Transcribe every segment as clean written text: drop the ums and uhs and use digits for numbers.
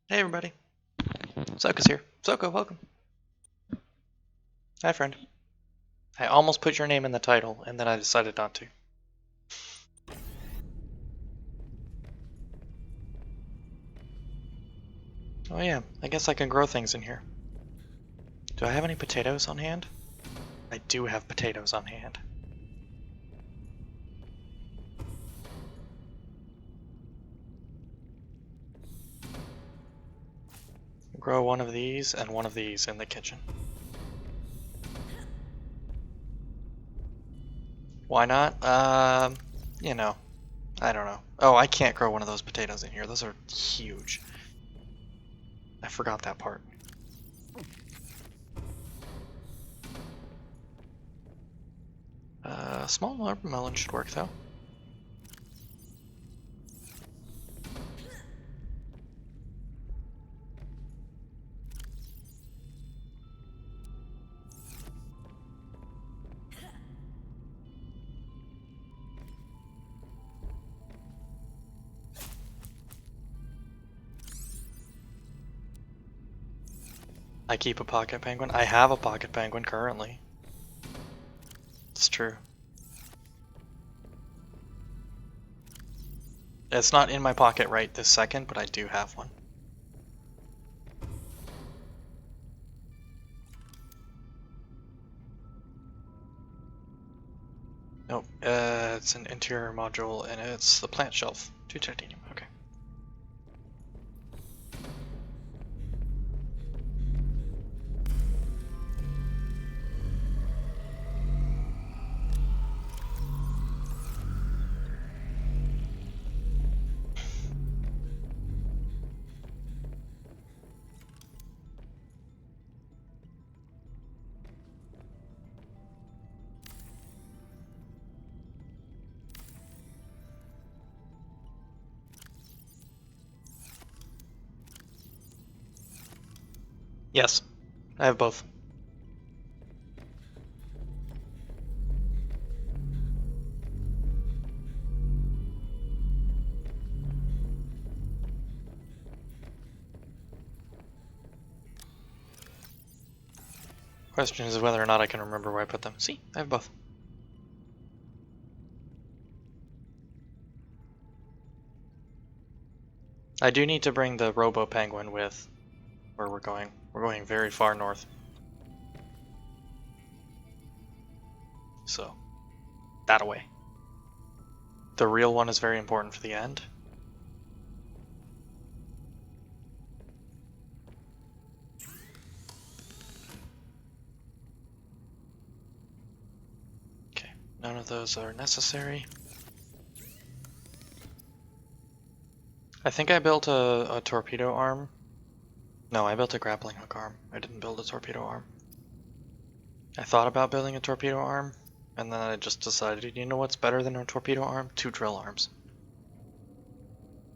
Hey everybody, Soka's here. Soka, welcome. Hi friend. I almost put your name in the title, and then I decided not to. Oh yeah, I guess I can grow things in here. Do I have any potatoes on hand? I do have potatoes on hand. Grow one of these and one of these in the kitchen. Why not? You know, I don't know. Oh, I can't grow one of those potatoes in here. Those are huge. I forgot that part. Small watermelon should work though. I keep a pocket penguin. I have a pocket penguin currently. It's true. It's not in my pocket right this second, but I do have one. Nope, it's an interior module and it's the plant shelf. 2 titanium, okay. Yes, I have both. Question is whether or not I can remember where I put them. See, I have both. I do need to bring the Robo Penguin with where we're going. We're going very far north. So, that away. The real one is very important for the end. Okay, none of those are necessary. I think I built a torpedo arm. No, I built a grappling hook arm. I didn't build a torpedo arm. I thought about building a torpedo arm, and then I just decided, you know what's better than a torpedo arm? 2 drill arms.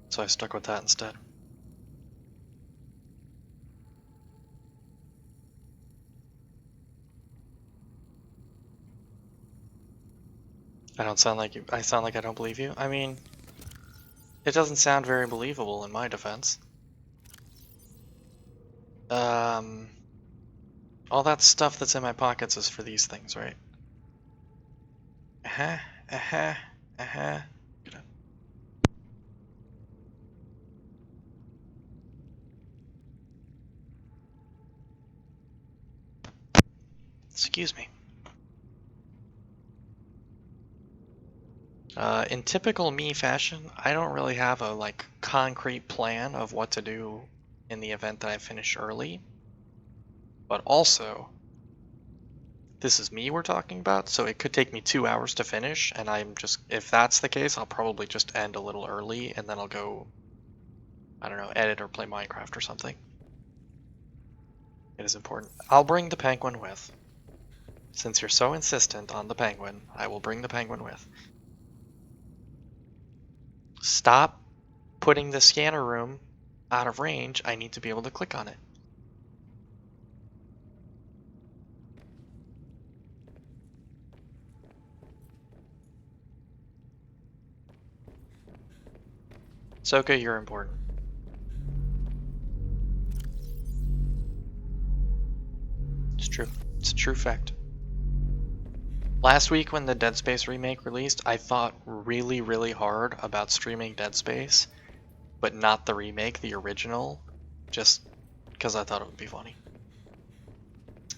So I stuck with that instead. I don't sound like you. I sound like I don't believe you. I mean, it doesn't sound very believable in my defense. All that stuff that's in my pockets is for these things, right? Uh-huh, uh-huh, uh-huh. Excuse me. In typical me fashion, I don't really have a like concrete plan of what to do in the event that I finish early. But also, this is me we're talking about, so it could take me 2 hours to finish, and if that's the case, I'll probably just end a little early, and then I'll go, I don't know, edit or play Minecraft or something. It is important. I'll bring the penguin with. Since you're so insistent on the penguin, I will bring the penguin with. Stop putting the scanner room out of range. I need to be able to click on it. Soka, you're important. true. It's a true fact. Last week when the Dead Space remake released, I thought really, really hard about streaming Dead Space, but not the remake, the original, just because I thought it would be funny.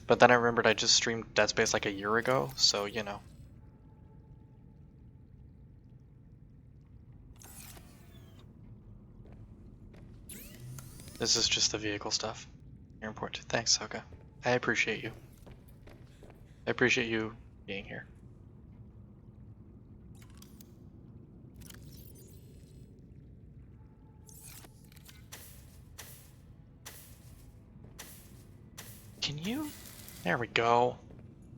But then I remembered I just streamed Dead Space like a year ago, so you know. This is just the vehicle stuff. You're important. Thanks, Soka. I appreciate you. I appreciate you being here. Can you? There we go.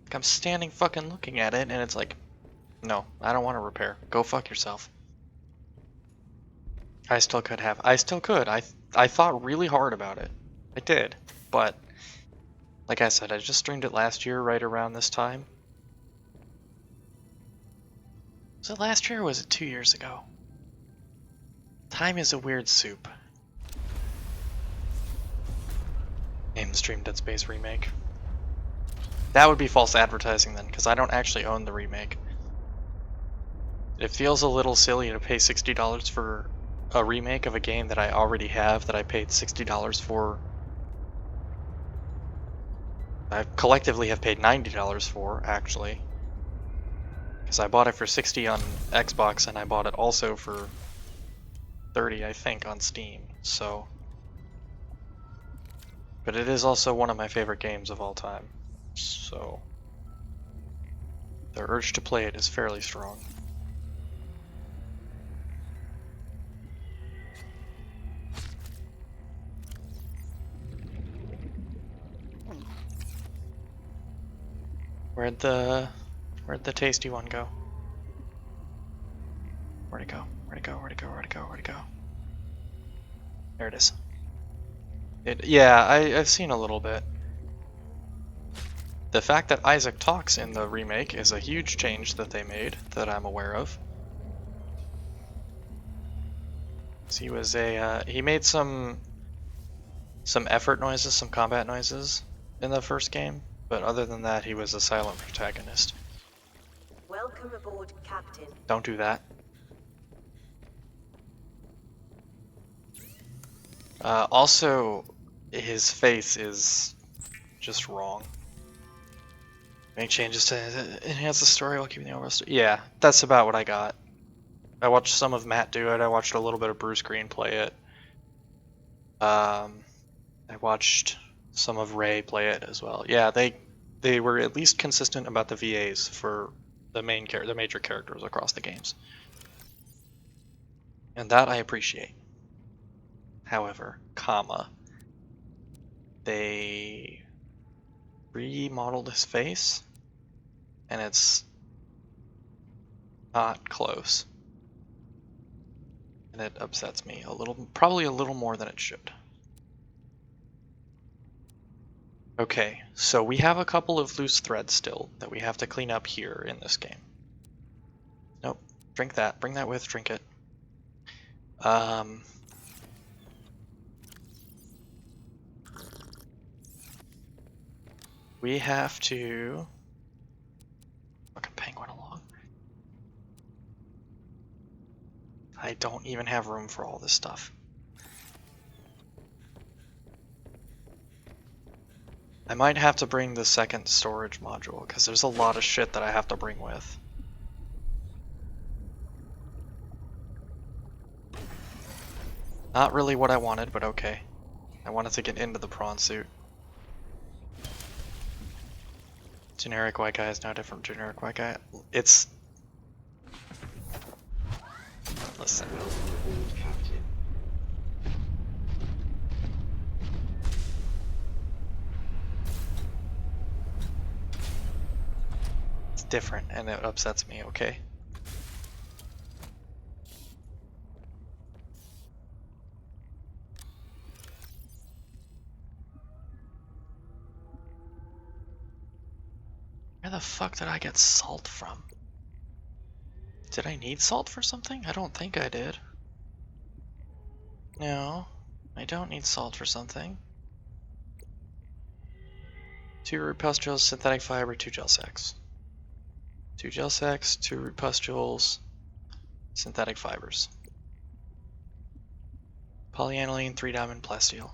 Like I'm standing fucking looking at it and it's like, no, I don't want to repair. Go fuck yourself. I still could have. I still could. I thought really hard about it. I did. But, like I said, I just streamed it last year right around this time. Was it last year or was it 2 years ago? Time is a weird soup. Name the stream Dead Space remake. That would be false advertising then, because I don't actually own the remake. It feels a little silly to pay $60 for a remake of a game that I already have, that I paid $60 for. I collectively have paid $90 for, actually. Because I bought it for $60 on Xbox, and I bought it also for $30, I think, on Steam, so... But it is also one of my favorite games of all time, so... The urge to play it is fairly strong. Where'd the tasty one go? Where'd it go? Where'd it go? Where'd it go? Where'd it go? Where'd it go? There it is. Yeah, I've seen a little bit. The fact that Isaac talks in the remake is a huge change that they made that I'm aware of. He was he made some effort noises, some combat noises in the first game, but other than that, he was a silent protagonist. Welcome aboard, Captain. Don't do that. Also, his face is just wrong. Make changes to enhance the story while keeping the overall story. Yeah, that's about what I got. I watched some of Matt do it. I watched a little bit of Bruce Green play it. I watched some of Ray play it as well. Yeah, they were at least consistent about the VAs for the major characters across the games, and that I appreciate. However, they remodeled his face, and it's not close. And it upsets me a little, probably a little more than it should. Okay, so we have a couple of loose threads still that we have to clean up here in this game. Nope, drink that. Bring that with, drink it. We have to fucking penguin along. I don't even have room for all this stuff. I might have to bring the second storage module, because there's a lot of shit that I have to bring with. Not really what I wanted, but okay. I wanted to get into the prawn suit. Generic white guy is no different from generic white guy. It's... Listen. It's different, and it upsets me, okay? Where the fuck did I get salt from? Did I need salt for something? I don't think I did. No, I don't need salt for something. 2 root pustules, synthetic fiber, 2 gel sacks. 2 gel sacks, 2 root pustules, synthetic fibers. Polyaniline, 3 diamond, plasteel.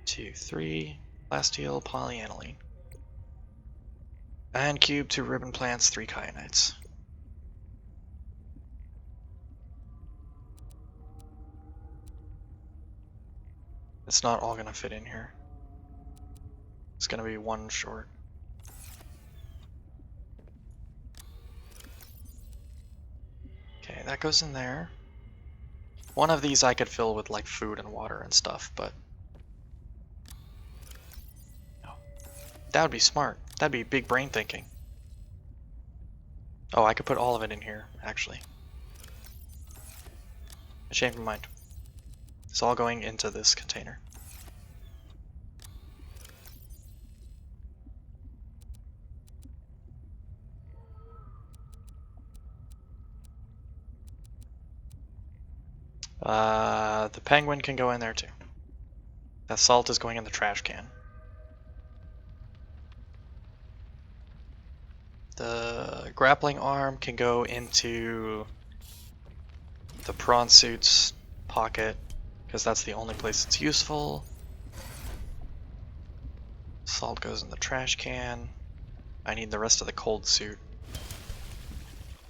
2, 3, plasteel, polyaniline. Ion cube, 2 ribbon plants, 3 kyanites. It's not all gonna fit in here. It's gonna be one short. Okay, that goes in there. One of these I could fill with like food and water and stuff, but no. That would be smart. That'd be big brain thinking. Oh, I could put all of it in here, actually. I changed my mind. It's all going into this container. The penguin can go in there too. That salt is going in the trash can. The grappling arm can go into the prawn suit's pocket, because that's the only place it's useful. Salt goes in the trash can. I need the rest of the cold suit,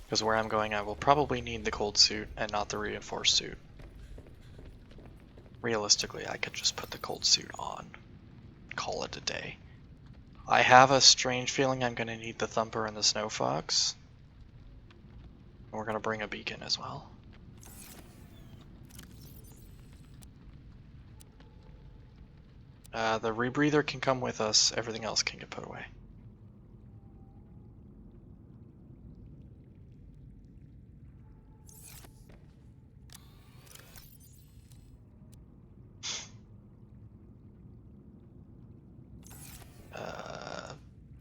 because where I'm going I will probably need the cold suit and not the reinforced suit. Realistically, I could just put the cold suit on, call it a day. I have a strange feeling I'm going to need the thumper and the snow fox. And we're going to bring a beacon as well. The rebreather can come with us, everything else can get put away.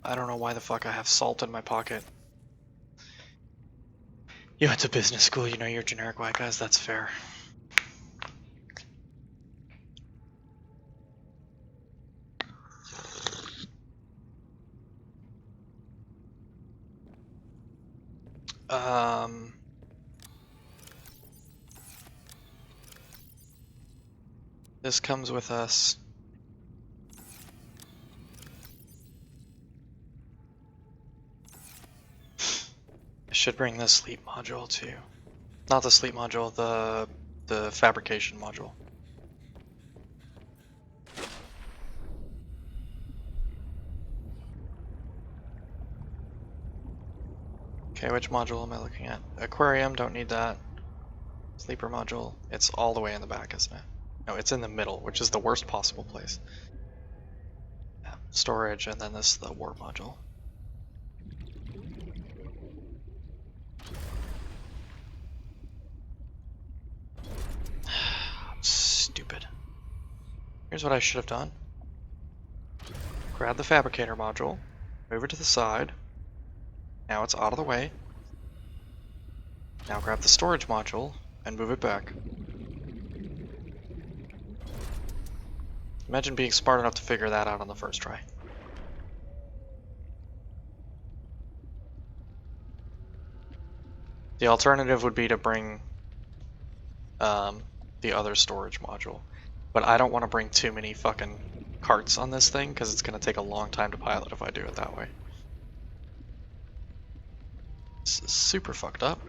I don't know why the fuck I have salt in my pocket. You went to business school, you know you're generic white guys, that's fair. This comes with us. I should bring the sleep module too. Not the sleep module, the fabrication module. Okay, which module am I looking at? Aquarium, don't need that. Sleeper module, it's all the way in the back, isn't it? No, it's in the middle, which is the worst possible place. Yeah, storage, and then this is the warp module. Stupid. Here's what I should have done. Grab the fabricator module, move it to the side. Now it's out of the way. Now grab the storage module and move it back. Imagine being smart enough to figure that out on the first try. The alternative would be to bring the other storage module. But I don't want to bring too many fucking carts on this thing because it's going to take a long time to pilot if I do it that way. This is super fucked up.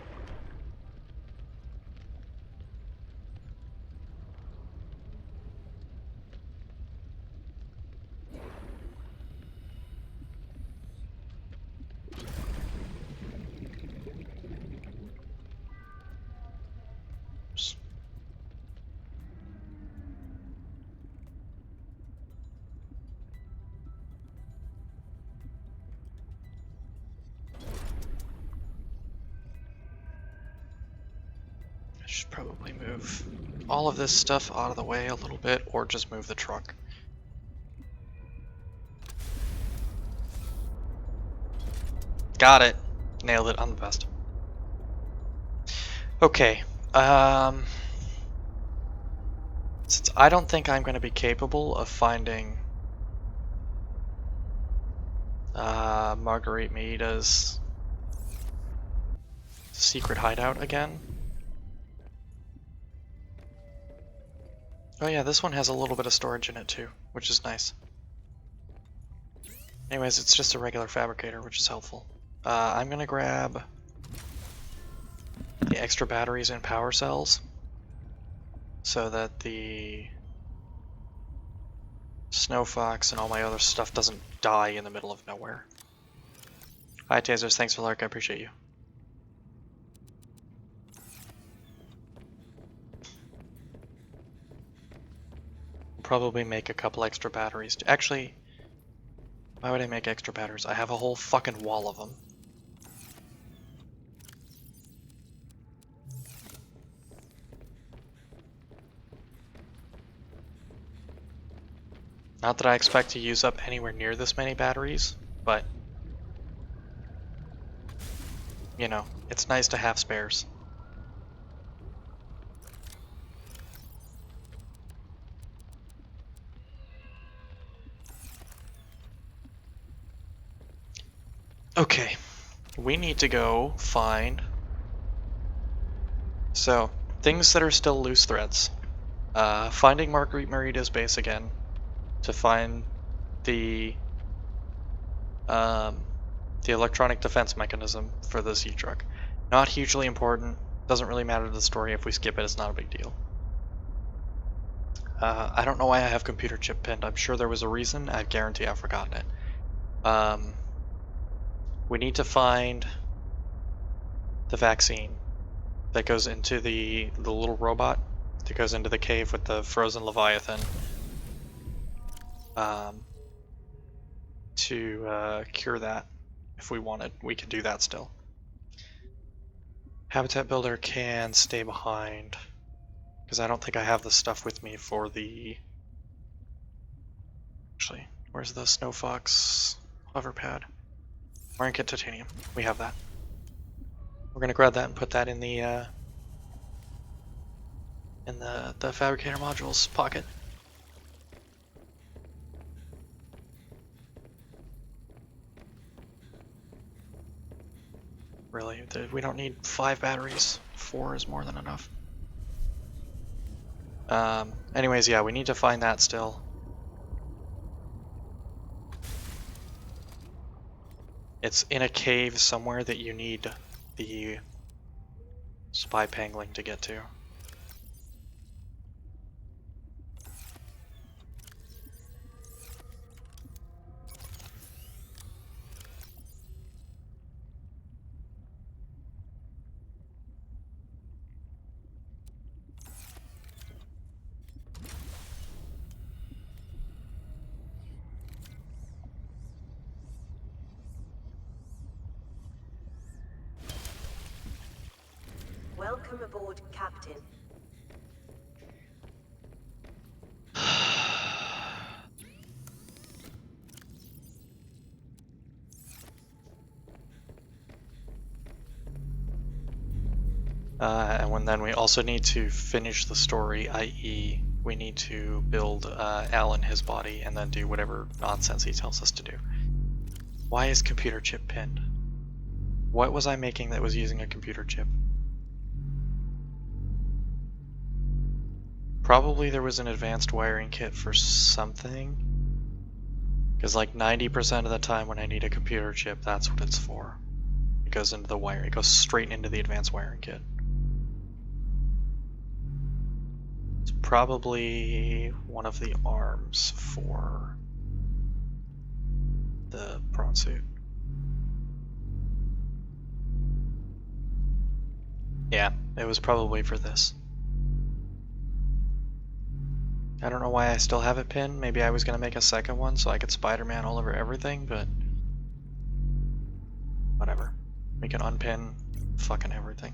I should probably move all of this stuff out of the way a little bit, or just move the truck. Got it. Nailed it. I'm the best. Okay. Since I don't think I'm going to be capable of finding Marguerite Maida's secret hideout again. Oh yeah, this one has a little bit of storage in it too, which is nice. Anyways, it's just a regular fabricator, which is helpful. I'm gonna grab the extra batteries and power cells so that the Snow Fox and all my other stuff doesn't die in the middle of nowhere. Hi Tasers, thanks for Lark, I appreciate you. Probably make a couple extra batteries. Actually, why would I make extra batteries? I have a whole fucking wall of them. Not that I expect to use up anywhere near this many batteries, but you know, it's nice to have spares. Okay, we need to go find... So, things that are still loose threads. Finding Marguerite Marida's base again to find the electronic defense mechanism for the sea truck. Not hugely important, doesn't really matter to the story. If we skip it, it's not a big deal. I don't know why I have computer chip pinned. I'm sure there was a reason. I guarantee I've forgotten it. We need to find the vaccine that goes into the little robot that goes into the cave with the frozen Leviathan. To cure that. If we wanted, we could do that still. Habitat Builder can stay behind, because I don't think I have the stuff with me for the... Actually, where's the Snow Fox hover pad? Wiring kit titanium. We have that. We're gonna grab that and put that in the fabricator modules pocket. Really, we don't need 5 batteries. 4 is more than enough. Anyways, yeah, we need to find that still. It's in a cave somewhere that you need the spy pangling to get to. Welcome aboard, Captain. And then we also need to finish the story, i.e. we need to build Alan his body and then do whatever nonsense he tells us to do. Why is computer chip pinned? What was I making that was using a computer chip? Probably there was an advanced wiring kit for something. Because like 90% of the time when I need a computer chip, that's what it's for. It goes into the wire. It goes straight into the advanced wiring kit. It's probably one of the arms for the prawn suit. Yeah, it was probably for this. I don't know why I still have it pinned. Maybe I was going to make a second one so I could Spider-Man all over everything, but whatever. We can unpin fucking everything.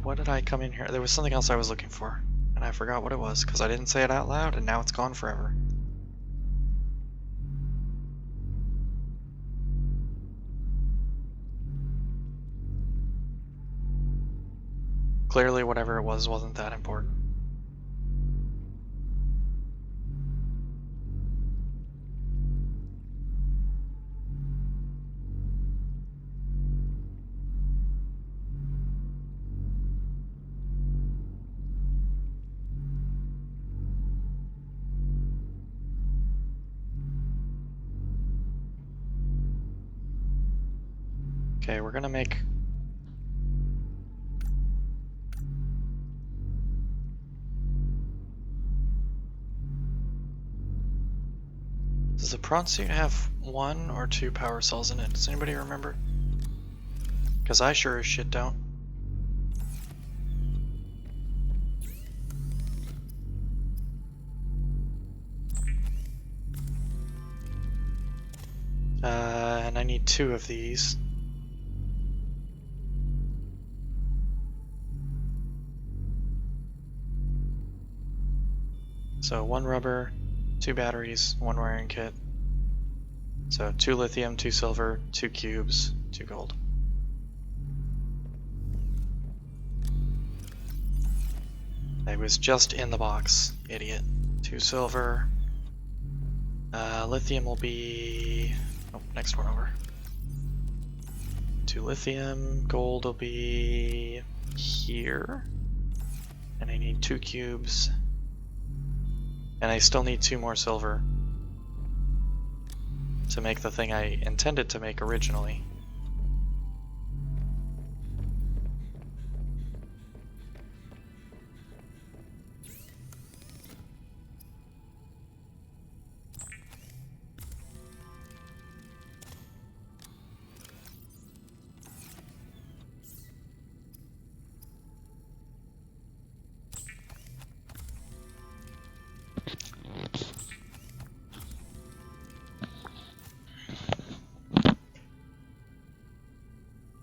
What did I come in here? There was something else I was looking for, and I forgot what it was because I didn't say it out loud, and now it's gone forever. Clearly, whatever it was wasn't that important. Okay, we're gonna make... Does the prawn suit have 1 or 2 power cells in it? Does anybody remember? Because I sure as shit don't. And I need 2 of these. So 1 rubber, 2 batteries, 1 wiring kit. So 2 lithium, 2 silver, 2 cubes, 2 gold. I was just in the box, idiot. 2 silver. Lithium will be... Oh, next one over. 2 lithium. Gold will be here. And I need 2 cubes. And I still need 2 more silver to make the thing I intended to make originally.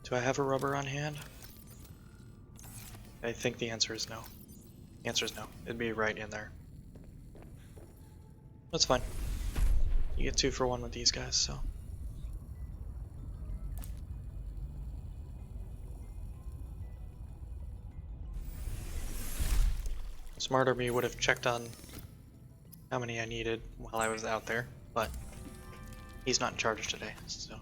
Do I have a rubber on hand? I think the answer is no. The answer is no. It'd be right in there. That's fine. You get 2 for 1 with these guys, so. Smarter me would have checked on how many I needed while I was out there, but he's not in charge today, so.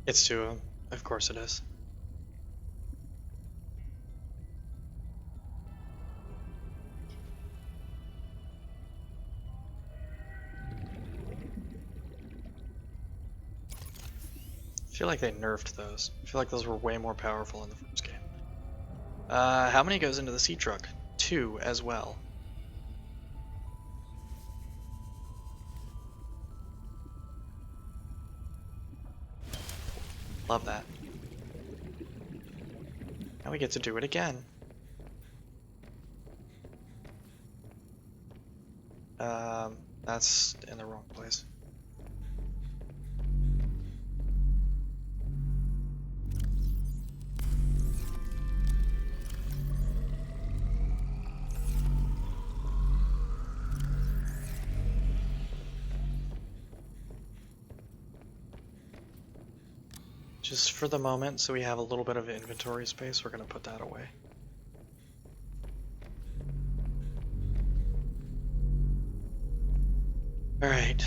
It's 2 of them. Of course it is. I feel like they nerfed those. I feel like those were way more powerful in the first game. How many goes into the sea truck? 2 as well. Love that. Now we get to do it again. That's in the wrong place. Just for the moment, so we have a little bit of inventory space, we're going to put that away. Alright,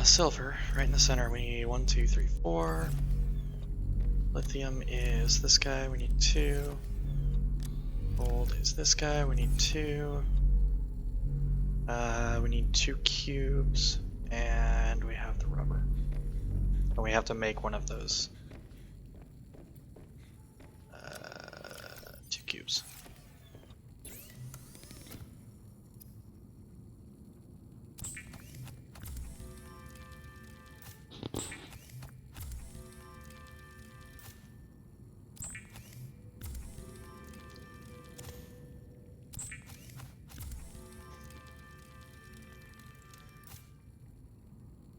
silver, right in the center. We need 1, 2, 3, 4. Lithium is this guy, we need 2. Gold is this guy, we need 2. We need 2 cubes, and we have the rubber. And we have to make one of those. 2 cubes.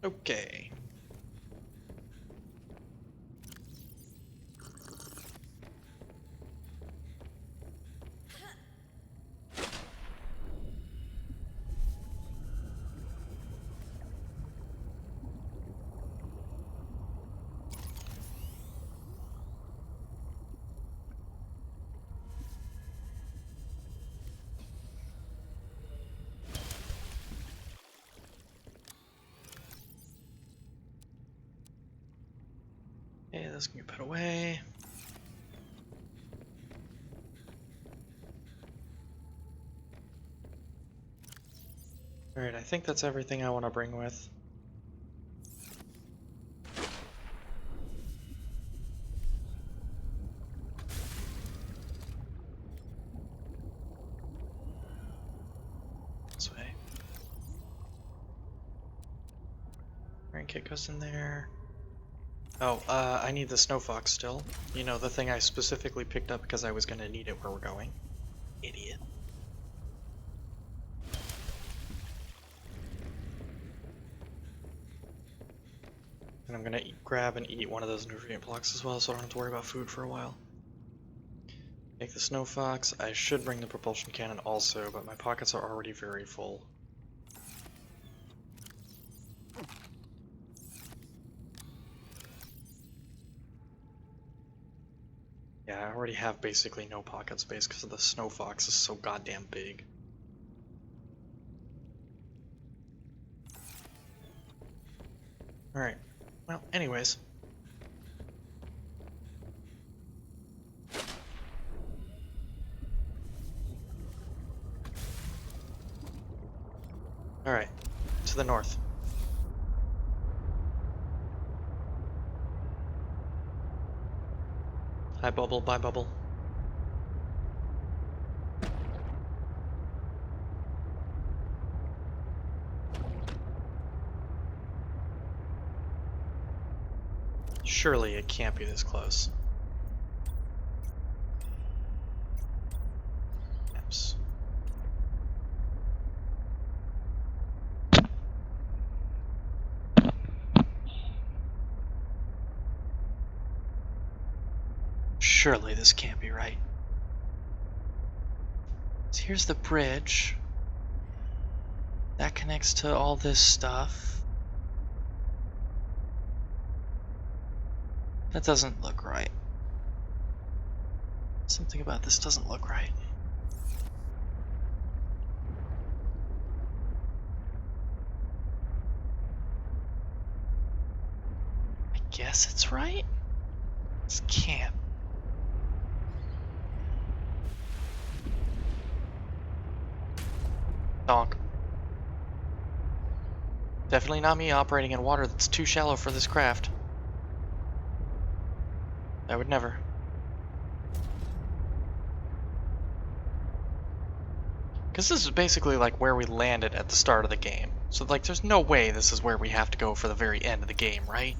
Okay. this can get put away. Alright, I think that's everything I want to bring with. This way. Rain kit goes in there. Oh, I need the snow fox still. You know, the thing I specifically picked up because I was gonna need it where we're going. Idiot. And I'm gonna grab and eat one of those nutrient blocks as well, so I don't have to worry about food for a while. Take the snow fox. I should bring the propulsion cannon also, but my pockets are already very full. Yeah, I already have basically no pocket space because the snow fox is so goddamn big. Alright. Well, anyways. Alright. To the north. Hi, Bubble. Bye, Bubble. Surely it can't be this close. Maps. Surely this can't be right. So here's the bridge. That connects to all this stuff. That doesn't look right. Something about this doesn't look right. I guess it's right? This can't. Donk. Definitely not me operating in water that's too shallow for this craft. I would never. Because this is basically like where we landed at the start of the game. So like there's no way this is where we have to go for the very end of the game, right?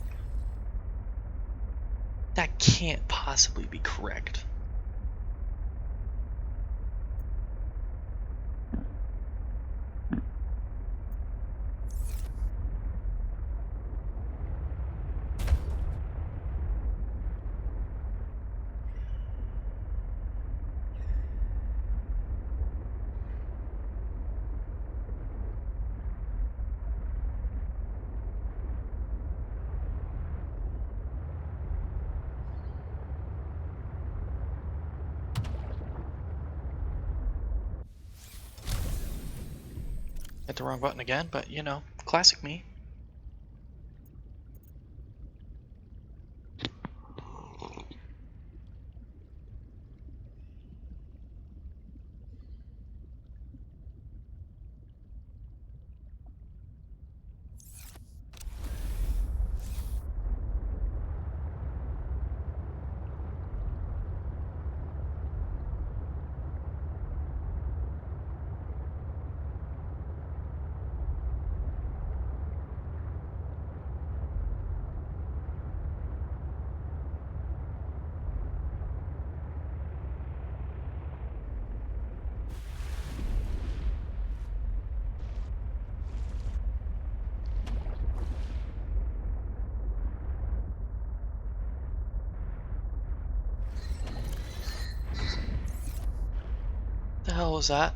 That can't possibly be correct. Hit the wrong button again, but you know, classic me. The hell was that?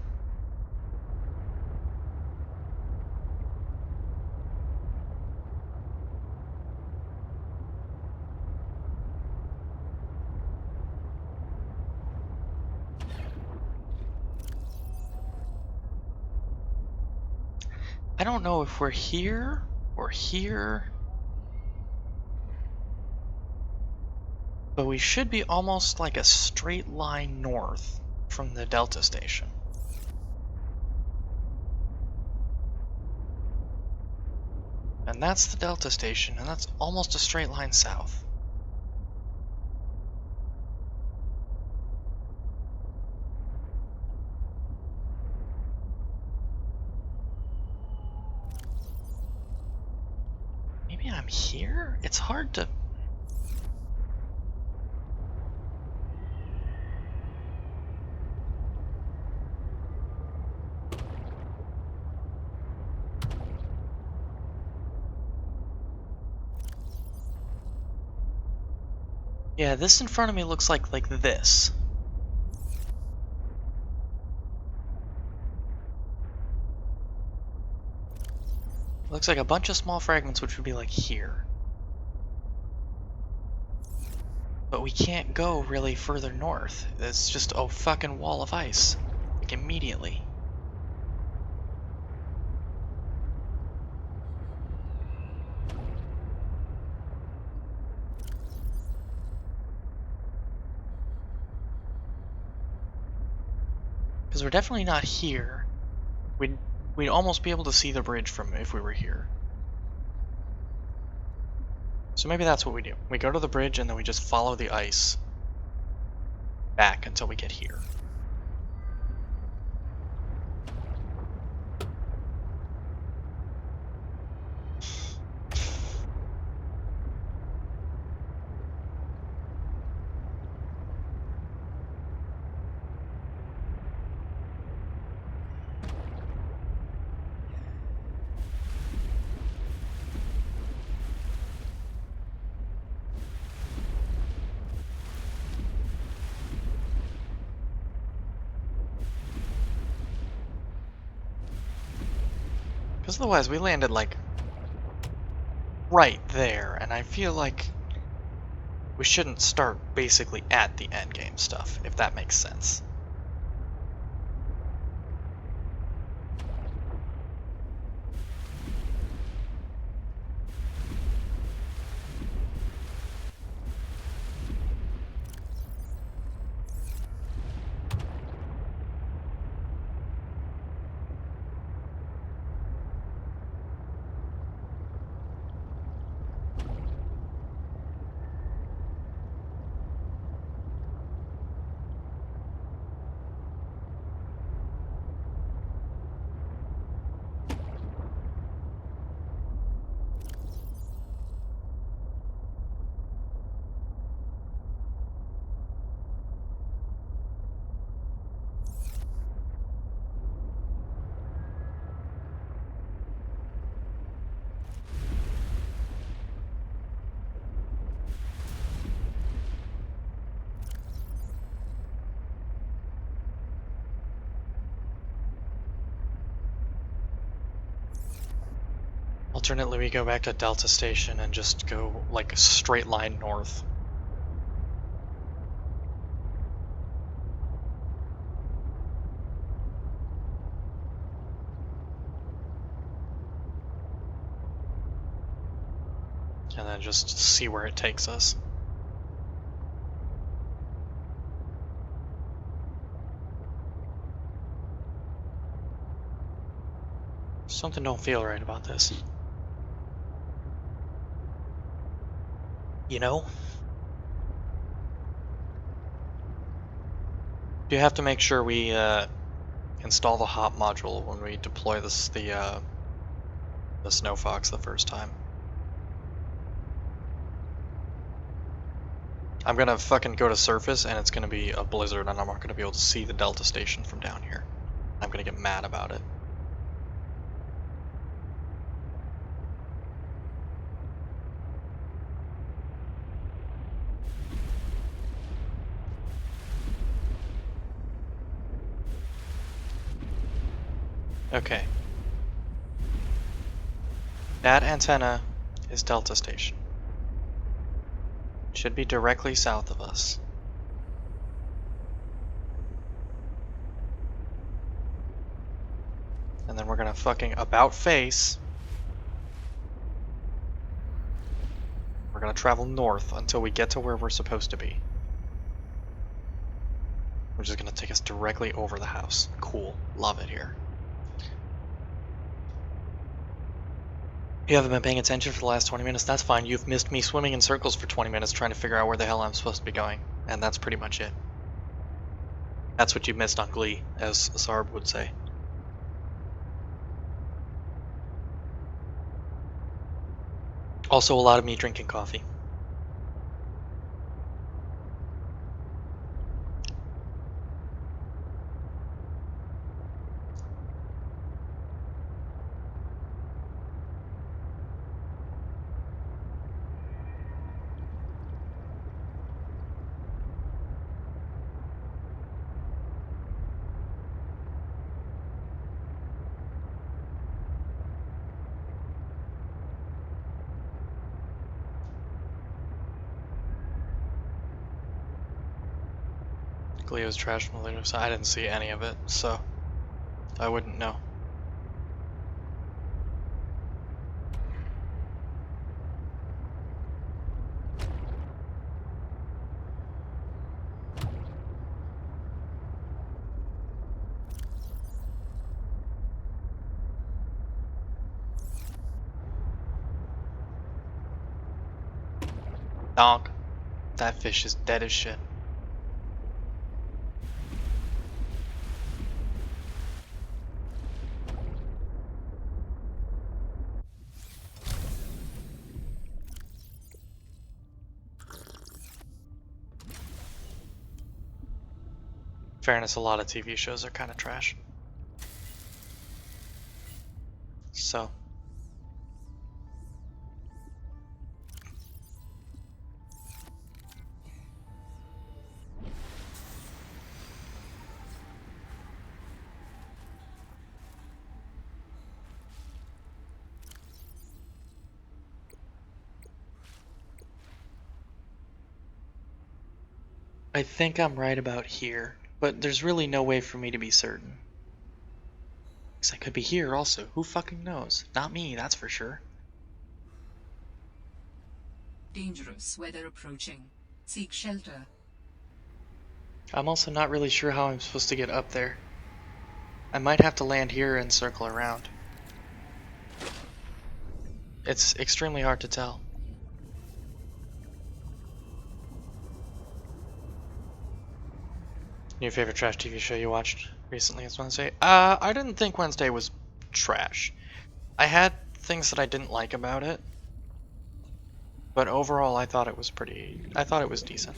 I don't know if we're here or here. But we should be almost like a straight line north from the Delta station. And that's the Delta station, and that's almost a straight line south. Maybe I'm here? It's hard to... Yeah, this in front of me looks like this. It looks like a bunch of small fragments, which would be like here. But we can't go really further north. It's just a fucking wall of ice. Like immediately. Because we're definitely not here. We'd almost be able to see the bridge from if we were here. So maybe that's what we do. We go to the bridge and then we just follow the ice back until we get here. Because otherwise we landed like right there, and I feel like we shouldn't start basically at the endgame stuff, if that makes sense. Alternately, we go back to Delta Station and just go like a straight line north. And then just see where it takes us. Something don't feel right about this. You know? You have to make sure we install the hop module when we deploy the Snow Fox the first time. I'm gonna fucking go to surface and it's gonna be a blizzard and I'm not gonna be able to see the Delta Station from down here. I'm gonna get mad about it. Okay. That antenna is Delta Station. It should be directly south of us. And then we're gonna fucking about face. We're gonna travel north until we get to where we're supposed to be. Which is gonna take us directly over the house. Cool. Love it here. You haven't been paying attention for the last 20 minutes? That's fine. You've missed me swimming in circles for 20 minutes trying to figure out where the hell I'm supposed to be going. And that's pretty much it. That's what you missed on Glee, as Sarb would say. Also a lot of me drinking coffee. Glee was trash from the later, so I didn't see any of it, so I wouldn't know. Donk. That fish is dead as shit. Fairness, a lot of TV shows are kind of trash. So. I think I'm right about here, but there's really no way for me to be certain. Because I could be here also. Who fucking knows? Not me, that's for sure. Dangerous weather approaching. Seek shelter. I'm also not really sure how I'm supposed to get up there. I might have to land here and circle around. It's extremely hard to tell. New favorite trash TV show you watched recently is Wednesday? I didn't think Wednesday was trash. I had things that I didn't like about it, but overall I thought it was decent.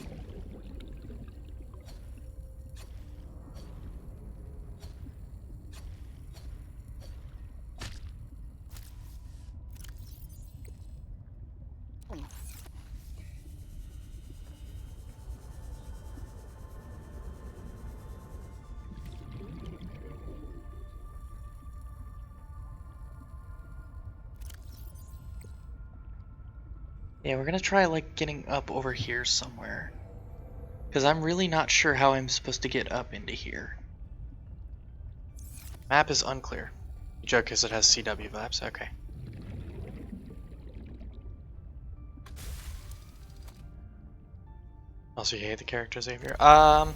Yeah, we're gonna try like getting up over here somewhere. Because I'm really not sure how I'm supposed to get up into here. Map is unclear. You joke because it has CW vibes? Okay. Also, you hate the character Xavier? I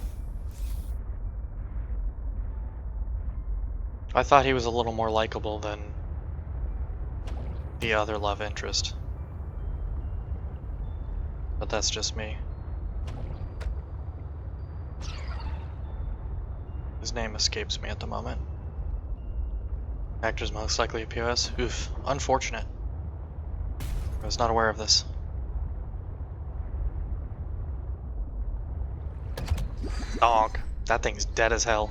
thought he was a little more likable than the other love interest. But that's just me. His name escapes me at the moment. Actor's most likely a POS? Oof. Unfortunate. I was not aware of this. Donk. That thing's dead as hell.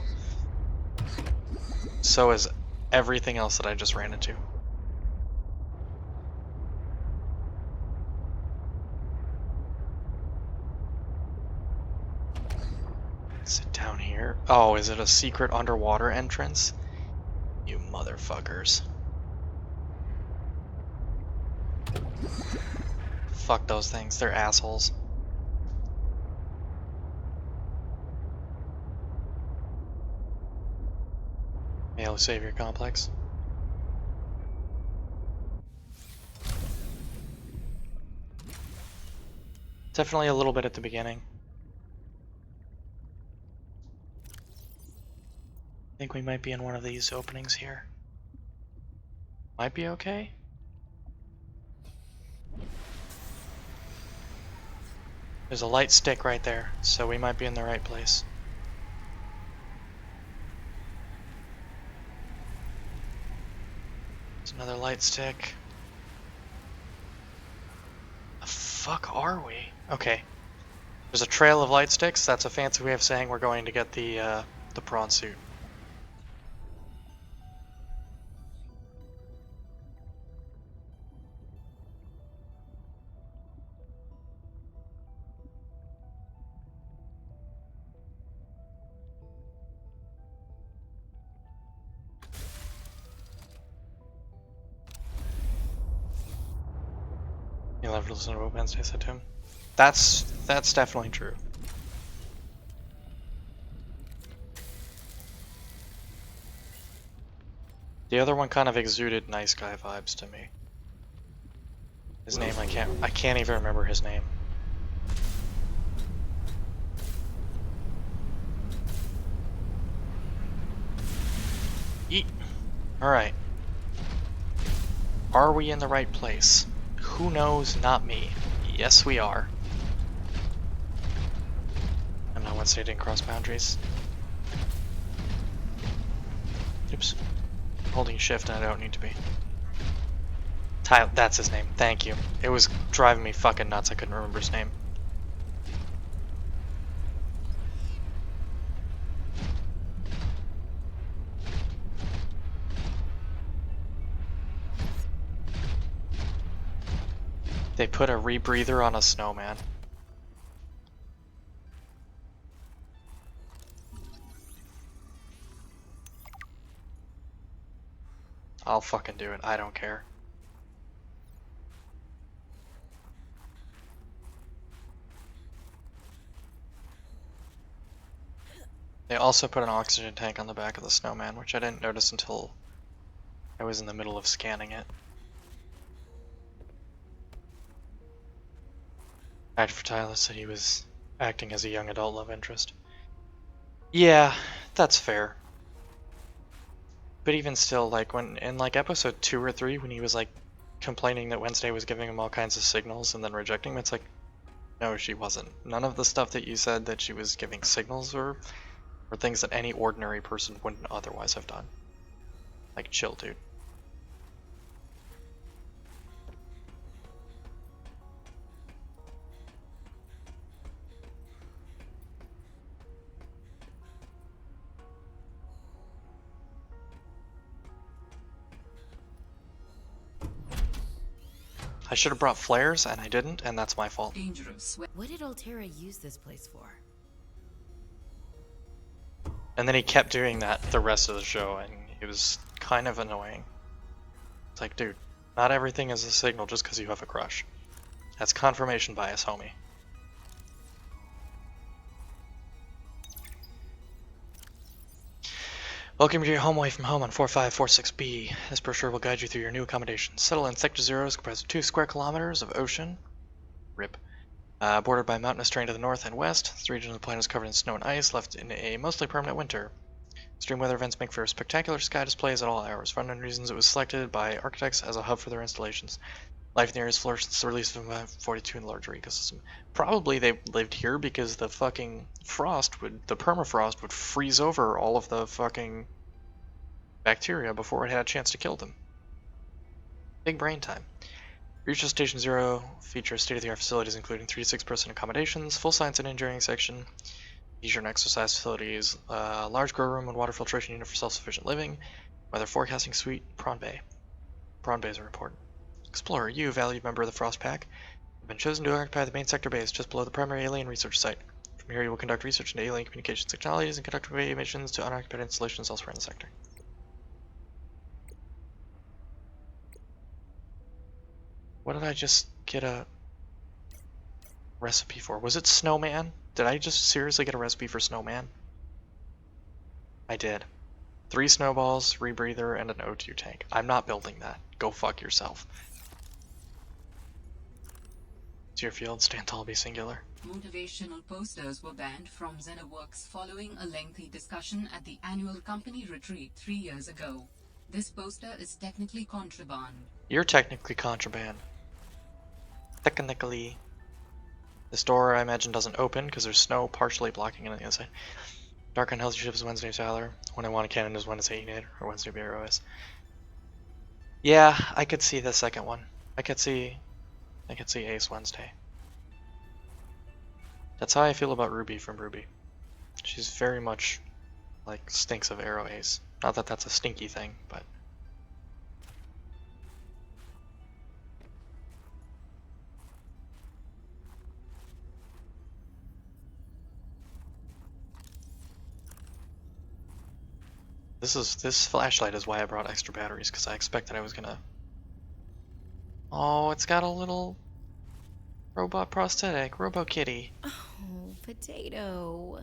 So is everything else that I just ran into. Is it down here? Oh, is it a secret underwater entrance? You motherfuckers. Fuck those things, they're assholes. Male savior complex. Definitely a little bit at the beginning. I think we might be in one of these openings here. Might be okay? There's a light stick right there, so we might be in the right place. There's another light stick. The fuck are we? Okay. There's a trail of light sticks. That's a fancy way of saying we're going to get the prawn suit. You'll have to listen to what Wednesday said to him. That's definitely true. The other one kind of exuded nice guy vibes to me. His name I can't even remember his name. Yeet. Alright. Are we in the right place? Who knows? Not me. Yes, we are. I'm not Wednesday didn't cross boundaries. Oops. Holding shift and I don't need to be. Tyler, that's his name. Thank you. It was driving me fucking nuts. I couldn't remember his name. They put a rebreather on a snowman. I'll fucking do it. I don't care. They also put an oxygen tank on the back of the snowman, which I didn't notice until I was in the middle of scanning it. Actor for Tyler said he was acting as a young adult love interest. Yeah, that's fair. But even still, like when in like episode 2 or 3, when he was like complaining that Wednesday was giving him all kinds of signals and then rejecting him, it's like, no, she wasn't. None of the stuff that you said that she was giving signals or things that any ordinary person wouldn't otherwise have done. Like, chill, dude. I should have brought flares, and I didn't, and that's my fault. Dangerous. What did Altera use this place for? And then he kept doing that the rest of the show, and it was kind of annoying. It's like, dude, not everything is a signal just because you have a crush. That's confirmation bias, homie. Welcome to your home away from home on 4546B. This brochure will guide you through your new accommodations. Settle in Sector 0 is comprised of 2 square kilometers of ocean. RIP. Bordered by mountainous terrain to the north and west. This region of the planet is covered in snow and ice, left in a mostly permanent winter. Extreme weather events make for spectacular sky displays at all hours. For unknown reasons, it was selected by architects as a hub for their installations. Life in the area has flourished since the release of 42 in the larger ecosystem. Probably they lived here because the fucking the permafrost would freeze over all of the fucking bacteria before it had a chance to kill them. Big brain time. Research Station 0 features state-of-the-art facilities including 3 to 6-person accommodations, full science and engineering section, leisure and exercise facilities, large grow room and water filtration unit for self-sufficient living, weather forecasting suite, prawn bay. Prawn bays are important. Explorer, you, valued member of the Frost Pack, have been chosen to occupy the main sector base just below the primary alien research site. From here you will conduct research into alien communications technologies and conduct missions to unoccupied installations elsewhere in the sector. What did I just get a recipe for? Was it Snowman? Did I just seriously get a recipe for Snowman? I did. 3 snowballs, rebreather, and an O2 tank. I'm not building that. Go fuck yourself. It's your field. Stand tall, be singular. Motivational posters were banned from ZenaWorks following a lengthy discussion at the annual company retreat 3 years ago. This poster is technically contraband. You're technically contraband. Technically. This door, I imagine, doesn't open because there's snow partially blocking it on the inside. Dark unhealthy ships Wednesday Tyler. When I want a cannon is Wednesday Unit or Wednesday BROS. Yeah, I could see the second one. I could see Ace Wednesday. That's how I feel about Ruby from Ruby. She's very much like stinks of Arrow Ace. Not that that's a stinky thing, but this flashlight is why I brought extra batteries, because I expected I was gonna. Oh, it's got a little robot prosthetic, Robo Kitty. Oh, Potato.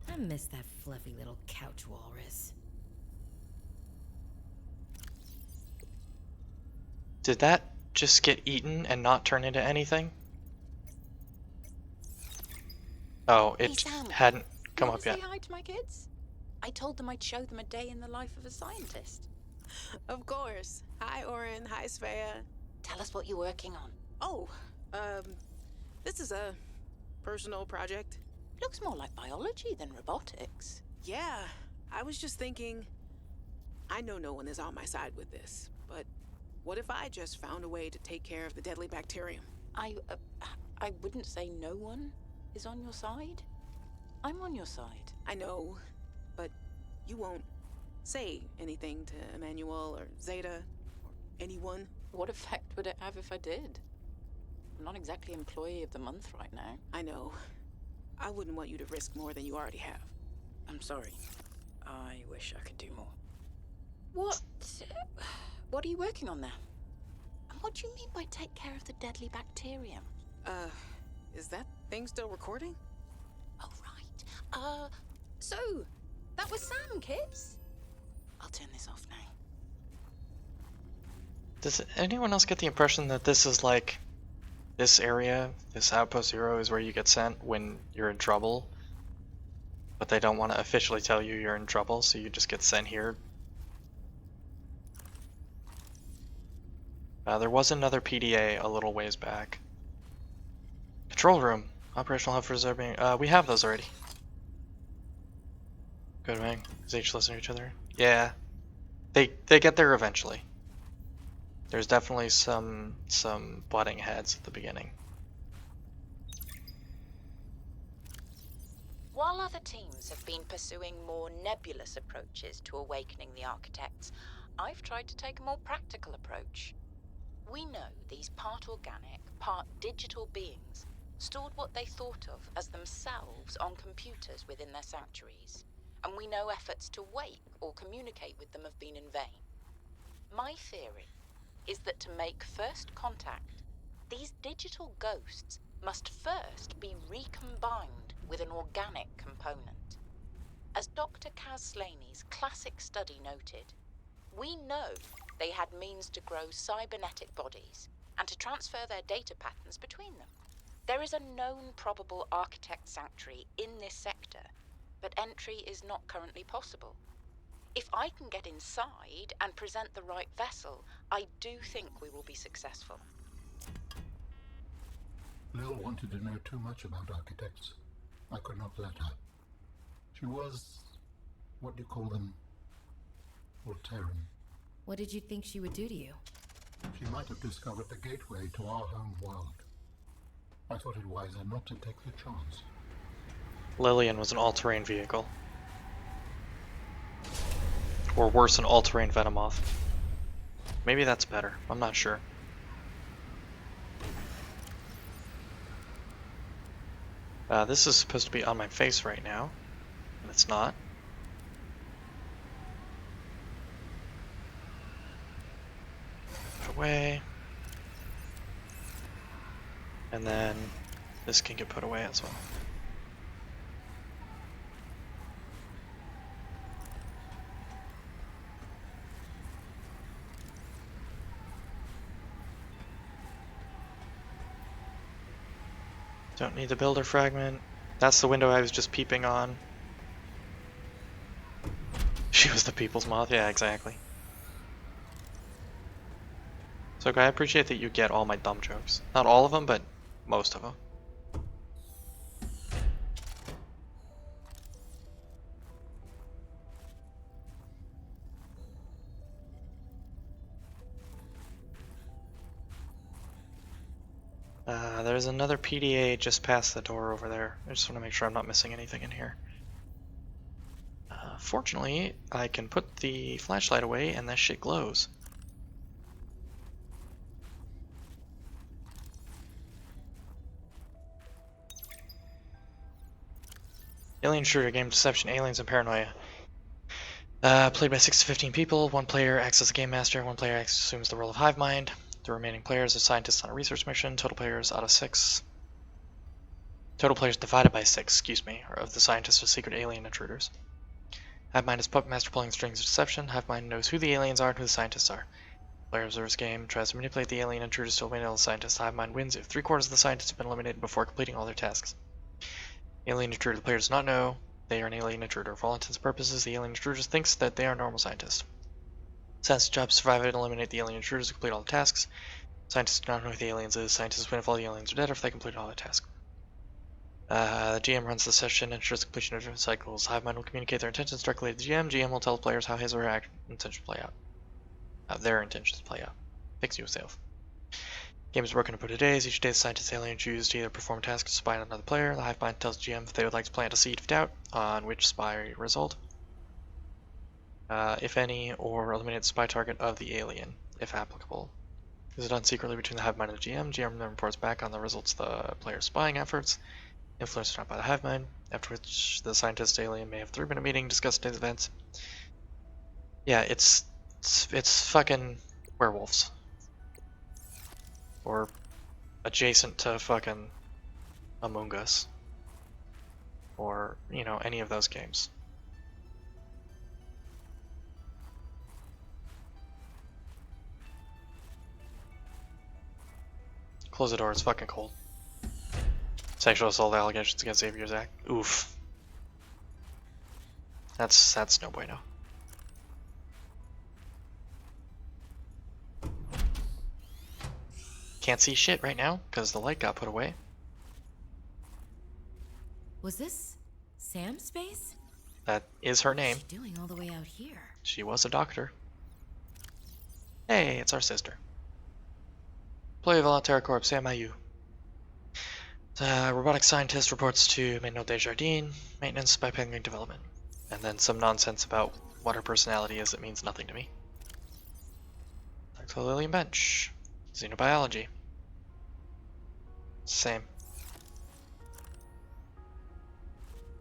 I miss that fluffy little couch walrus. Did that just get eaten and not turn into anything? Oh, Hey, it Sam, hadn't come wanna up yet. say hi to my kids? I told them I'd show them a day in the life of a scientist. Of course. Hi, Oren. Hi, Svea. Tell us what you're working on. Oh, this is a personal project. Looks more like biology than robotics. Yeah, I was just thinking, I know no one is on my side with this, but what if I just found a way to take care of the deadly bacterium? I wouldn't say no one is on your side. I'm on your side. I know, but you won't say anything to Emmanuel or Zeta or anyone. What effect would it have if I did? I'm not exactly employee of the month right now. I know. I wouldn't want you to risk more than you already have. I'm sorry. I wish I could do more. What are you working on there? And what do you mean by take care of the deadly bacterium? Is that thing still recording? Oh, right. So, that was Sam, kids? I'll turn this off now. Does anyone else get the impression that this is like this area, this Outpost Zero, is where you get sent when you're in trouble, but they don't want to officially tell you you're in trouble, so you just get sent here? There was another PDA a little ways back. Control room. Operational hub for reserving. We have those already. Good man. Is each listen to each other? Yeah. They get there eventually. There's definitely some butting heads at the beginning. While other teams have been pursuing more nebulous approaches to awakening the architects, I've tried to take a more practical approach. We know these part organic, part digital beings stored what they thought of as themselves on computers within their sanctuaries, and we know efforts to wake or communicate with them have been in vain. My theory is that to make first contact, these digital ghosts must first be recombined with an organic component. As Dr. Kaz Slaney's classic study noted, we know they had means to grow cybernetic bodies and to transfer their data patterns between them. There is a known probable architect sanctuary in this sector, but entry is not currently possible. If I can get inside and present the right vessel, I do think we will be successful. Lil wanted to know too much about architects. I could not let her. She was, what do you call them, Voltairean. What did you think she would do to you? She might have discovered the gateway to our home world. I thought it wiser not to take the chance. Lillian was an all-terrain vehicle. Or worse, an all-terrain Venomoth. Maybe that's better. I'm not sure. This is supposed to be on my face right now, and it's not. Put away. And then this can get put away as well. Don't need the builder fragment. That's the window I was just peeping on. She was the people's moth. Yeah, exactly. So I appreciate that you get all my dumb jokes. Not all of them, but most of them. There's another PDA just past the door over there. I just want to make sure I'm not missing anything in here. Fortunately, I can put the flashlight away and that shit glows. Alien shooter, game deception, aliens, and paranoia. Played by 6 to 15 people. One player acts as a game master. One player assumes the role of hive mind. The remaining players are scientists on a research mission. Total players out of 6. Total players divided by 6, excuse me, of the scientists are secret alien intruders. Hive mind is puppet master pulling strings of deception. Hive mind knows who the aliens are and who the scientists are. Player observes game, tries to manipulate the alien intruders to eliminate all the scientists. Hive mind wins if 3/4 of the scientists have been eliminated before completing all their tasks. Alien intruder, the player does not know they are an alien intruder. For all intents and purposes, the alien intruder thinks that they are normal scientists. Scientists' job is to survive and eliminate the alien intruders to complete all the tasks. Scientists do not know who the aliens is. Scientists win if all the aliens are dead or if they complete all the tasks. The GM runs the session and ensures the completion of different cycles. Hive mind will communicate their intentions directly to the GM. GM will tell the players how his or her intentions play out. How their intentions play out. Fix you yourself. Game is broken into per days. Each day the scientist alien chooses to either perform a task or spy on another player. The hive mind tells GM if they would like to plant a seed of doubt on which spy result, if any, or eliminate the spy target of the alien, if applicable. This is done secretly between the hive mind and the GM. GM then reports back on the results of the player's spying efforts, influenced or not by the hive mind, after which the scientist alien may have a 3-minute meeting, discuss today's events. Yeah, it's fucking werewolves. Or adjacent to fucking Among Us. Or, you know, any of those games. Close the door, it's fucking cold. Sexual assault allegations against Xavier Zach. Oof. That's no bueno. Can't see shit right now, because the light got put away. Was this Sam's space? That is her name. What's she doing all the way out here? She was a doctor. Hey, it's our sister. Employee of Volontaire Corps, Sam Ayu. The robotic scientist reports to Manuel Desjardins, maintenance by pending development. And then some nonsense about what her personality is that means nothing to me. Dr. Lillian Bench. Xenobiology. Same.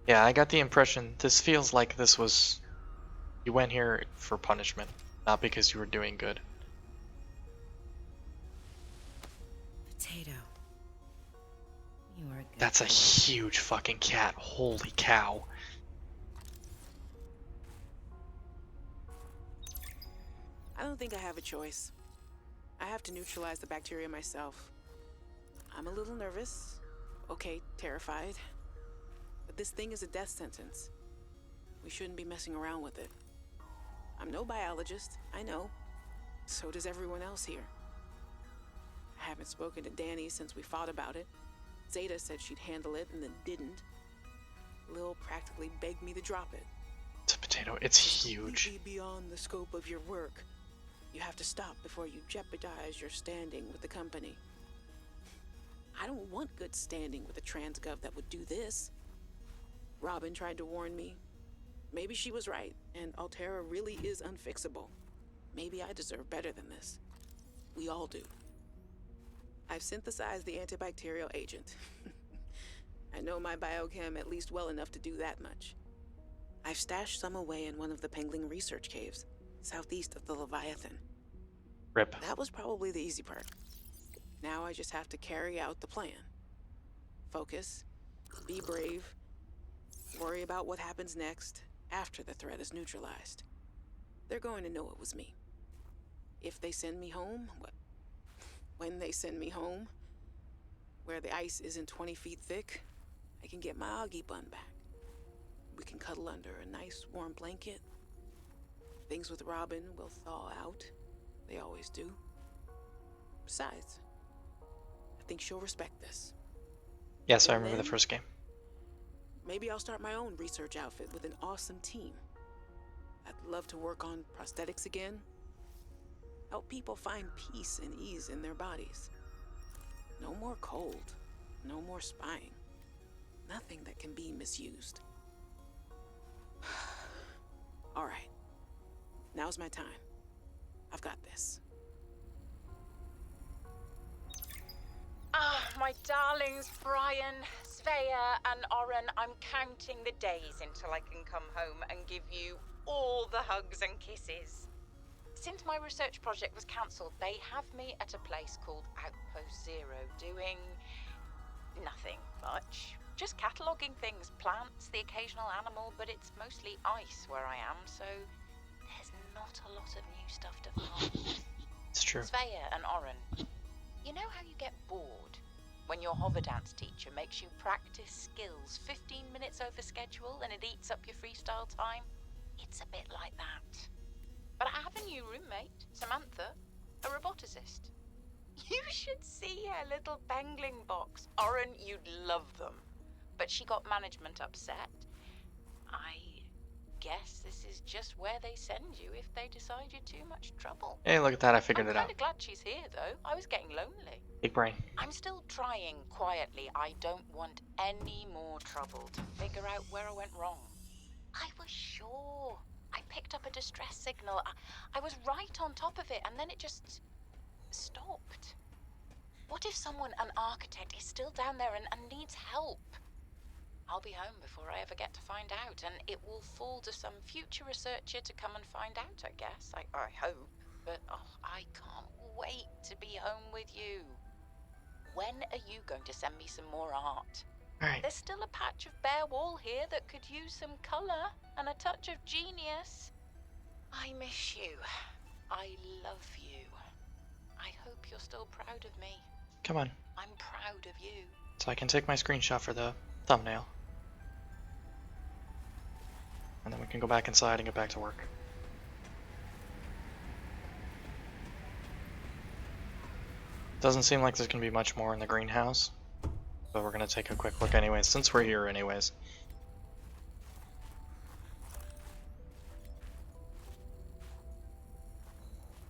Yeah, I got the impression this feels like this was... You went here for punishment, not because you were doing good. Potato. You are good. That's a huge fucking cat. Holy cow. I don't think I have a choice. I have to neutralize the bacteria myself. I'm a little nervous. Okay, terrified. But this thing is a death sentence. We shouldn't be messing around with it. I'm no biologist, I know. So does everyone else here. I haven't spoken to Danny since we fought about it. Zeta said she'd handle it and then didn't. Lil practically begged me to drop it. It's a potato. It's huge. Completely beyond the scope of your work. You have to stop before you jeopardize your standing with the company. I don't want good standing with a transgov that would do this. Robin tried to warn me. Maybe she was right, and Altera really is unfixable. Maybe I deserve better than this. We all do. I've synthesized the antibacterial agent. I know my biochem at least well enough to do that much. I've stashed some away in one of the Pengling research caves, southeast of the Leviathan. Rip. That was probably the easy part. Now I just have to carry out the plan. Focus, be brave, worry about what happens next after the threat is neutralized. They're going to know it was me. If they send me home, when they send me home, where the ice isn't 20 feet thick, I can get my Augie bun back. We can cuddle under a nice warm blanket. Things with Robin will thaw out. They always do. Besides, I think she'll respect this. Yes, I And remember the then, first game. maybe I'll start my own research outfit with an awesome team. I'd love to work on prosthetics again. Help people find peace and ease in their bodies. No more cold. No more spying. Nothing that can be misused. All right. Now's my time. I've got this. Ah, my darlings, Brian, Svea, and Oren, I'm counting the days until I can come home and give you all the hugs and kisses. Since my research project was cancelled, they have me at a place called Outpost Zero, doing nothing much. Just cataloguing things, plants, the occasional animal, but it's mostly ice where I am, so there's not a lot of new stuff to find. It's true. Svea and Oren, you know how you get bored when your hover dance teacher makes you practice skills 15 minutes over schedule and it eats up your freestyle time? It's a bit like that. But I have a new roommate, Samantha, a roboticist. You should see her little bangling box. Oren, you'd love them. But she got management upset. I guess this is just where they send you if they decide you're too much trouble. Hey, look at that, I figured I'm it out. kind of glad she's here, though. I was getting lonely. Big brain. I'm still trying quietly. I don't want any more trouble to figure out where I went wrong. I was sure. I picked up a distress signal. I was right on top of it, and then it just stopped. What if someone, an architect, is still down there and needs help? I'll be home before I ever get to find out, and it will fall to some future researcher to come and find out, I guess. I hope. But I can't wait to be home with you. When are you going to send me some more art? Alright. There's still a patch of bare wall here that could use some colour and a touch of genius. I miss you. I love you. I hope you're still proud of me. Come on. I'm proud of you. So I can take my screenshot for the thumbnail. And then we can go back inside and get back to work. Doesn't seem like there's going to be much more in the greenhouse. But we're going to take a quick look anyways, since we're here anyways.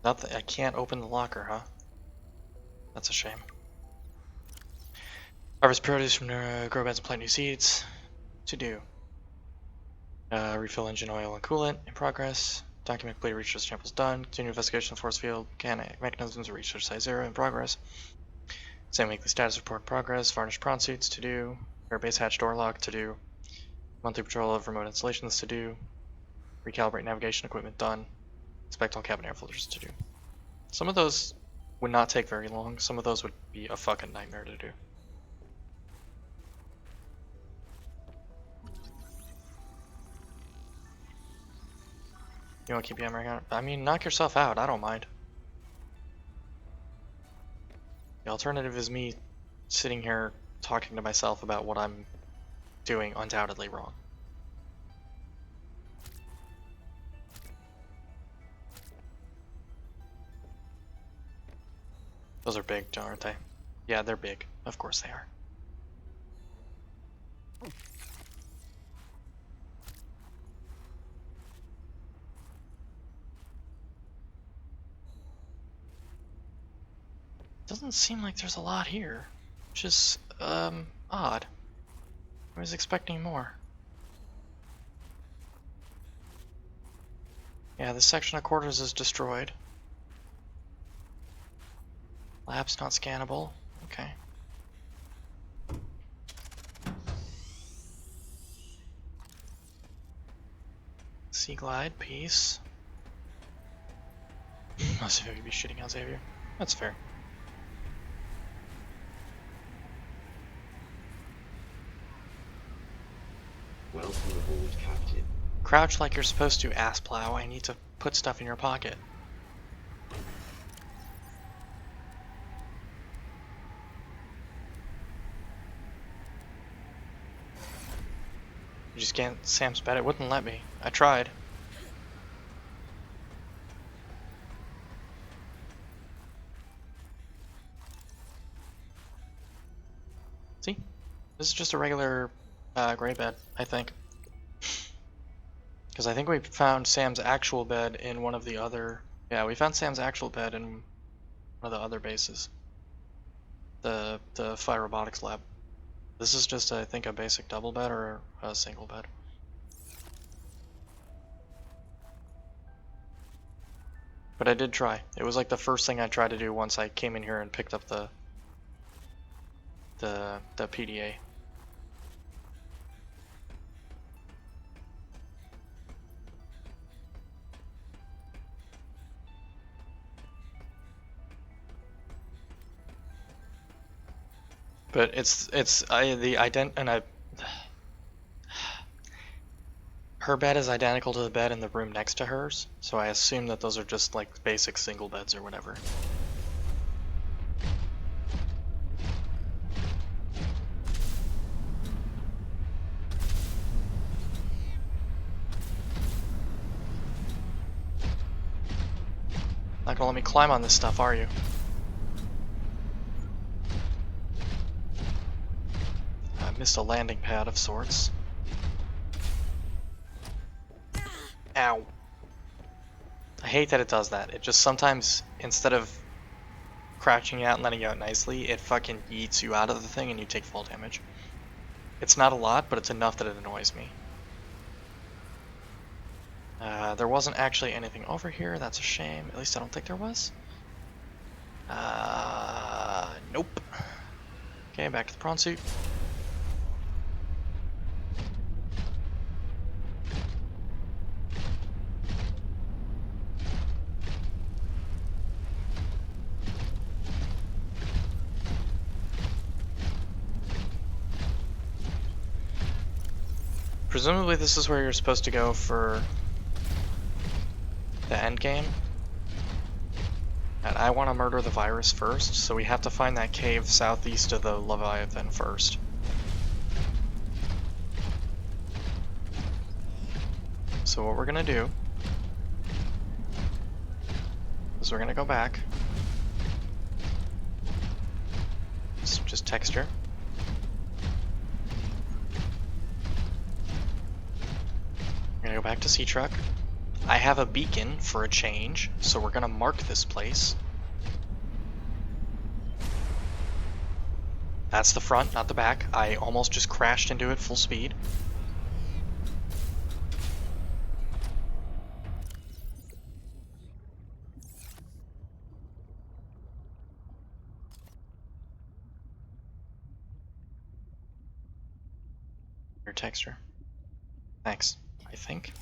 Nothing. I can't open the locker, huh? That's a shame. Harvest produce from grow beds and plant new seeds. To do. Refill engine oil and coolant in progress. Document complete research samples done. Continue investigation of the force field. Mechanic mechanisms research size 0 in progress. Same weekly status report in progress. Varnish prawn suits to do. Airbase hatch door lock to do. Monthly patrol of remote installations to do. Recalibrate navigation equipment done. Inspect all cabin air filters to do. Some of those would not take very long. Some of those would be a fucking nightmare to do. You want to keep yammering on it? I mean, knock yourself out. I don't mind. The alternative is me sitting here talking to myself about what I'm doing undoubtedly wrong. Those are big, aren't they? Yeah, they're big. Of course they are. Doesn't seem like there's a lot here, which is, odd. I was expecting more. Yeah, this section of quarters is destroyed. Lab's not scannable. Okay. Sea Glide, peace. Must have be shitting out Xavier. That's fair. Welcome aboard, Captain. Crouch like you're supposed to, ass plow. I need to put stuff in your pocket. scan Sam's bed? It wouldn't let me. I tried. See? This is just a regular gray bed, I think. Because I think we found Sam's actual bed in one of the other... Yeah, we found Sam's actual bed in one of the other bases. The Fire Robotics lab. This is just, I think, a basic double bed or a single bed. But I did try. It was like the first thing I tried to do once I came in here and picked up the PDA. But her bed is identical to the bed in the room next to hers, so I assume that those are just like basic single beds or whatever. Not gonna let me climb on this stuff, are you? I missed a landing pad of sorts. Ow. I hate that it does that. It just sometimes, instead of crouching out and letting you out nicely, it fucking yeets you out of the thing and you take fall damage. It's not a lot, but it's enough that it annoys me. There wasn't actually anything over here. That's a shame. At least I don't think there was. Nope. Okay, back to the prawn suit. Presumably this is where you're supposed to go for the end game. And I want to murder the virus first, so we have to find that cave southeast of the Leviathan first. So what we're gonna do is we're gonna go back. Just texture. We're gonna go back to Sea Truck. I have a beacon for a change, so we're gonna mark this place. That's the front, not the back. I almost just crashed into it full speed. Your texture. Thanks, I think.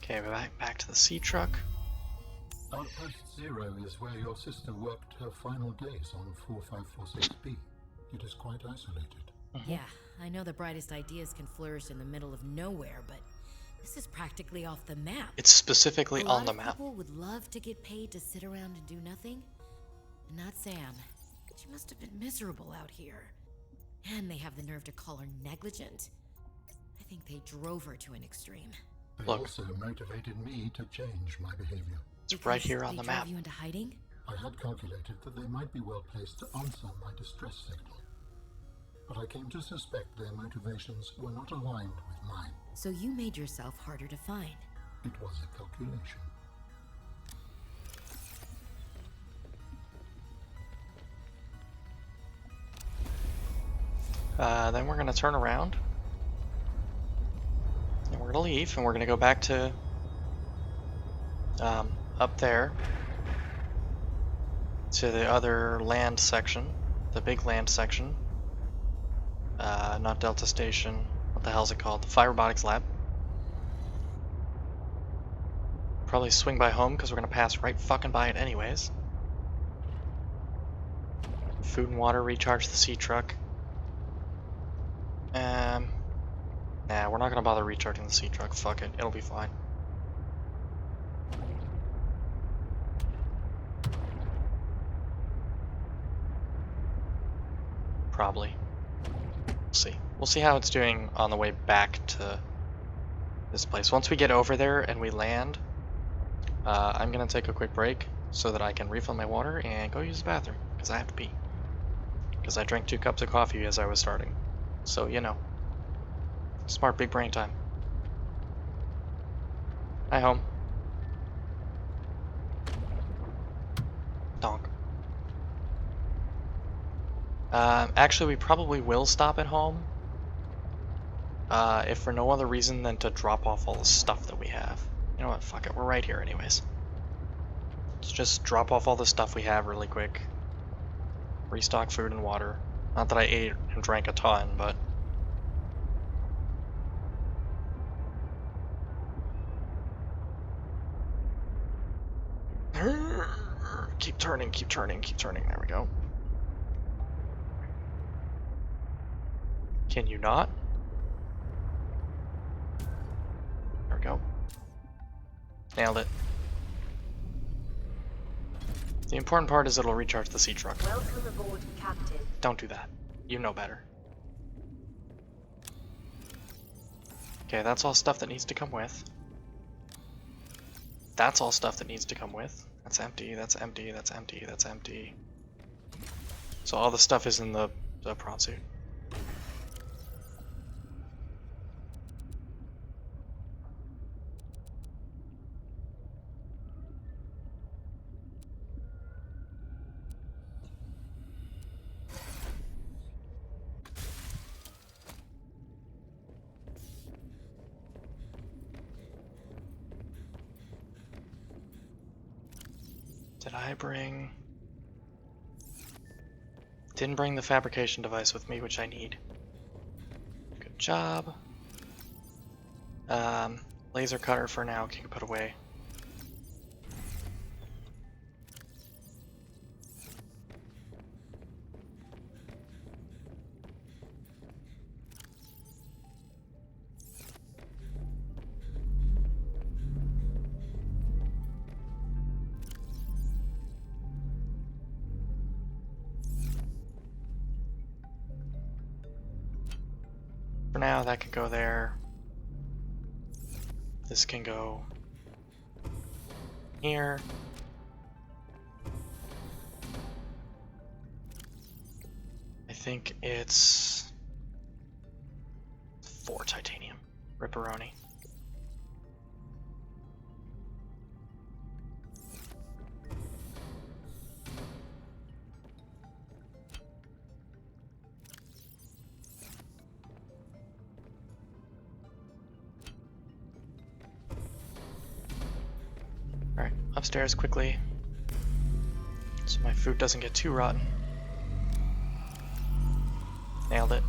Okay, we're back to the Sea Truck. Outpost 0 is where your sister worked her final days on 4546B. It is quite isolated. Yeah, I know the brightest ideas can flourish in the middle of nowhere, but this is practically off the map. It's specifically A on lot the of map. people would love to get paid to sit around and do nothing. Not Sam. She must have been miserable out here. And they have the nerve to call her negligent. I think they drove her to an extreme. They Look. also motivated me to change my behavior. It's right here on the map. Drove you into hiding? I had calculated that they might be well placed to answer my distress signal. But I came to suspect their motivations were not aligned with mine. So you made yourself harder to find. It was a calculation. Then we're gonna turn around. And we're gonna leave, and we're gonna go back to up there to the other land section, the big land section. Not Delta Station. What the hell is it called? The Fire Robotics Lab. Probably swing by home because we're gonna pass right fucking by it anyways. Food and water, recharge the Sea Truck. Nah, we're not gonna bother recharging the sea truck. Fuck it, it'll be fine. Probably. We'll see. We'll see how it's doing on the way back to this place. Once we get over there and we land, I'm gonna take a quick break so that I can refill my water and go use the bathroom, because I have to pee. Because I drank 2 cups of coffee as I was starting. So, you know. Smart big brain time. Hi, home. Donk. Actually, we probably will stop at home. If for no other reason than to drop off all the stuff that we have. You know what? Fuck it. We're right here anyways. Let's just drop off all the stuff we have really quick. Restock food and water. Not that I ate and drank a ton, but... Keep turning, keep turning, keep turning. There we go. Can you not? There we go. Nailed it. The important part is it'll recharge the sea truck. Welcome aboard, Captain. Don't do that. You know better. Okay, that's all stuff that needs to come with. That's all stuff that needs to come with. That's empty, that's empty, that's empty, that's empty. So all the stuff is in the prawn suit. Did I bring... Didn't bring the fabrication device with me, which I need. Good job. Laser cutter for now can put away. For now, that can go there. This can go here. I think it's 4 titanium. Ripperoni. Alright, upstairs quickly, so my food doesn't get too rotten. Nailed it.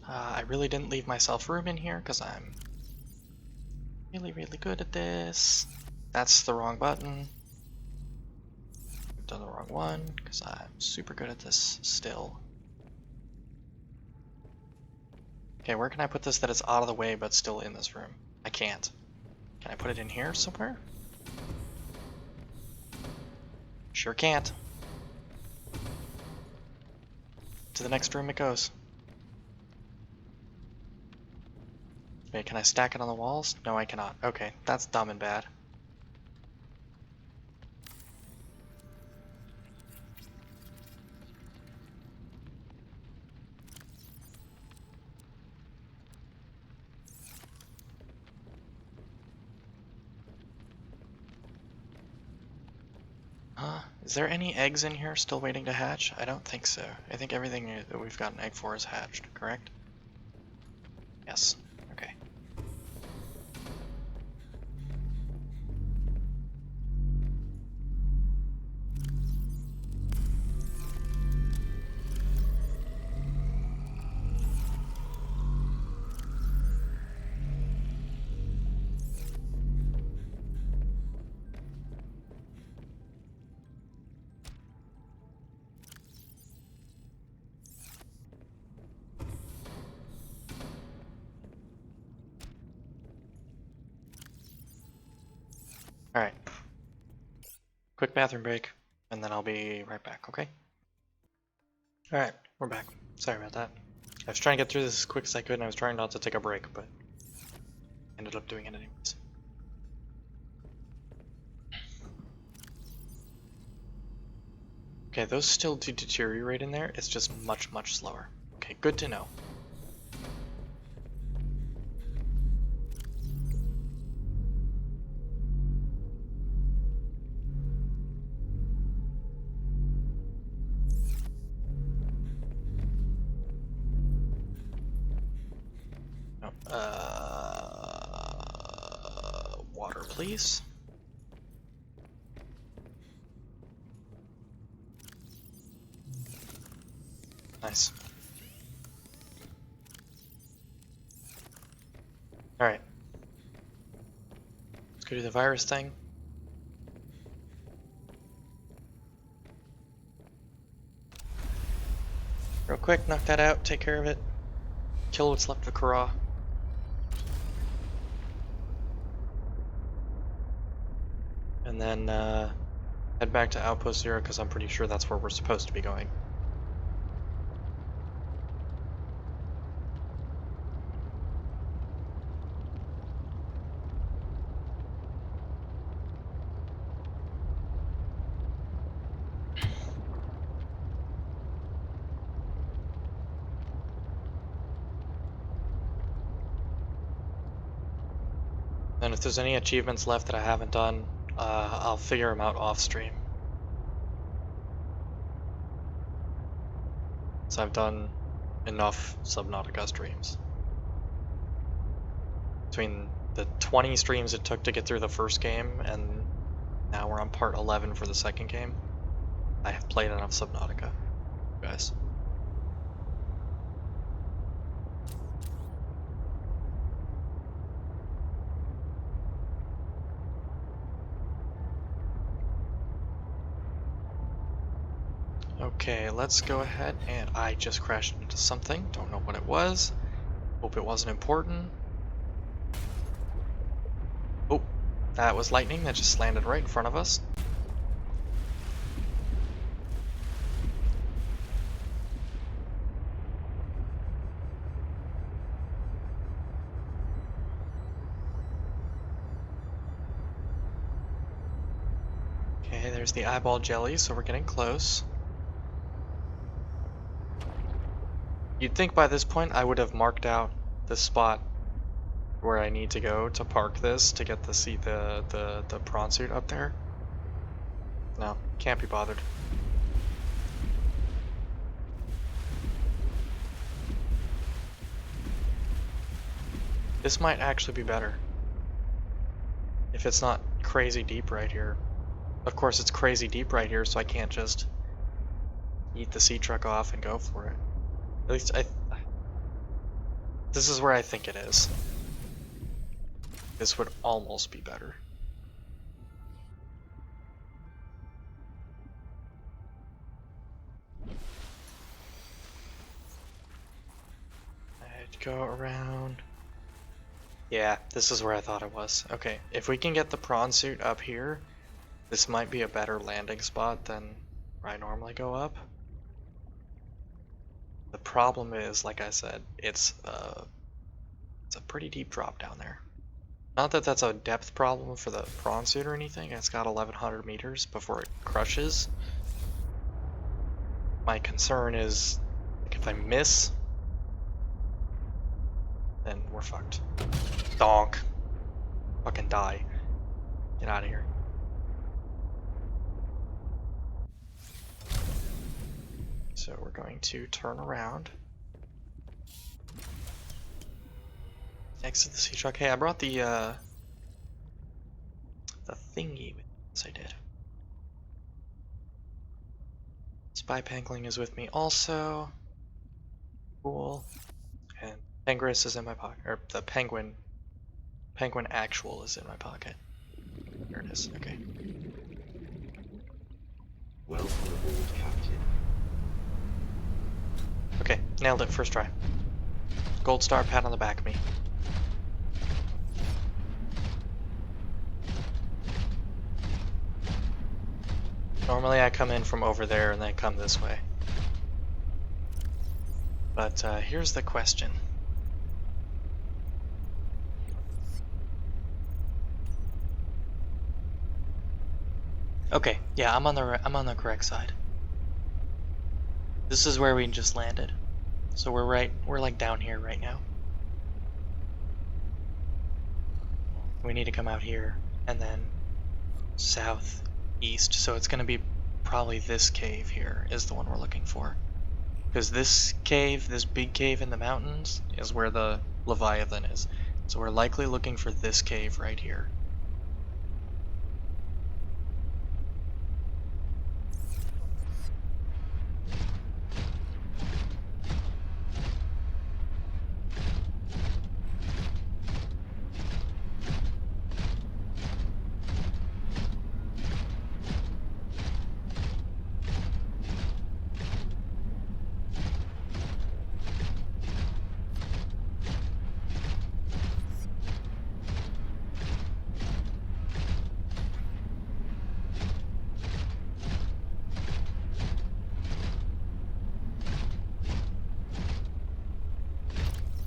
I really didn't leave myself room in here because I'm really, really good at this. That's the wrong button. I've done the wrong one because I'm super good at this still. Okay, where can I put this that it's out of the way but still in this room? I can't. Can I put it in here somewhere? Sure can't. To the next room it goes. Wait, can I stack it on the walls? No, I cannot. Okay, that's dumb and bad. Is there any eggs in here still waiting to hatch? I don't think so. I think everything that we've got an egg for is hatched, correct? Yes. Okay. Alright. Quick bathroom break, and then I'll be right back, okay? Alright, we're back. Sorry about that. I was trying to get through this as quick as I could, and I was trying not to take a break, but ended up doing it anyways. Okay, those still do deteriorate in there, it's just much, much slower. Okay, good to know. Water, please. Nice. Alright. Let's go do the virus thing. Real quick, knock that out, take care of it. Kill what's left of Kara. And then head back to Outpost Zero because I'm pretty sure that's where we're supposed to be going. And if there's any achievements left that I haven't done, I'll figure them out off stream. So I've done enough Subnautica streams. Between the 20 streams it took to get through the first game, and now we're on part 11 for the second game, I have played enough Subnautica, guys. Okay, let's go ahead, and I just crashed into something, don't know what it was, hope it wasn't important. Oh, that was lightning that just landed right in front of us. Okay, there's the eyeball jelly, so we're getting close. You'd think by this point I would have marked out the spot where I need to go to park this to get the prawn suit up there. No, can't be bothered. This might actually be better. If it's not crazy deep right here. Of course it's crazy deep right here, so I can't just eat the sea truck off and go for it. At least this is where I think it is. This would almost be better. I'd go around. Yeah, this is where I thought it was. Okay, if we can get the prawn suit up here, this might be a better landing spot than where I normally go up. The problem is, like I said, it's a pretty deep drop down there. Not that that's a depth problem for the prawn suit or anything, it's got 1100 meters before it crushes. My concern is, like, if I miss, then we're fucked. Donk. Fucking die. Get out of here. So we're going to turn around. Next to the sea truck. Hey, I brought the thingy with us. I did. Spy Pangling is with me also. Cool. And Pengris is in my pocket. Or the Penguin Actual is in my pocket. There it is. Okay. Welcome aboard, Captain. Okay, nailed it first try. Gold star, pat on the back of me. Normally I come in from over there and then come this way. But here's the question. Okay, yeah, I'm on the correct side. This is where we just landed. So we're like down here right now. We need to come out here and then southeast. So it's gonna be probably this cave here is the one we're looking for. Because this cave, this big cave in the mountains, is where the Leviathan is. So we're likely looking for this cave right here.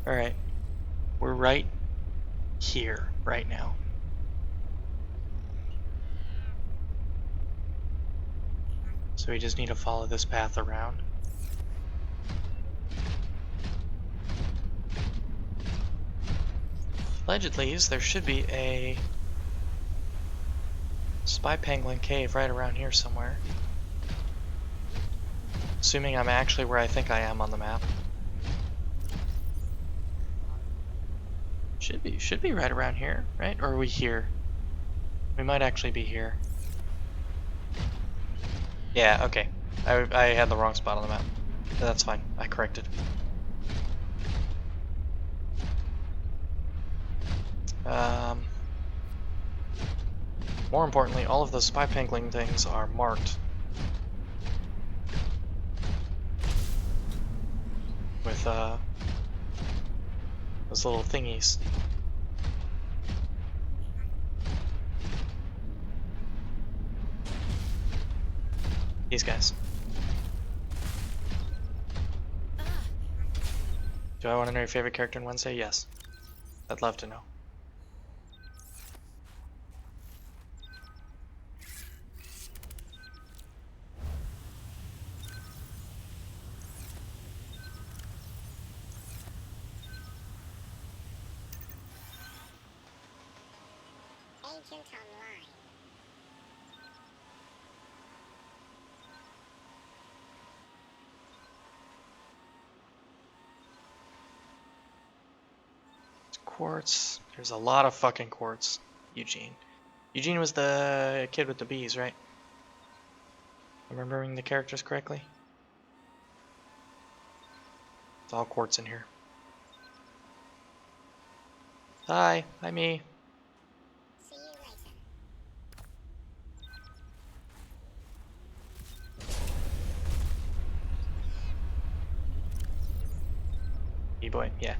Alright, we're right here, right now. So we just need to follow this path around. Allegedly, there should be a spy pangolin cave right around here somewhere. Assuming I'm actually where I think I am on the map. Should be right around here, right? Or are we here? We might actually be here. Yeah, okay. I had the wrong spot on the map. That's fine. I corrected. More importantly, all of those spy pangolin things are marked with those little thingies. These guys. Do I want to know your favorite character in Wednesday? Yes. I'd love to know. Agent online. Quartz. There's a lot of fucking quartz. Eugene. Eugene was the kid with the bees, right? Am I remembering the characters correctly? It's all quartz in here. Hi. Hi, me. See you later. E-boy, yeah.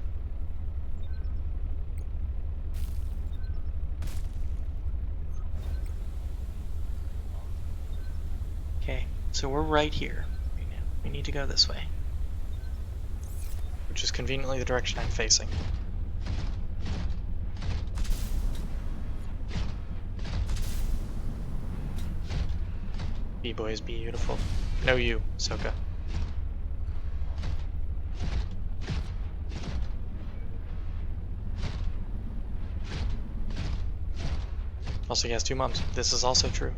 Okay, so we're right here. Right now. We need to go this way. Which is conveniently the direction I'm facing. B-boy is beautiful. No you, Soka. Also, he has 2 moms. This is also true.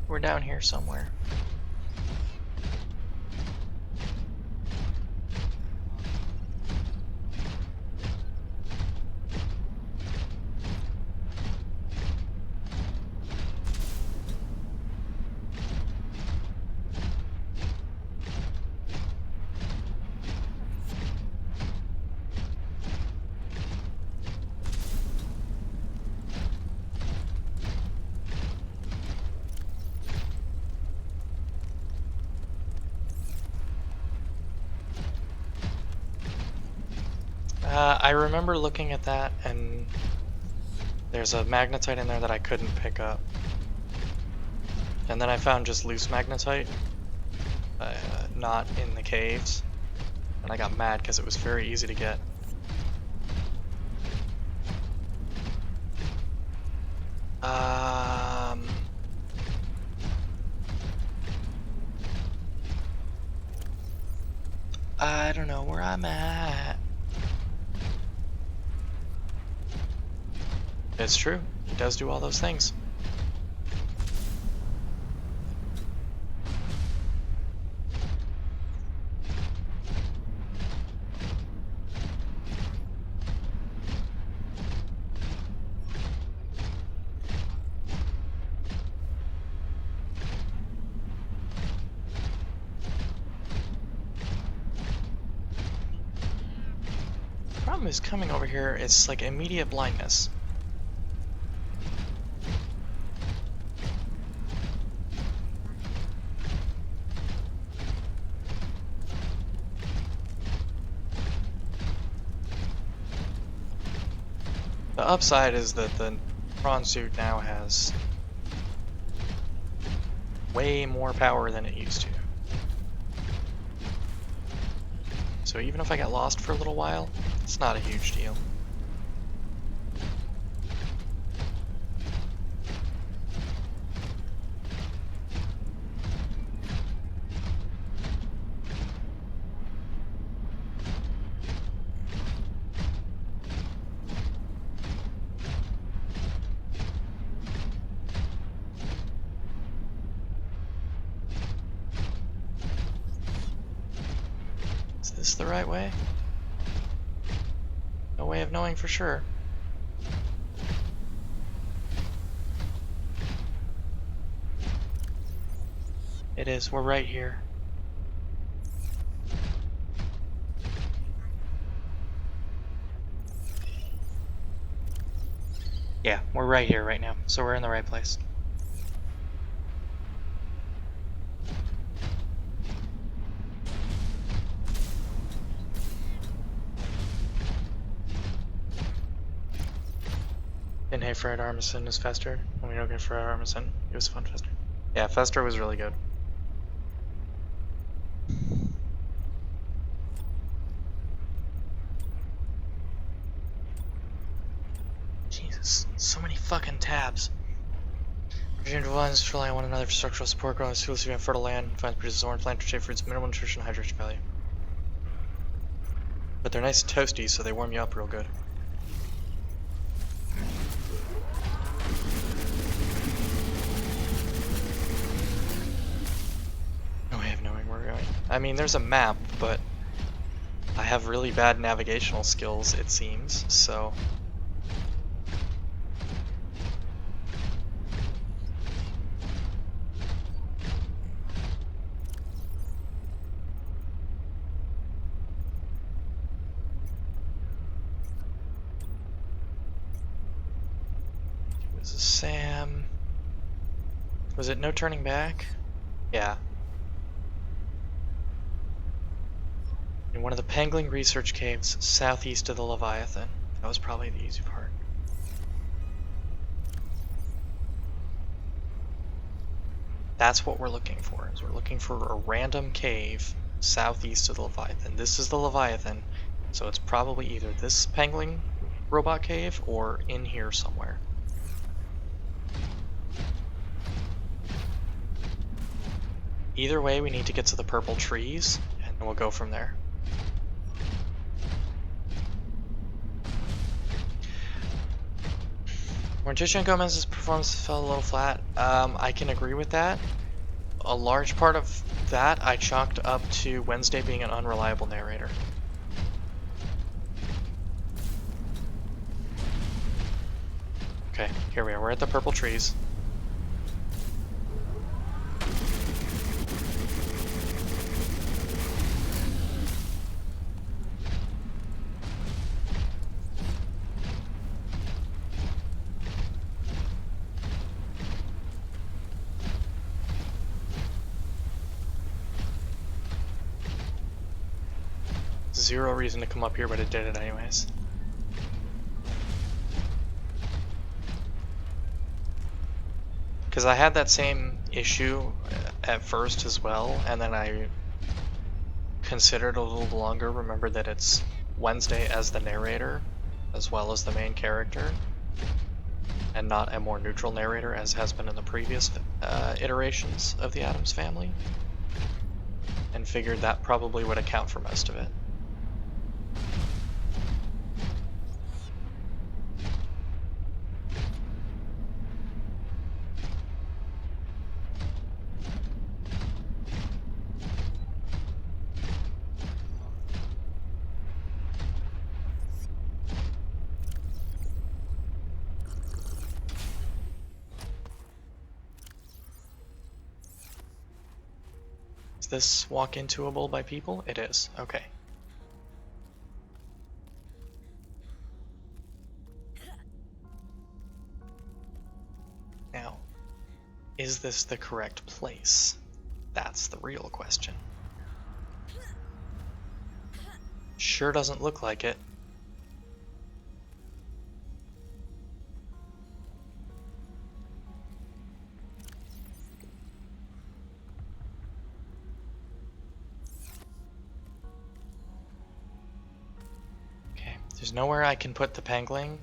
We're down here somewhere. I remember looking at that, and there's a magnetite in there that I couldn't pick up. And then I found just loose magnetite, not in the caves. And I got mad because it was very easy to get. I don't know where I'm at. It's true. He does do all those things. Problem is coming over here, it's like immediate blindness. The upside is that the prawn suit now has way more power than it used to. So even if I get lost for a little while, it's not a huge deal. Is this the right way? No way of knowing for sure. It is, we're right here. Yeah, we're right here right now, so we're in the right place. And hey, Fred Armisen is Fester. When we don't get Fred Armisen, it was fun Fester. Yeah, Fester was really good. Jesus, so many fucking tabs. Virginia vines rely on one another for structural support, growing exclusively on fertile land. Vines produce orange plant-shaped fruits, minimal nutrition, hydration value. But they're nice and toasty, so they warm you up real good. No way of knowing where we're going. I mean, there's a map, but I have really bad navigational skills, it seems, so... This is Sam. Was it no turning back? Yeah. In one of the Pangling research caves southeast of the Leviathan. That was probably the easy part. That's what we're looking for, is we're looking for a random cave southeast of the Leviathan. This is the Leviathan, so it's probably either this Pangling robot cave or in here somewhere. Either way, we need to get to the purple trees, and then we'll go from there. Morticia Gomez's performance fell a little flat. I can agree with that. A large part of that I chalked up to Wednesday being an unreliable narrator. Okay, here we are. We're at the purple trees. This zero reason to come up here, but it did it anyways. Because I had that same issue at first as well, and then I considered a little longer, remembered that it's Wednesday as the narrator, as well as the main character, and not a more neutral narrator as has been in the previous iterations of the Addams Family, and figured that probably would account for most of it. Is this walk intoable by people? It is. Okay. Now, is this the correct place? That's the real question. Sure doesn't look like it. Okay, there's nowhere I can put the pangling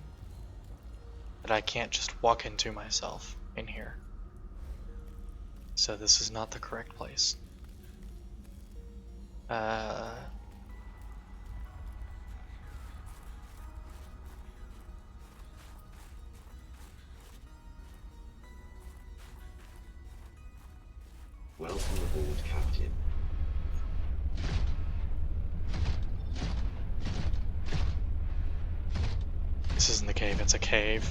that I can't just walk into myself in here. So this is not the correct place. Welcome aboard, Captain. This isn't the cave, it's a cave.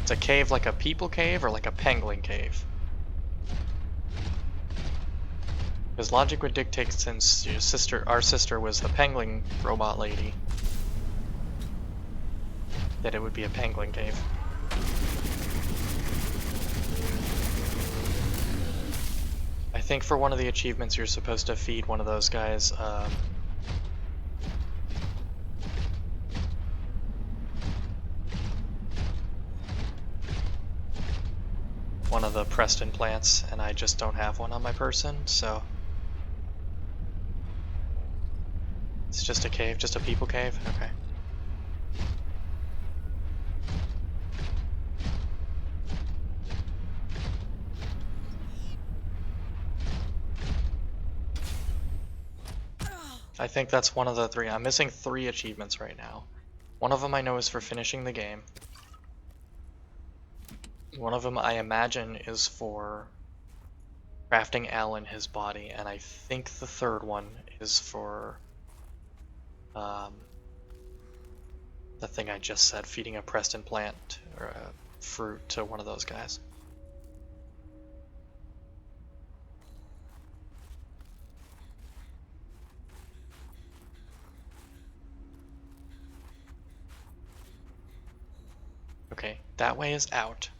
It's a cave like a people cave or like a pangolin cave. Because logic would dictate, since our sister was the pangolin robot lady, that it would be a pangolin cave. I think for one of the achievements you're supposed to feed one of those guys one of the Preston plants, and I just don't have one on my person, so it's just a cave, just a people cave? Okay. I think that's one of the three. I'm missing 3 achievements right now. One of them I know is for finishing the game. One of them I imagine is for crafting Alan his body, and I think the third one is for the thing I just said, feeding a Preston plant or a fruit to one of those guys. Okay, that way is out.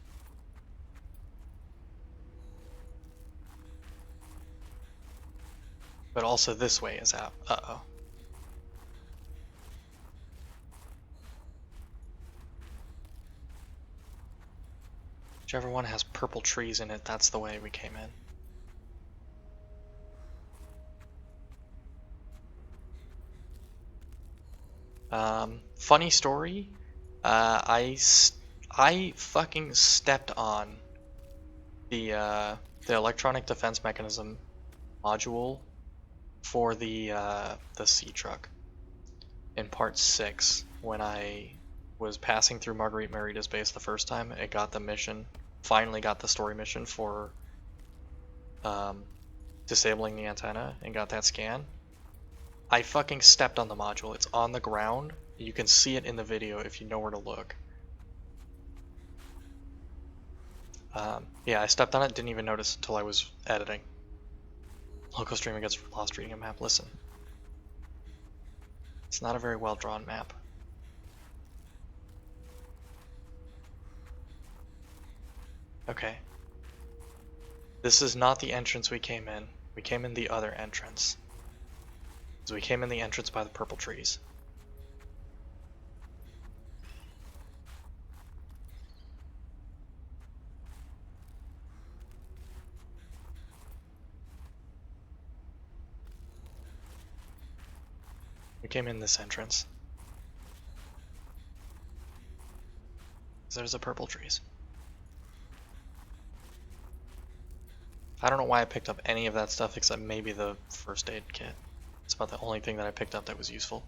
But also this way is out. Uh-oh. Whichever one has purple trees in it, that's the way we came in. Funny story. I fucking stepped on the electronic defense mechanism module for the sea truck in part 6 when I was passing through Marguerite Merita's base the first time. It got the mission, finally got the story mission for disabling the antenna and got that scan. I fucking stepped on the module. It's on the ground. You can see it in the video if you know where to look. Yeah, I stepped on it, didn't even notice until I was editing. Local streaming gets lost reading a map. Listen. It's not a very well drawn map. Okay. This is not the entrance we came in. We came in the other entrance. So we came in the entrance by the purple trees. We came in this entrance. There's the purple trees. I don't know why I picked up any of that stuff except maybe the first aid kit. It's about the only thing that I picked up that was useful.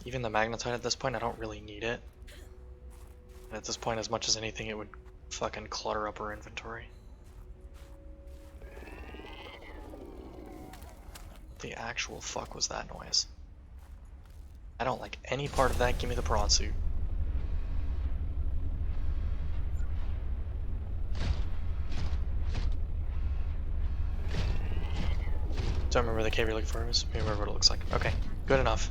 Even the magnetite at this point, I don't really need it. And at this point, as much as anything, it would fucking clutter up our inventory. What the actual fuck was that noise? I don't like any part of that. Give me the prawn suit. Don't remember the cave you're looking for. Just remember what it looks like. Okay, good enough.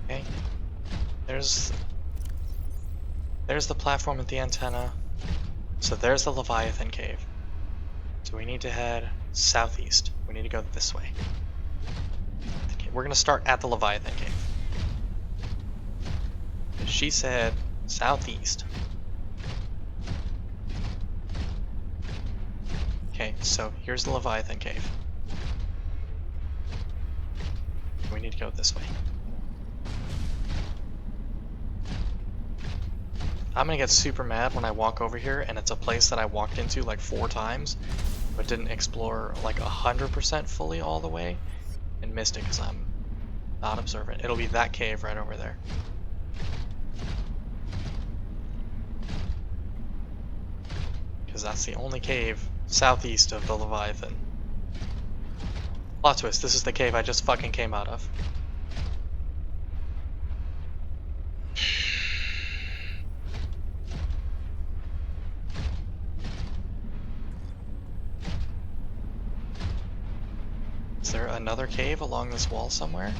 Okay. There's the platform at the antenna. So there's the Leviathan cave. So we need to head southeast. We need to go this way. Okay, we're gonna start at the Leviathan cave. She said southeast. Okay, so here's the Leviathan cave. We need to go this way. I'm gonna get super mad when I walk over here and it's a place that I walked into like 4 times, but didn't explore like 100% fully all the way, and missed it because I'm not observant. It'll be that cave right over there. Because that's the only cave southeast of the Leviathan. Plot twist, this is the cave I just fucking came out of. Is there another cave along this wall somewhere?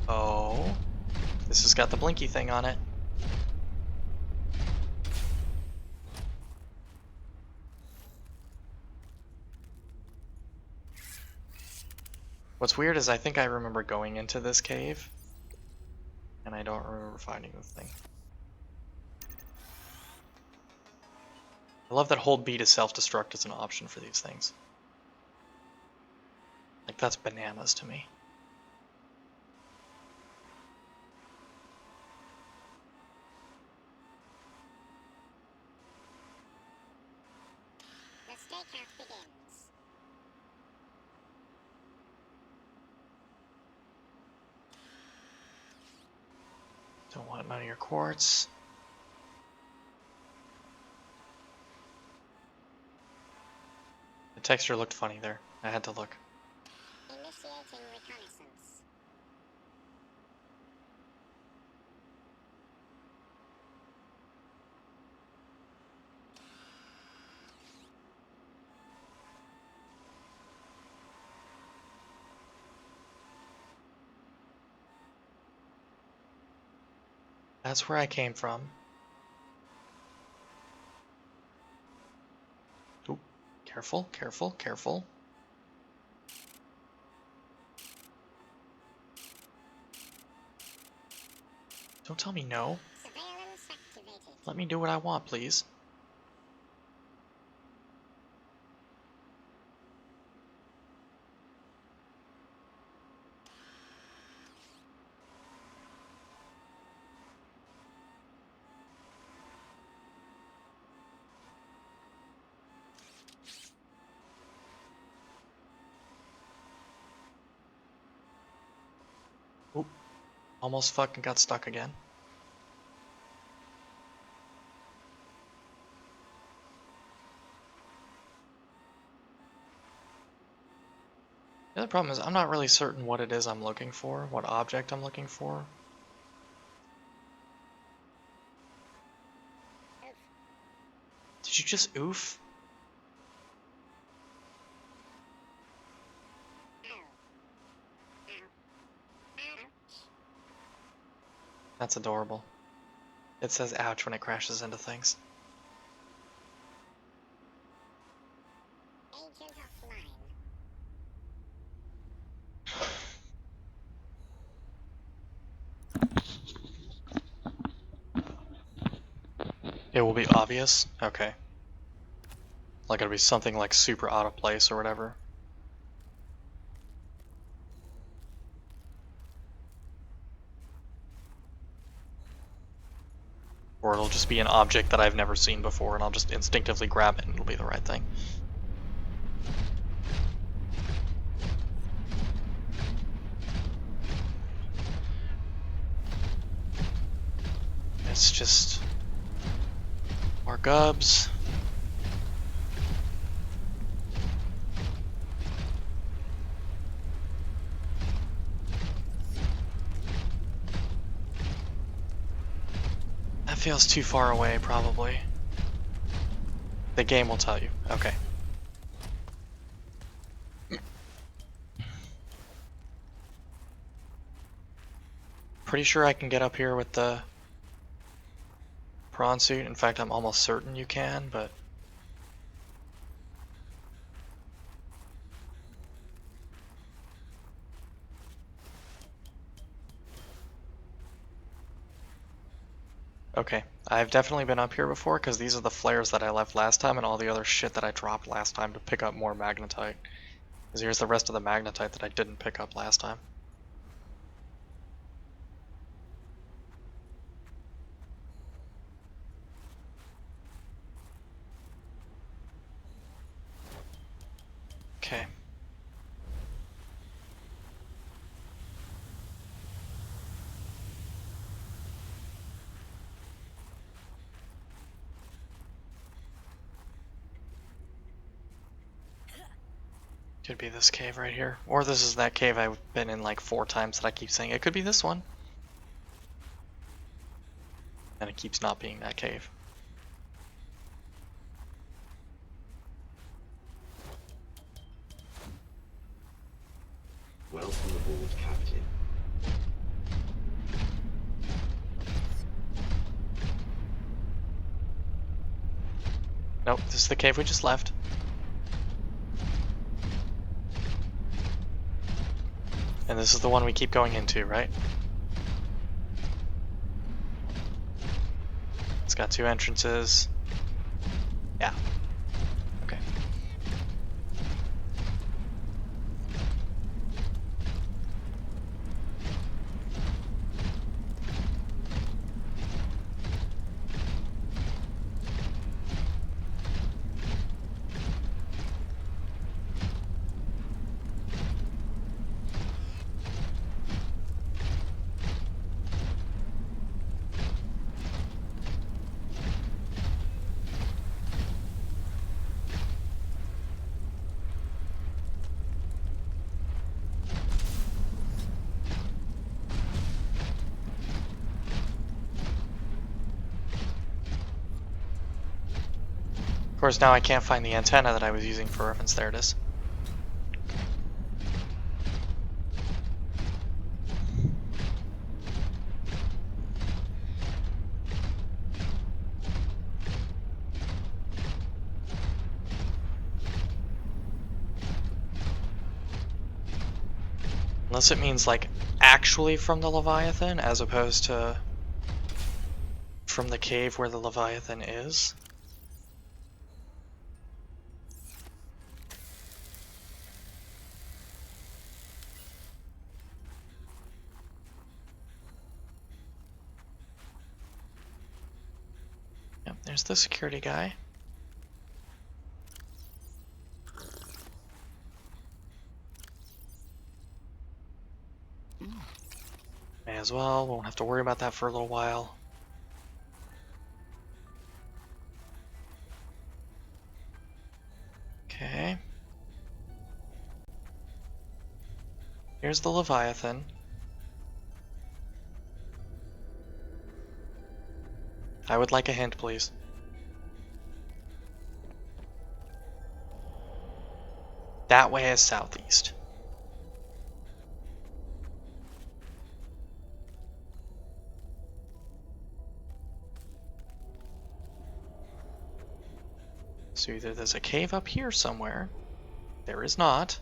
Oh, this has got the blinky thing on it. What's weird is I think I remember going into this cave, and I don't remember finding the thing. I love that hold B to self-destruct as an option for these things. Like, that's bananas to me. The stakeout begins. Don't want none of your quartz. The texture looked funny there. I had to look. Initiating reconnaissance. That's where I came from. Oop. Careful, careful, careful. Don't tell me no. Surveillance activated. Let me do what I want, please. Oop. Almost fucking got stuck again. The other problem is I'm not really certain what it is I'm looking for, what object I'm looking for. Did you just oof? That's adorable. It says ouch when it crashes into things. Agent offline. It will be obvious? Okay. Like it'll be something like super out of place or whatever. Or it'll just be an object that I've never seen before and I'll just instinctively grab it and it'll be the right thing. It's just more gubs. That feels too far away, probably. The game will tell you. Okay. Pretty sure I can get up here with the prawn suit. In fact, I'm almost certain you can, but... Okay, I've definitely been up here before because these are the flares that I left last time and all the other shit that I dropped last time to pick up more magnetite. Because here's the rest of the magnetite that I didn't pick up last time. Okay. Could be this cave right here. Or this is that cave I've been in like 4 times that I keep saying it could be this one. And it keeps not being that cave. Welcome aboard, Captain. Nope, this is the cave we just left. And this is the one we keep going into, right? It's got 2 entrances. Yeah. Okay. Of course, now I can't find the antenna that I was using for reference. There it is. Unless it means, like, actually from the Leviathan, as opposed to from the cave where the Leviathan is. Yep, there's the security guy. May as well, won't have to worry about that for a little while. Okay. Here's the Leviathan. I would like a hint, please. That way is southeast. So either there's a cave up here somewhere. There is not.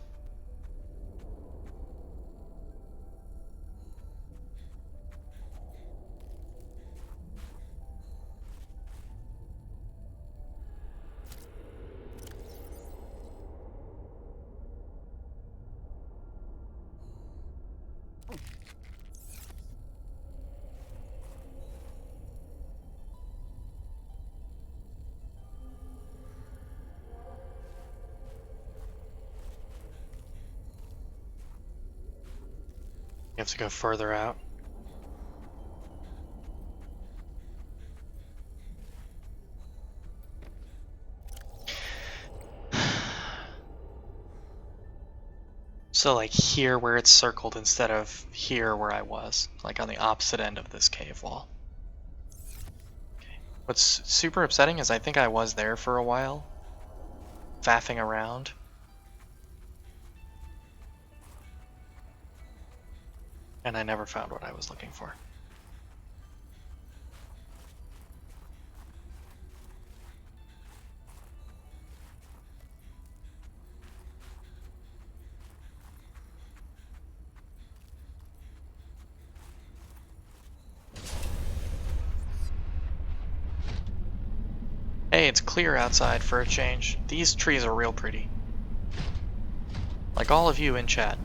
You have to go further out. So like here where it's circled instead of here where I was, like on the opposite end of this cave wall. Okay. What's super upsetting is I think I was there for a while, faffing around. And I never found what I was looking for. Hey, it's clear outside for a change. These trees are real pretty. Like all of you in chat.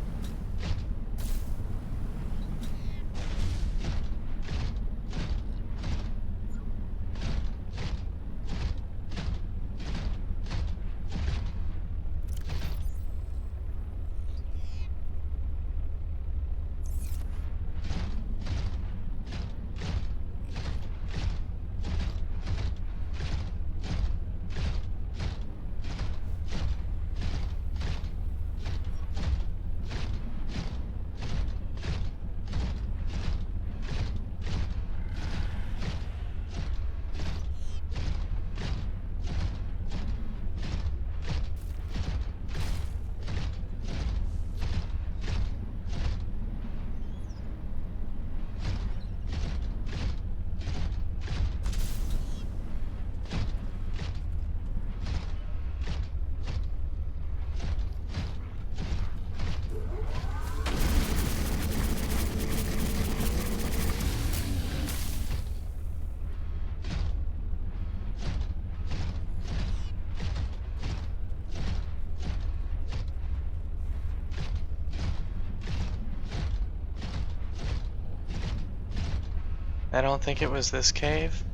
I don't think it was this cave.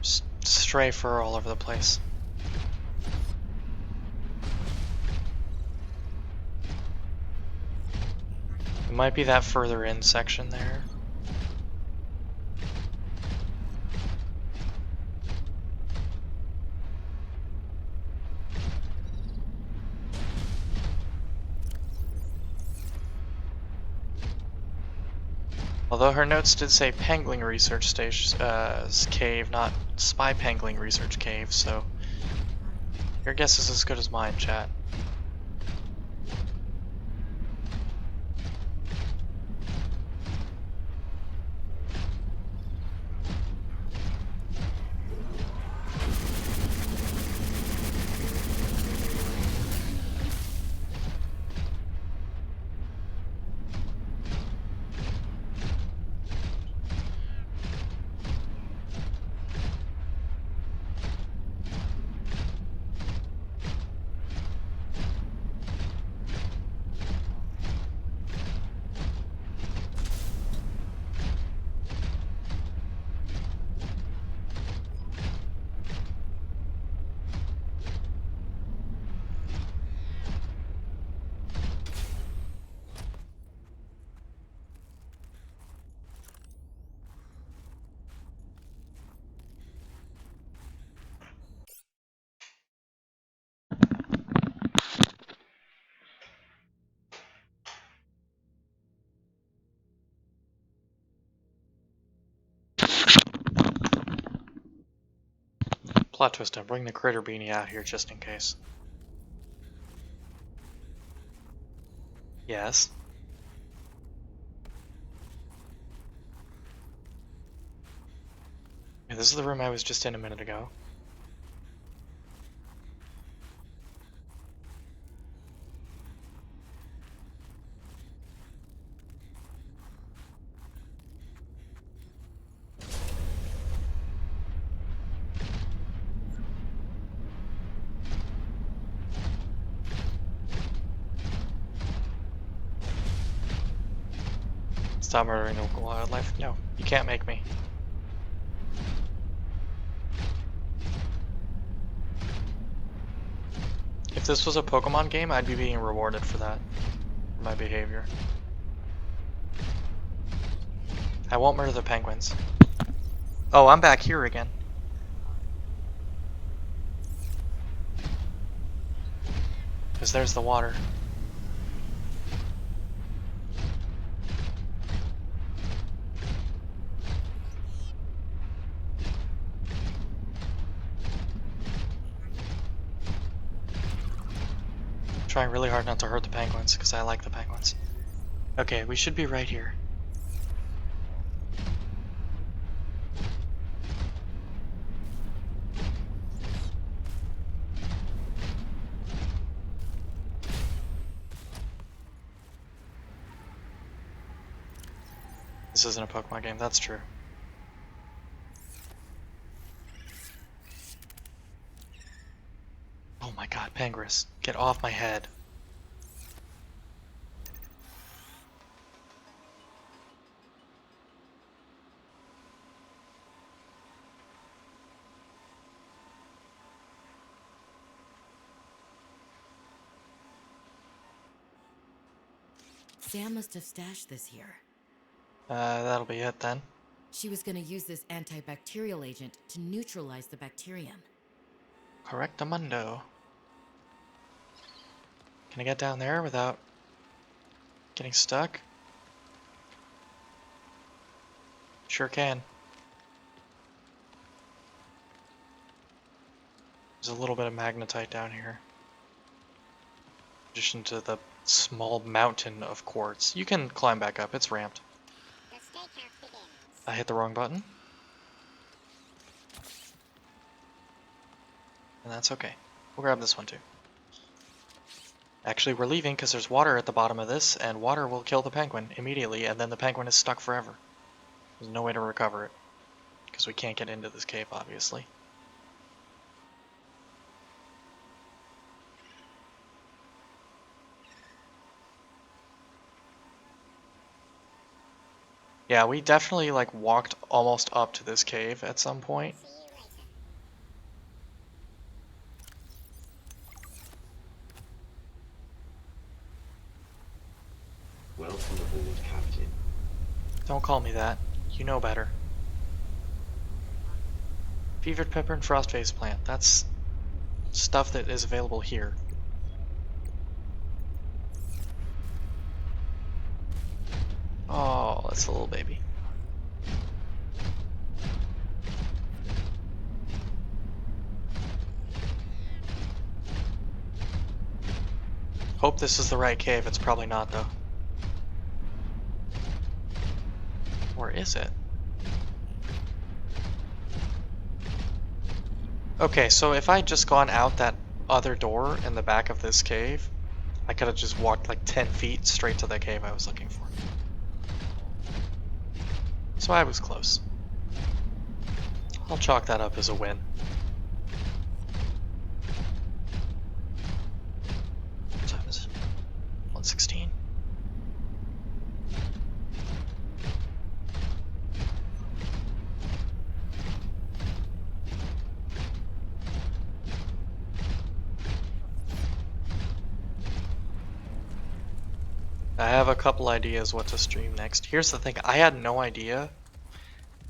Just stray fur all over the place. It might be that further in section there. Although her notes did say Pangling Research Station Cave, not Spy Pangling Research Cave, so your guess is as good as mine, chat. Plot twist, I'm bringing the critter beanie out here just in case. Yes. Yeah, this is the room I was just in a minute ago. Stop murdering the wildlife. No, you can't make me. If this was a Pokemon game, I'd be being rewarded for that. For my behavior. I won't murder the penguins. Oh, I'm back here again. Because there's the water. Trying really hard not to hurt the penguins, because I like the penguins. Okay, we should be right here. This isn't a Pokemon game, that's true. Oh my god, Pangris, get off my head. Sam must have stashed this here. That'll be it then. She was gonna use this antibacterial agent to neutralize the bacterium. Correctamundo. Can I get down there without getting stuck? Sure can. There's a little bit of magnetite down here. In addition to the small mountain of quartz. You can climb back up, it's ramped. The stakeout begins. I hit the wrong button. And that's okay. We'll grab this one too. Actually, we're leaving because there's water at the bottom of this, and water will kill the penguin immediately, and then the penguin is stuck forever. There's no way to recover it. Because we can't get into this cave, obviously. Yeah, we definitely like walked almost up to this cave at some point. See you later. Welcome aboard, Captain. Don't call me that. You know better. Fevered pepper and frost phase plant. That's stuff that is available here. Oh, that's a little baby. Hope this is the right cave. It's probably not, though. Or is it? Okay, so if I had just gone out that other door in the back of this cave, I could have just walked like 10 feet straight to the cave I was looking for. So I was close. I'll chalk that up as a win. What time is it? 1:16. I have a couple ideas what to stream next. Here's the thing, I had no idea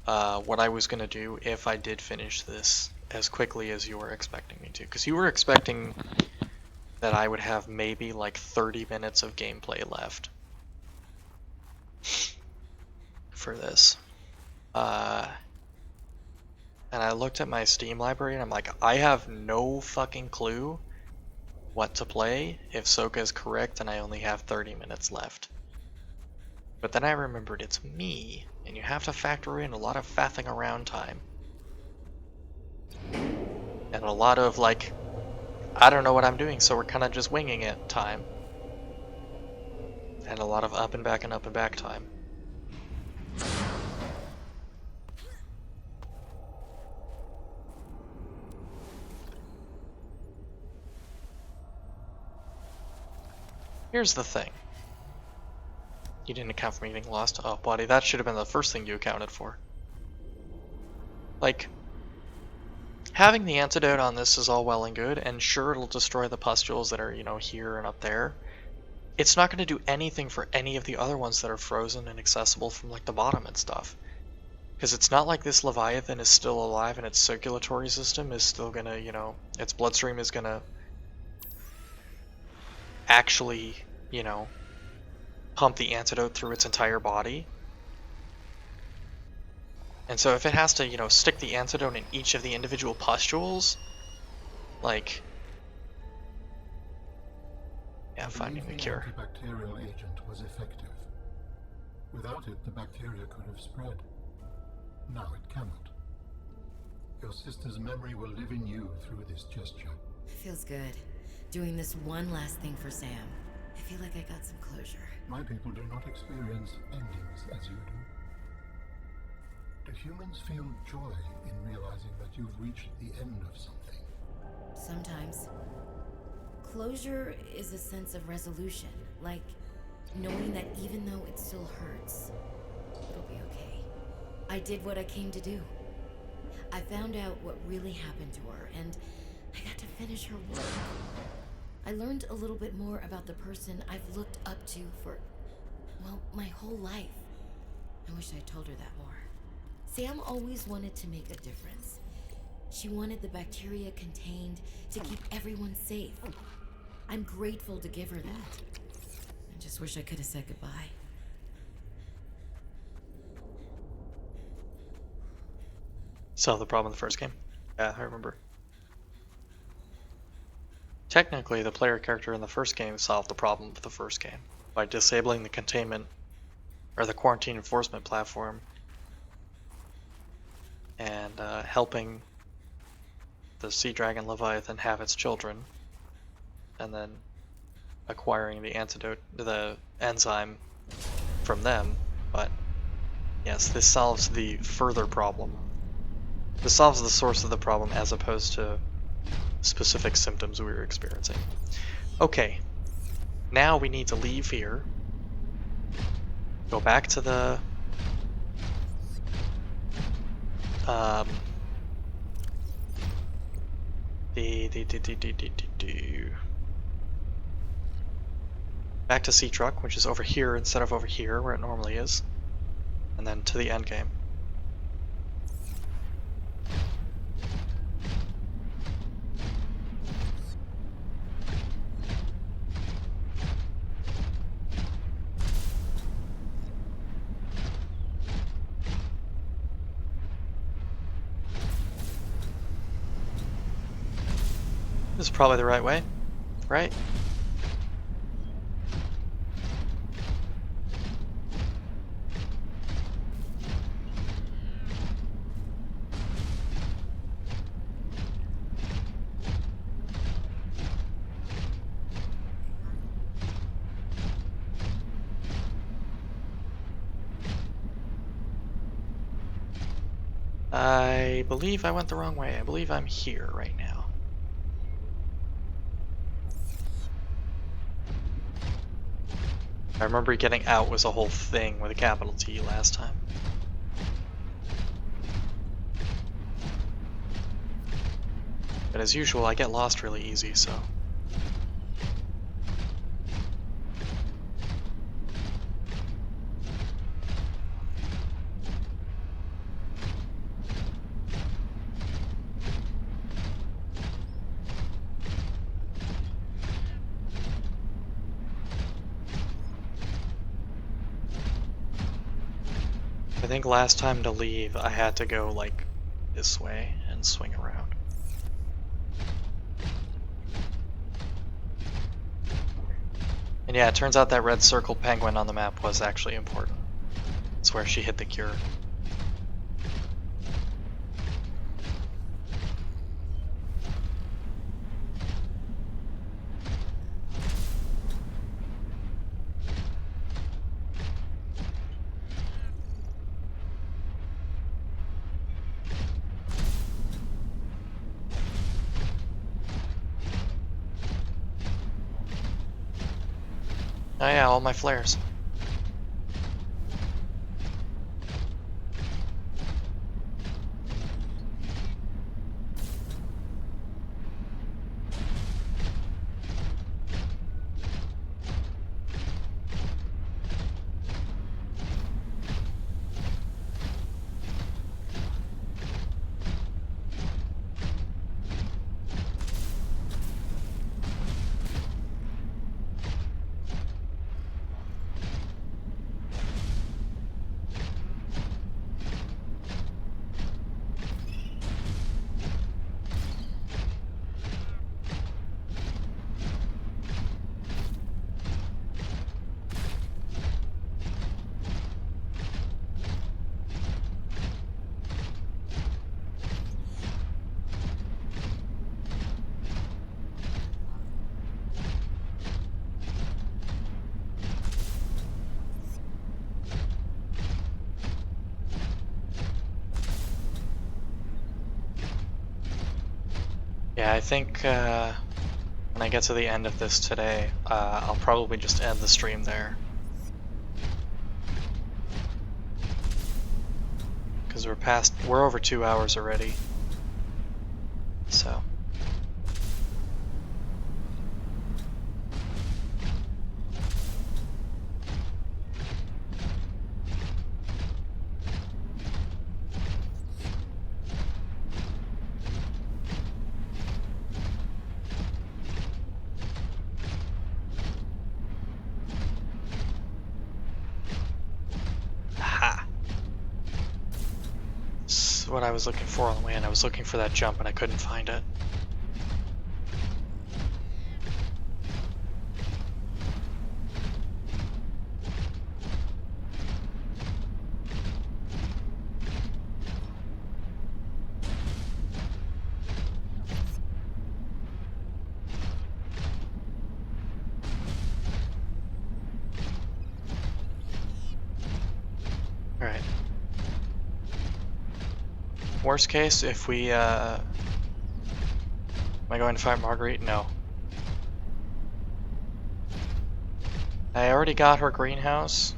what I was gonna do if I did finish this as quickly as you were expecting me to. Because you were expecting that I would have maybe like 30 minutes of gameplay left for this. and I looked at my Steam library and I'm like, I have no fucking clue what to play if Soka is correct and I only have 30 minutes left. But then I remembered it's me, and you have to factor in a lot of faffing around time. And a lot of, like, I don't know what I'm doing, so we're kind of just winging it time. And a lot of up and back time. Here's the thing. You didn't account for me getting lost. Oh, buddy, that should have been the first thing you accounted for. Like, having the antidote on this is all well and good, and sure, it'll destroy the pustules that are, you know, here and up there. It's not going to do anything for any of the other ones that are frozen and accessible from, like, the bottom and stuff. Because it's not like this Leviathan is still alive and its circulatory system is still gonna, you know, its bloodstream is gonna actually, you know, pump the antidote through its entire body. And so if it has to, you know, stick the antidote in each of the individual pustules, like, yeah, finding the cure. The antibacterial agent was effective. Without it, the bacteria could have spread. Now it cannot. Your sister's memory will live in you through this gesture. Feels good. Doing this one last thing for Sam. I feel like I got some closure. My people do not experience endings as you do. Do humans feel joy in realizing that you've reached the end of something? Sometimes. Closure is a sense of resolution, like knowing that even though it still hurts, it'll be okay. I did what I came to do. I found out what really happened to her, and I got to finish her work. I learned a little bit more about the person I've looked up to for, well, my whole life. I wish I told her that more. Sam always wanted to make a difference. She wanted the bacteria contained to keep everyone safe. I'm grateful to give her that. I just wish I could have said goodbye. Solve the problem in the first game? Yeah, I remember. Technically, the player character in the first game solved the problem of the first game by disabling the containment, or the quarantine enforcement platform, and helping the Sea Dragon Leviathan have its children, and then acquiring the antidote, the enzyme from them. But yes, this solves the further problem. This solves the source of the problem as opposed to specific symptoms we were experiencing. Okay, now we need to leave here, go back to the back to Sea Truck, which is over here instead of over here where it normally is, and then to the end game. This is probably the right way, right? I believe I went the wrong way. I believe I'm here right now. I remember getting out was a whole thing with a capital T last time. But as usual, I get lost really easy, so... I think last time to leave, I had to go, like, this way and swing around. And yeah, it turns out that red circle penguin on the map was actually important. It's where she hit the cure. Oh yeah, all my flares. Yeah, I think when I get to the end of this today, I'll probably just end the stream there. Because we're over 2 hours already. So. Aha! This is what I was looking for on the way in. I was looking for that jump and I couldn't find it. Alright. Worst case, if we, am I going to fight Marguerite? No. I already got her greenhouse.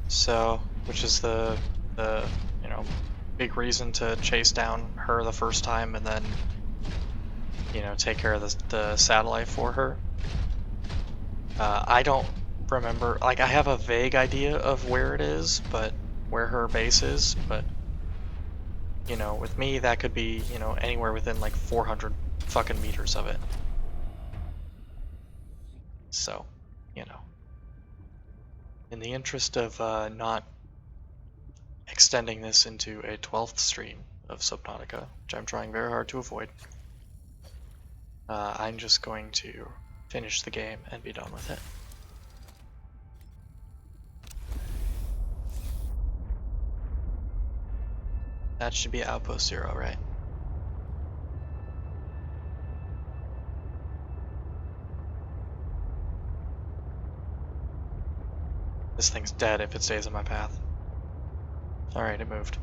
So, which is the you know, big reason to chase down her the first time and then, you know, take care of the satellite for her. I don't remember, like I have a vague idea of where it is, but where her base is, but you know, with me that could be, you know, anywhere within like 400 fucking meters of it. So, you know, in the interest of not extending this into a 12th stream of Subnautica, which I'm trying very hard to avoid, I'm just going to finish the game and be done with it. That should be Outpost 0, right? This thing's dead if it stays on my path. Alright, it moved.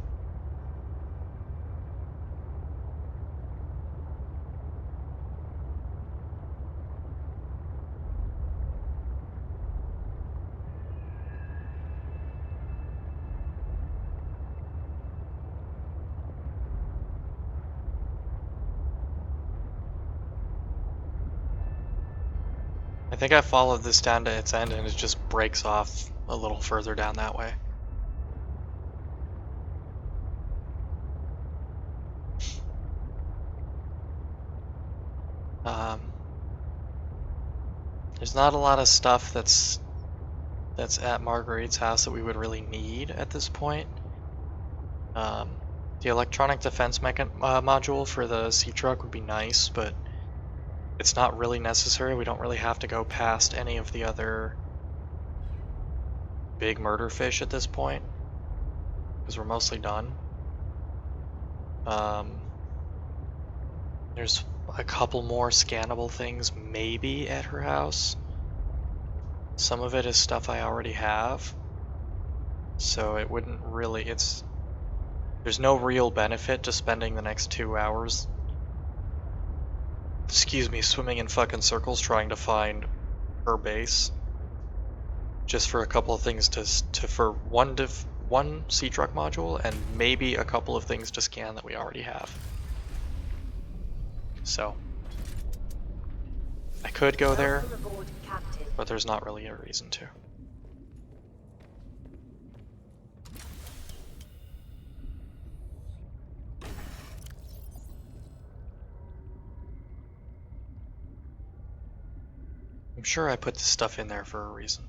I think I followed this down to its end and it just breaks off a little further down that way. There's not a lot of stuff that's at Marguerite's house that we would really need at this point. The electronic defense module for the sea truck would be nice, but it's not really necessary. We don't really have to go past any of the other big murder fish at this point, because we're mostly done. There's a couple more scannable things maybe at her house. Some of it is stuff I already have, so it wouldn't really, there's no real benefit to spending the next 2 hours, swimming in fucking circles trying to find her base. Just for a couple of things for one sea truck module and maybe a couple of things to scan that we already have. So I could go there, Welcome aboard, Captain. but there's not really a reason to. I'm sure I put this stuff in there for a reason.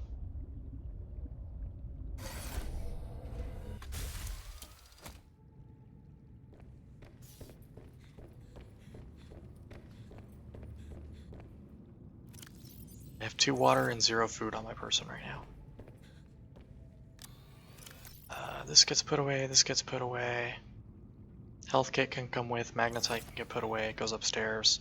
I have 2 water and 0 food on my person right now. This gets put away, this gets put away. Health kit can come with, magnetite can get put away, it goes upstairs.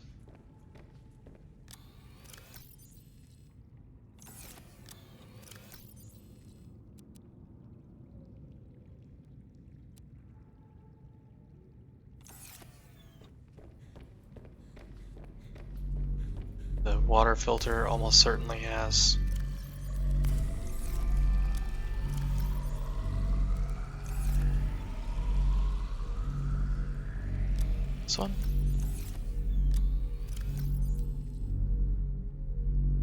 The water filter almost certainly has. This one.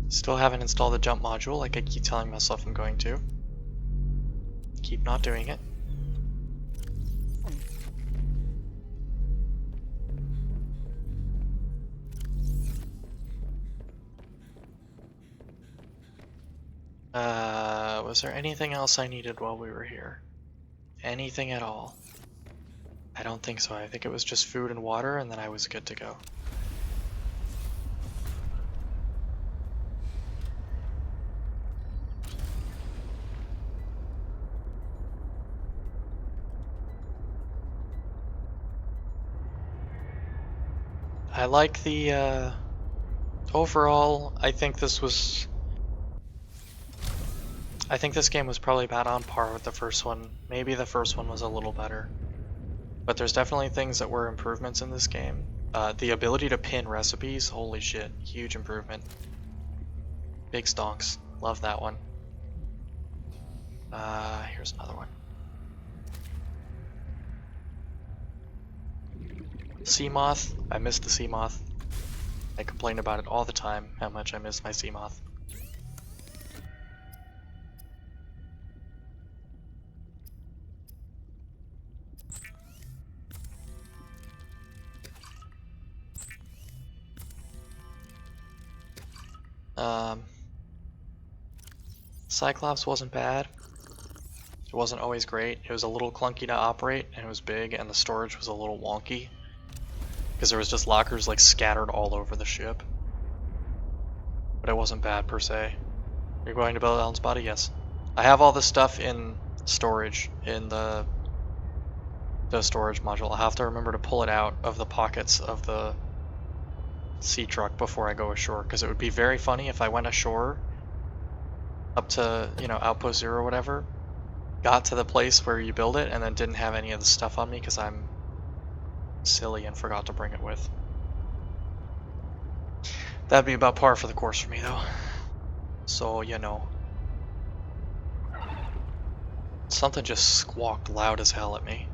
Still haven't installed the jump module like I keep telling myself I'm going to. Keep not doing it. Was there anything else I needed while we were here? Anything at all? I don't think so. I think it was just food and water, and then I was good to go. I like the, overall, I think this game was probably about on par with the first one. Maybe the first one was a little better. But there's definitely things that were improvements in this game. The ability to pin recipes, holy shit, huge improvement. Big stonks, love that one. Here's another one. Sea moth, I missed the sea moth. I complain about it all the time, how much I miss my sea moth. Cyclops wasn't bad. It wasn't always great. It was a little clunky to operate, and it was big, and the storage was a little wonky. Because there was just lockers like scattered all over the ship. But it wasn't bad per se. You're going to build Ellen's body? Yes. I have all this stuff in storage in the storage module. I'll have to remember to pull it out of the pockets of the sea truck before I go ashore, because it would be very funny if I went ashore up to, you know, Outpost 0 or whatever, got to the place where you build it, and then didn't have any of the stuff on me because I'm silly and forgot to bring it with. That'd be about par for the course for me, though. So, you know. Something just squawked loud as hell at me.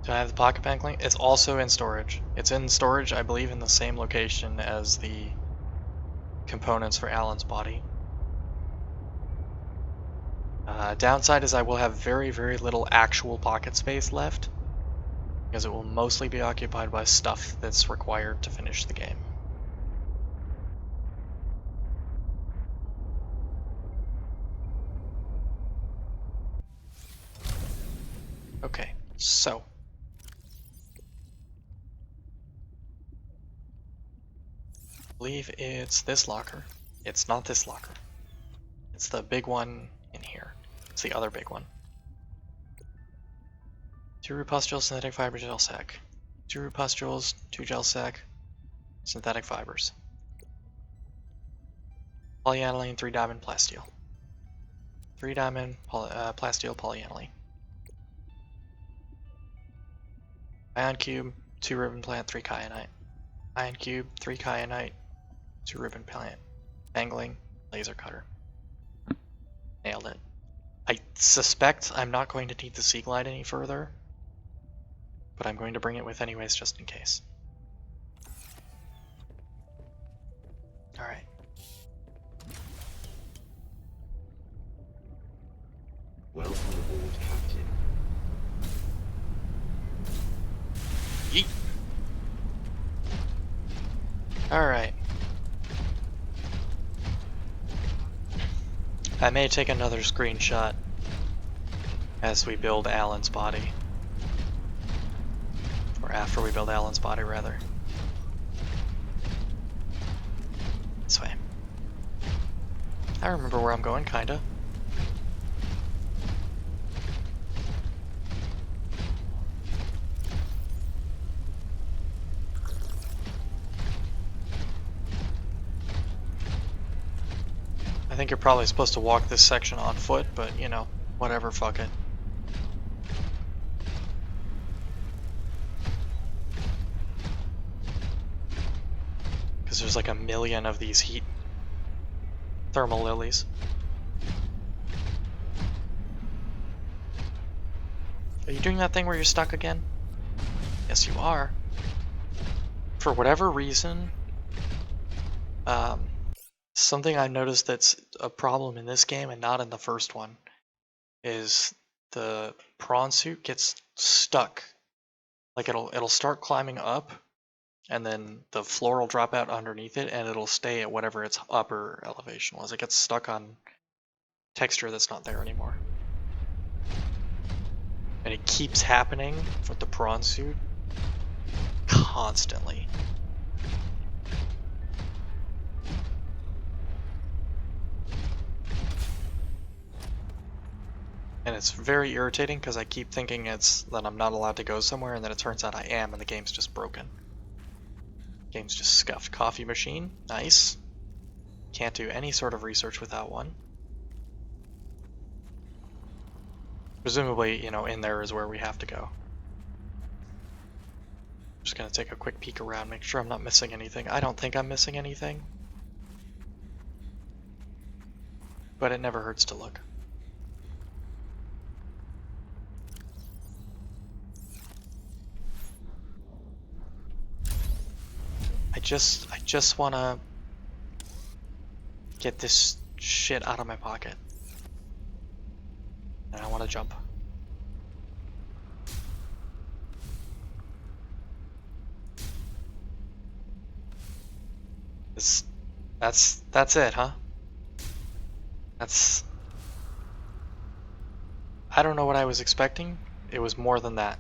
Do I have the pocket bank link? It's also in storage. It's in storage, I believe, in the same location as the components for Alan's body. Downside is I will have very, very little actual pocket space left, because it will mostly be occupied by stuff that's required to finish the game. Okay, so I believe it's this locker. It's not this locker. It's the big one in here. It's the other big one. 2 root pustules, synthetic fiber gel sac. 2 root pustules, 2 gel sac, synthetic fibers. Polyaniline, 3 diamond plasteel. 3 diamond plasteel polyaniline. Ion cube, 2 ribbon plant, 3 kyanite. Ion cube, 3 kyanite, 2 ribbon plant. Angling, laser cutter. Nailed it. I suspect I'm not going to need the sea glide any further, but I'm going to bring it with anyways just in case. Alright. Welcome aboard, Captain. Yeet! Alright. I may take another screenshot as we build Alan's body. Or after we build Alan's body, rather. This way. I remember where I'm going, kinda. I think you're probably supposed to walk this section on foot, but you know, whatever, fuck it. Because there's like a million of these heat thermal lilies. Are you doing that thing where you're stuck again? Yes, you are. For whatever reason, something I noticed that's a problem in this game and not in the first one is the prawn suit gets stuck. Like it'll start climbing up, and then the floor will drop out underneath it, and it'll stay at whatever its upper elevation was. It gets stuck on texture that's not there anymore. And it keeps happening with the prawn suit constantly. And it's very irritating because I keep thinking it's that I'm not allowed to go somewhere, and then it turns out I am, and the game's just broken. Game's just scuffed. Coffee machine, nice. Can't do any sort of research without one. Presumably, you know, in there is where we have to go. Just gonna take a quick peek around, make sure I'm not missing anything. I don't think I'm missing anything, but it never hurts to look. I just wanna get this shit out of my pocket. And I wanna jump. That's it, huh? I don't know what I was expecting. It was more than that.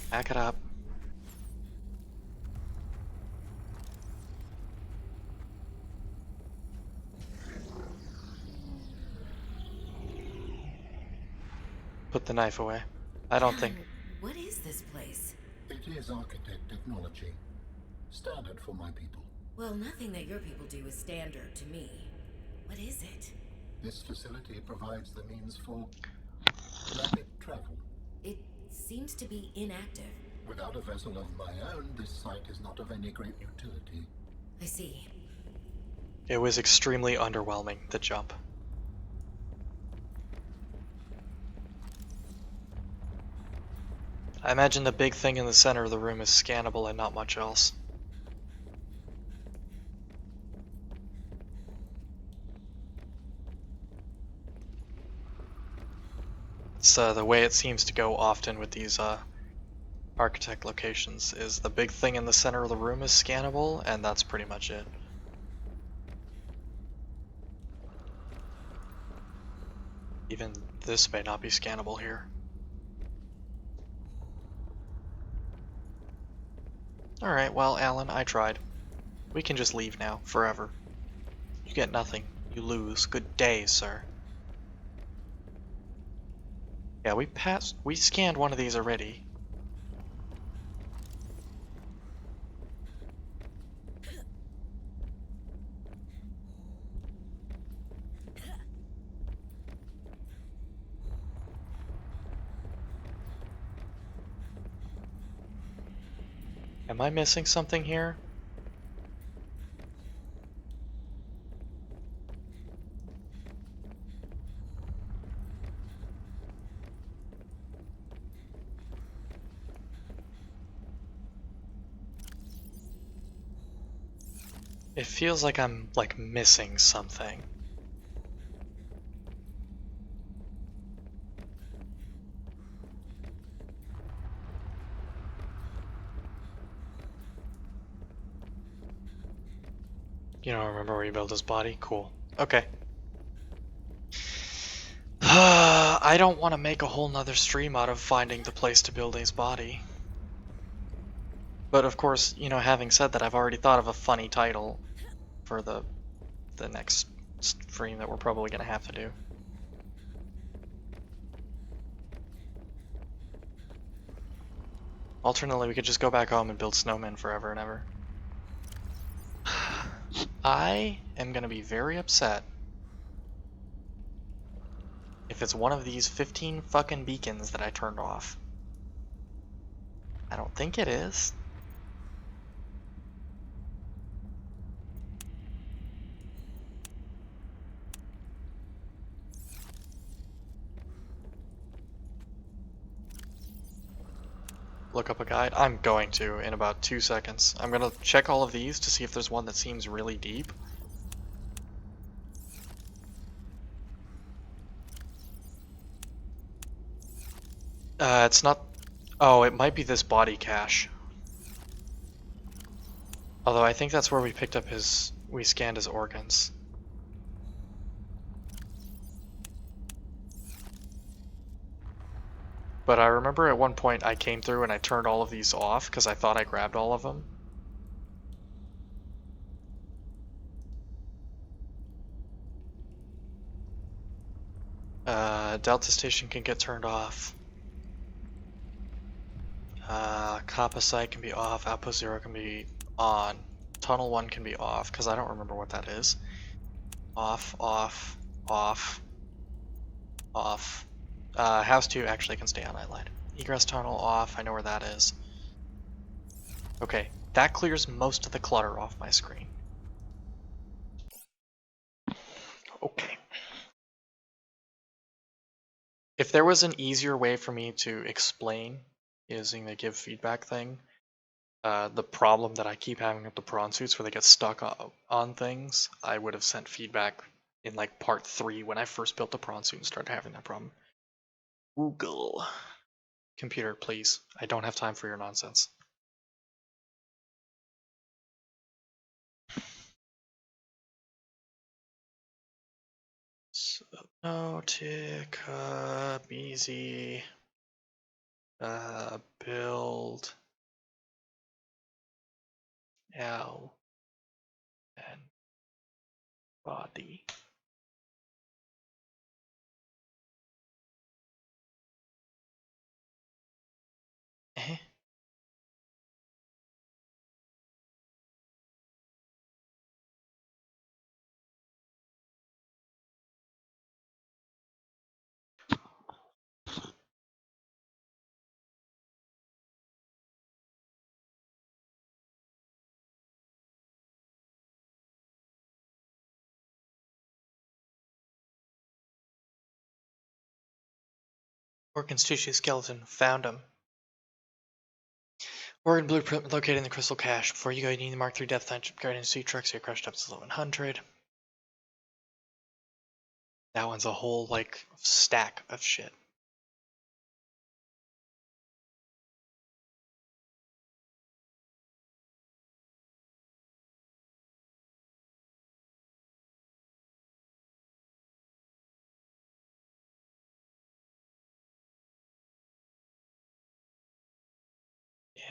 Back it up. Put the knife away. I don't think. What is this place? It is architect technology. Standard for my people. Well, nothing that your people do is standard to me. What is it? This facility provides the means for rapid travel. It seems to be inactive. Without a vessel of my own, this site is not of any great utility. I see. It was extremely underwhelming, the jump. I imagine the big thing in the center of the room is scannable and not much else. It's the way it seems to go often with these architect locations is the big thing in the center of the room is scannable, and that's pretty much it. Even this may not be scannable here. Alright, well, Alan, I tried. We can just leave now, forever. You get nothing. You lose. Good day, sir. Yeah, we scanned one of these already. Am I missing something here? It feels like I'm, like, missing something. You don't remember where you built his body? Cool. Okay. I don't want to make a whole nother stream out of finding the place to build his body. But of course, you know, having said that, I've already thought of a funny title for the next stream that we're probably going to have to do. Alternately, we could just go back home and build snowmen forever and ever. I am going to be very upset if it's one of these 15 fucking beacons that I turned off. I don't think it is. Look up a guide? I'm going to in about 2 seconds. I'm going to check all of these to see if there's one that seems really deep. It's not... Oh, it might be this body cache. Although I think that's where we picked up his... we scanned his organs. But I remember at one point I came through and I turned all of these off because I thought I grabbed all of them. Delta Station can get turned off. Kappa Site can be off, Outpost 0 can be on. Tunnel 1 can be off, because I don't remember what that is. Off, off, off, off. House 2 actually can stay on Nightlight. Egress Tunnel off, I know where that is. Okay, that clears most of the clutter off my screen. Okay. If there was an easier way for me to explain using the give feedback thing, the problem that I keep having with the prawn suits where they get stuck on things, I would have sent feedback in like part 3 when I first built the prawn suit and started having that problem. Google. Computer, please. I don't have time for your nonsense. Subnautica, BZ, build, L, and body. Eh? Organs, tissue, skeleton. Found them. Organ blueprint located in the crystal cache. Before you go, you need the Mark III Death Knight Guardian Sea Truck, so you're crushed up to 1100. That one's a whole, like, stack of shit.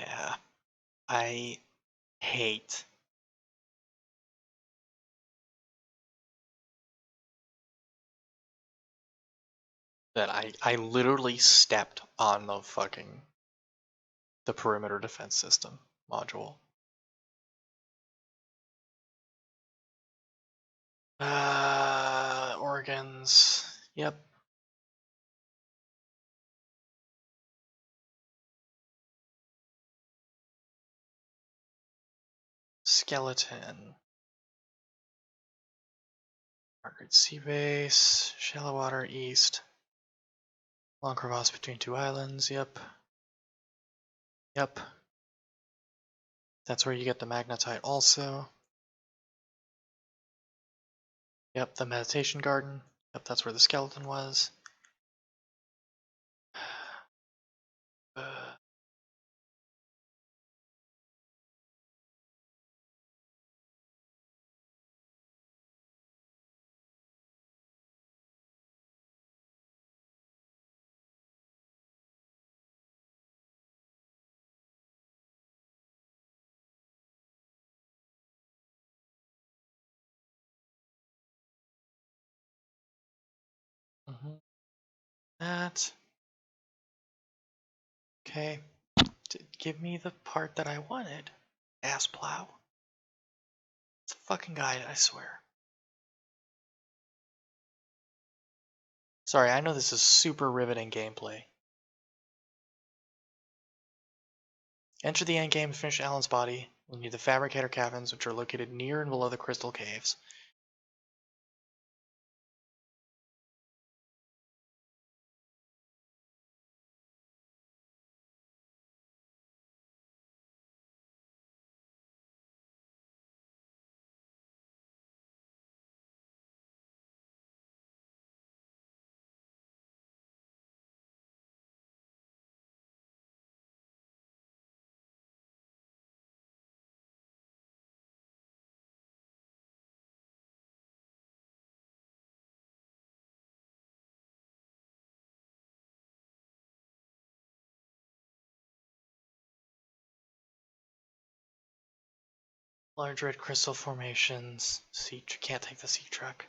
Yeah. I hate that I literally stepped on the fucking the perimeter defense system module. Organs. Yep. Skeleton. Margaret Sea Base. Shallow water east. Long crevasse between two islands. Yep. Yep. That's where you get the magnetite also. Yep, the meditation garden. Yep, that's where the skeleton was. That. Okay. Give me the part that I wanted. Ass plow. It's a fucking guide, I swear. Sorry, I know this is super riveting gameplay. Enter the endgame and finish Alan's body. You'll need the fabricator cabins, which are located near and below the crystal caves. Large red crystal formations. Can't take the sea truck.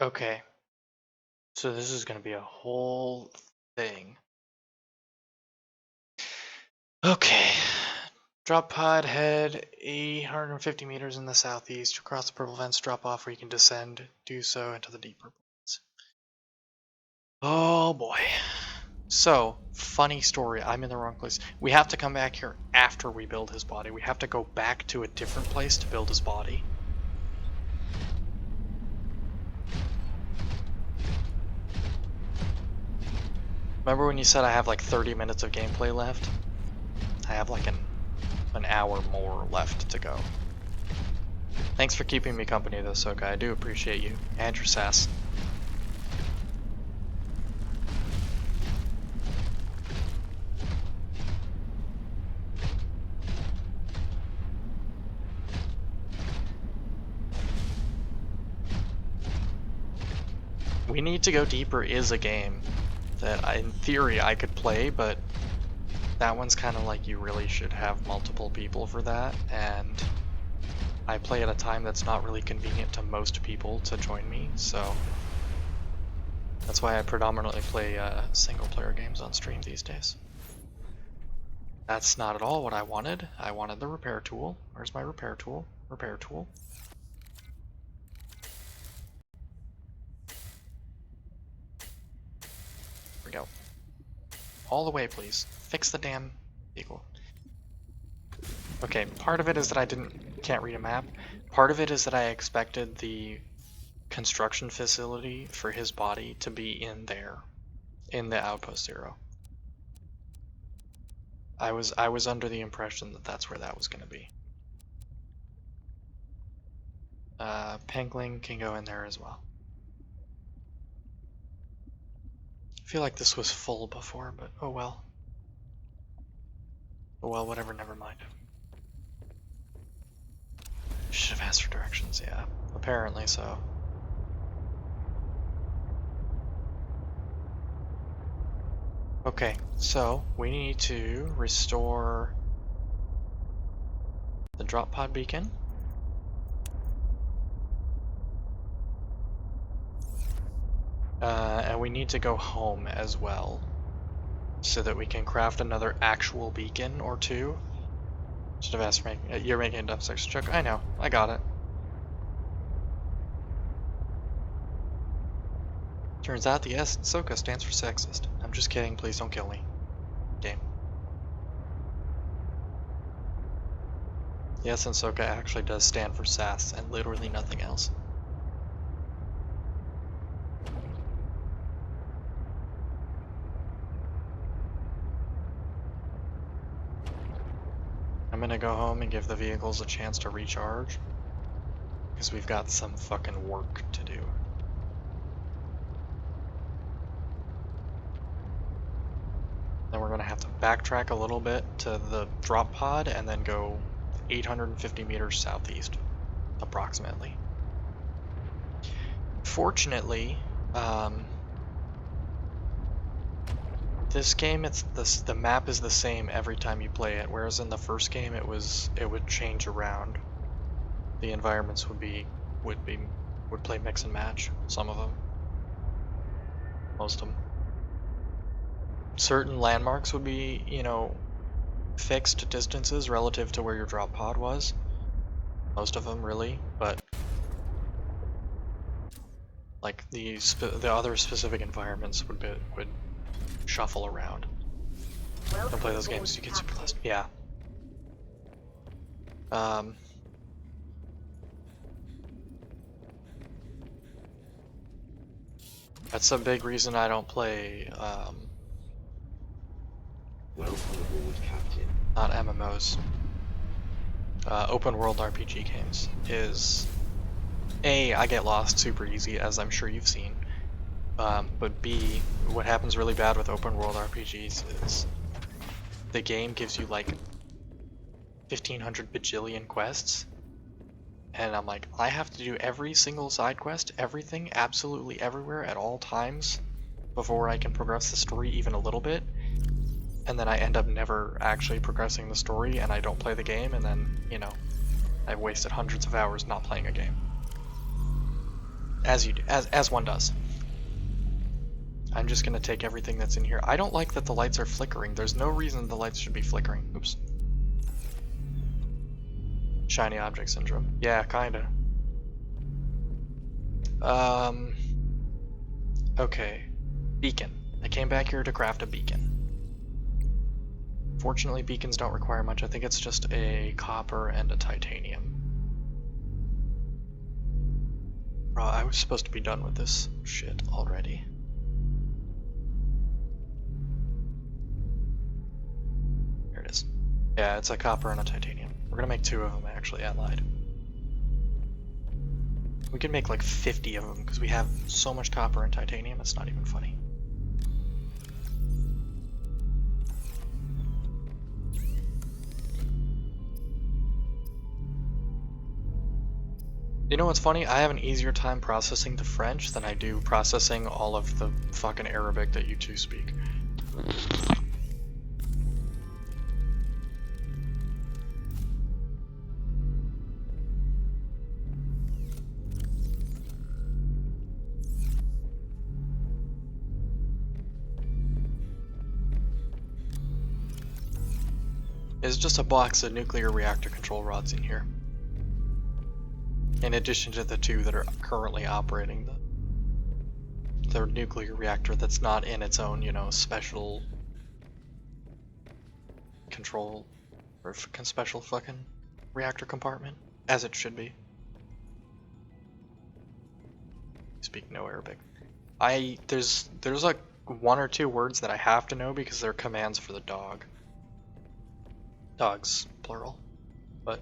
Okay. So this is going to be a whole thing. Okay. Drop pod, head 850 meters in the southeast. Across the purple vents, drop off where you can descend. Do so into the deeper points. Oh boy. So, funny story. I'm in the wrong place. We have to come back here after we build his body. We have to go back to a different place to build his body. Remember when you said I have like 30 minutes of gameplay left? I have like an hour more left to go. Thanks for keeping me company though, Soka. I do appreciate you. And your sass. We Need to Go Deeper is a game that in theory I could play, but that one's kind of like you really should have multiple people for that, and I play at a time that's not really convenient to most people to join me, so that's why I predominantly play single player games on stream these days. That's not at all what I wanted. I wanted the repair tool. Where's my repair tool? Repair tool. Here we go. All the way, please. Fix the damn vehicle. Okay, part of it is that I can't read a map. Part of it is that I expected the construction facility for his body to be in there, in the Outpost 0. I was under the impression that that's where that was going to be. Pangling can go in there as well. I feel like this was full before, but oh well. Oh well, whatever, never mind. Should have asked for directions, yeah. Apparently so. Okay, so we need to restore the drop pod beacon. And we need to go home as well, so that we can craft another actual beacon or two. Should have asked for making. You're making a dump section joke. I know. I got it. Turns out the S in Soka stands for sexist. I'm just kidding. Please don't kill me. Game. The S in Soka actually does stand for sass and literally nothing else. I'm gonna go home and give the vehicles a chance to recharge, because we've got some fucking work to do. Then we're gonna have to backtrack a little bit to the drop pod and then go 850 meters southeast, approximately. Fortunately, this game, the map is the same every time you play it, whereas in the first game it would change around. The environments would play mix and match. Some of them, most of them. Certain landmarks would be, you know, fixed distances relative to where your drop pod was. Most of them, really, but like the other specific environments would shuffle around. Don't play those games, you get super lost. Yeah. That's a big reason I don't play Welcome aboard, Captain. not MMOs. Open world RPG games is A, I get lost super easy, as I'm sure you've seen. But B, what happens really bad with open world RPGs is the game gives you like 1500 bajillion quests, and I'm like, I have to do every single side quest, everything, absolutely everywhere at all times before I can progress the story even a little bit, and then I end up never actually progressing the story, and I don't play the game, and then, you know, I've wasted hundreds of hours not playing a game. As you do, as one does. I'm just gonna take everything that's in here. I don't like that the lights are flickering. There's no reason the lights should be flickering. Oops. Shiny object syndrome. Yeah, kinda. Okay. Beacon. I came back here to craft a beacon. Fortunately, beacons don't require much. I think it's just a copper and a titanium. Bro, I was supposed to be done with this shit already. Here it is. Yeah, it's a copper and a titanium. We're gonna make 2 of them, actually. I lied. We can make like 50 of them because we have so much copper and titanium, it's not even funny. You know what's funny? I have an easier time processing the French than I do processing all of the fucking Arabic that you two speak. is just a box of nuclear reactor control rods in here. In addition to the 2 that are currently operating the nuclear reactor that's not in its own, special control or special fucking reactor compartment, as it should be. Speak no Arabic. There's like 1 or 2 words that I have to know because they're commands for the dog. Dogs, plural. But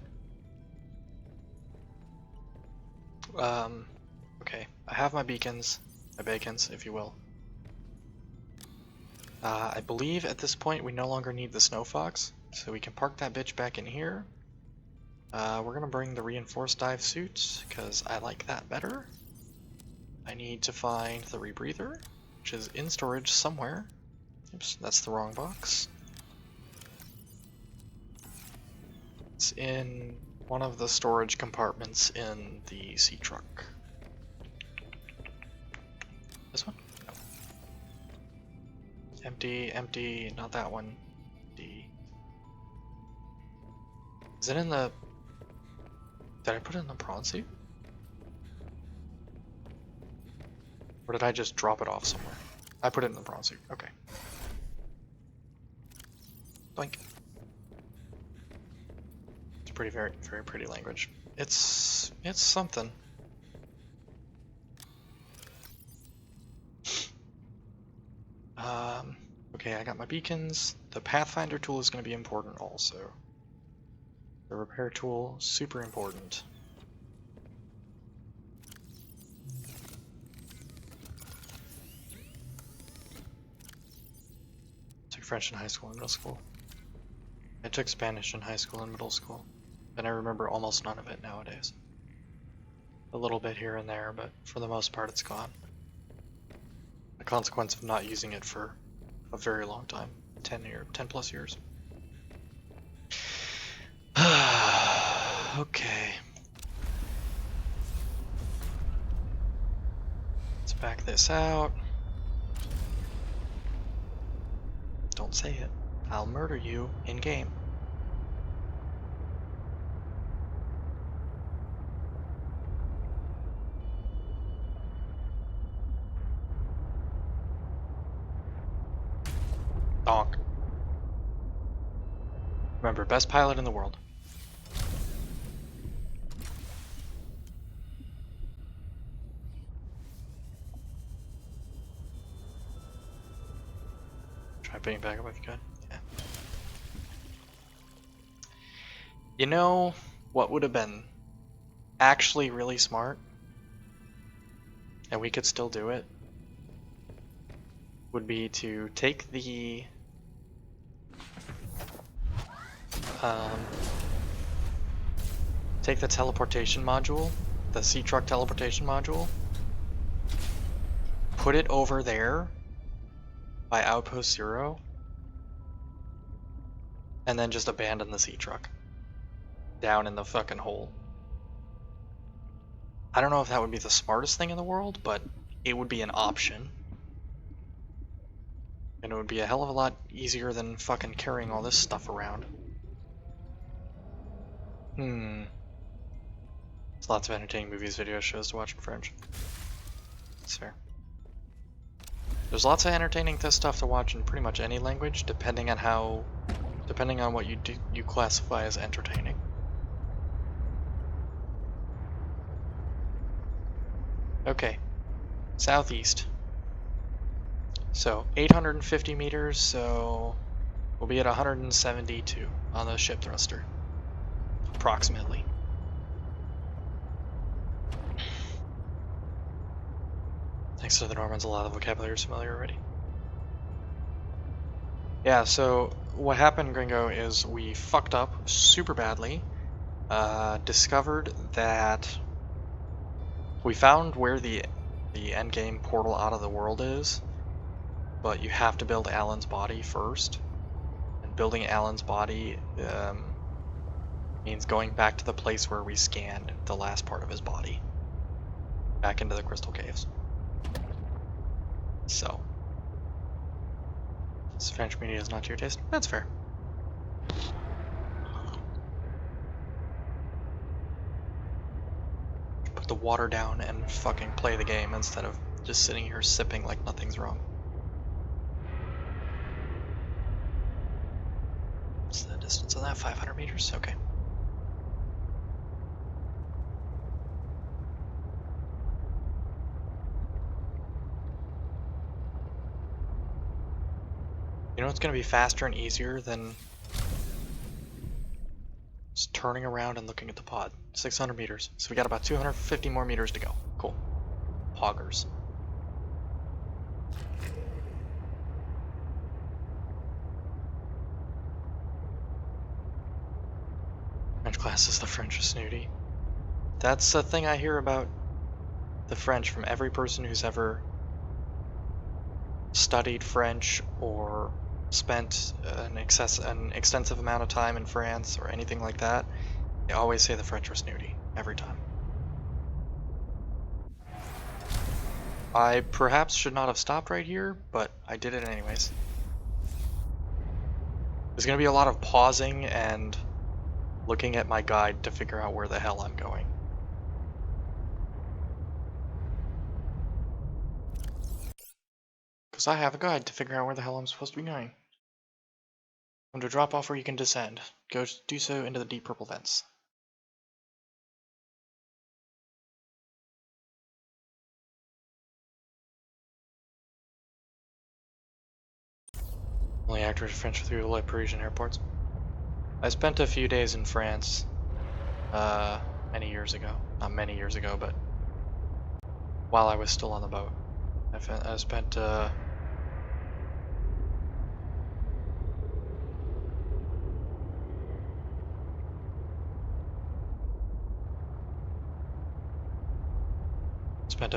okay, I have my beacons, my bacons, if you will. I believe at this point we no longer need the snow fox, so we can park that bitch back in here. We're gonna bring the reinforced dive suit because I like that better. I need to find the rebreather, which is in storage somewhere. Oops, that's the wrong box. It's in one of the storage compartments in the sea truck. This one? No. Empty, empty, not that one. Empty. Is it in the... Did I put it in the prawn suit? Or did I just drop it off somewhere? I put it in the prawn suit, okay. Blink. It's pretty, very, very pretty language. It's something. Okay, I got my beacons. The Pathfinder tool is going to be important also. The repair tool, super important. Took French in high school and middle school. I took Spanish in high school and middle school, and I remember almost none of it nowadays. A little bit here and there, but for the most part it's gone. The consequence of not using it for a very long time, 10 plus years. Okay. Let's back this out. Don't say it. I'll murder you in game. Donk. Remember, best pilot in the world. Try putting back up if you could. Yeah. You know what would have been actually really smart, and we could still do it, would be to take the teleportation module, the sea truck teleportation module, put it over there by Outpost 0, and then just abandon the sea truck down in the fucking hole. I don't know if that would be the smartest thing in the world, but it would be an option. And it would be a hell of a lot easier than fucking carrying all this stuff around. There's lots of entertaining movies, videos, shows to watch in French. That's fair. There's lots of entertaining stuff to watch in pretty much any language, depending on what you classify as entertaining. Okay, southeast. So 850 meters, so we'll be at 172 on the ship thruster, approximately. Thanks to the Normans, a lot of the vocabulary is familiar already. Yeah, so what happened, Gringo, is we fucked up super badly. Discovered that we found where the endgame portal out of the world is, but you have to build Alan's body first. And building Alan's body means going back to the place where we scanned the last part of his body. Back into the crystal caves. So, this French media is not to your taste. That's fair. to water down and fucking play the game instead of just sitting here sipping like nothing's wrong. What's the distance on that? 500 meters? Okay. You know what's going to be faster and easier than just turning around and looking at the pod? 600 meters. So we got about 250 more meters to go. Cool. Poggers. French class is the French are snooty. That's a thing I hear about the French from every person who's ever studied French or spent an extensive amount of time in France or anything like that. They always say the French are snooty, every time. I perhaps should not have stopped right here, but I did it anyways. There's going to be a lot of pausing and looking at my guide to figure out where the hell I'm going. Because I have a guide to figure out where the hell I'm supposed to be going. Come to drop off where you can descend. Go do so into the deep purple vents. Only actors French through the Parisian airports. I spent a few days in France many years ago. Not many years ago, but while I was still on the boat. I spent a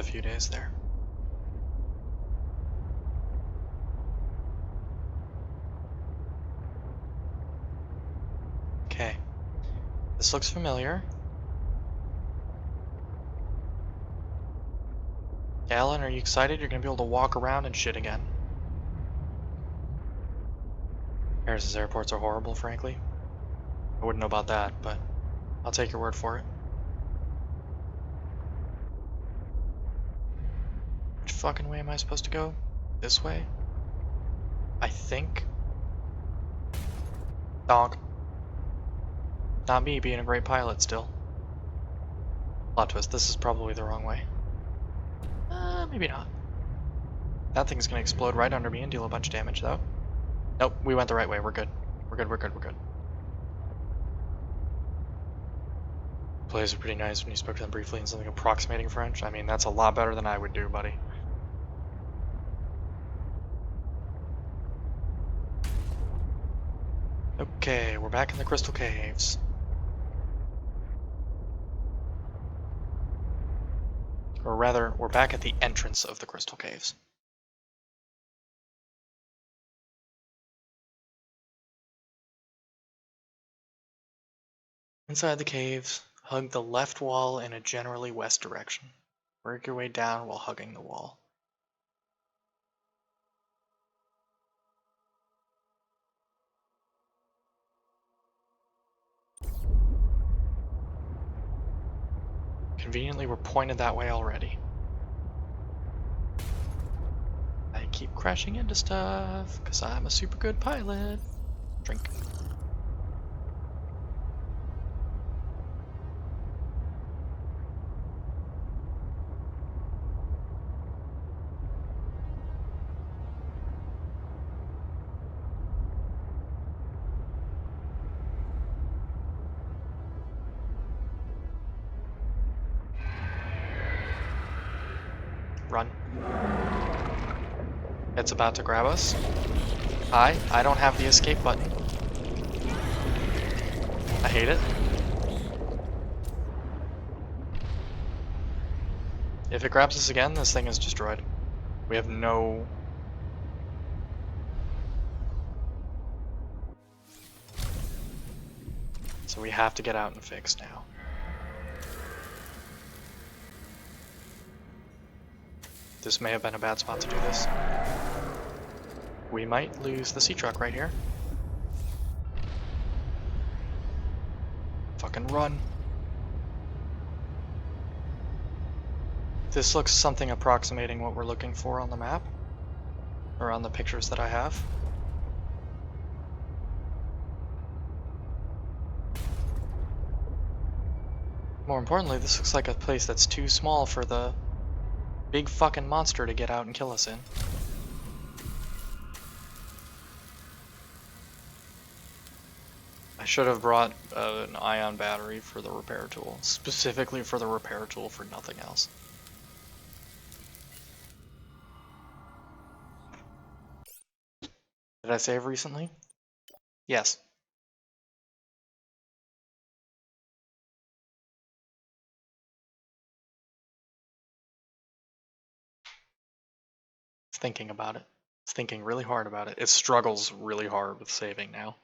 few days there. Okay. This looks familiar. Alan, are you excited? You're gonna be able to walk around and shit again. Paris's airports are horrible, frankly. I wouldn't know about that, but I'll take your word for it. Which fucking way am I supposed to go? This way? I think. Donk. Not me being a great pilot still. Plot twist, this is probably the wrong way. Maybe not. That thing's gonna explode right under me and deal a bunch of damage though. Nope, we went the right way, we're good. We're good. Plays are pretty nice when you spoke to them briefly in something approximating French. I mean, that's a lot better than I would do, buddy. Okay, we're back in the Crystal Caves. Or rather, we're back at the entrance of the Crystal Caves. Inside the caves, hug the left wall in a generally west direction. Work your way down while hugging the wall. Conveniently, we're pointed that way already. I keep crashing into stuff, because I'm a super good pilot. Drink. Run. It's about to grab us. Hi, I don't have the escape button. I hate it. If it grabs us again, this thing is destroyed. We have no... So we have to get out and fix now. This may have been a bad spot to do this. We might lose the sea truck right here. Fucking run. This looks something approximating what we're looking for on the map, or on the pictures that I have. More importantly, this looks like a place that's too small for the big fucking monster to get out and kill us in. I should have brought an ion battery for the repair tool, specifically for the repair tool, for nothing else. Did I save recently? Yes. It's thinking about it. It's thinking really hard about it. It struggles really hard with saving now.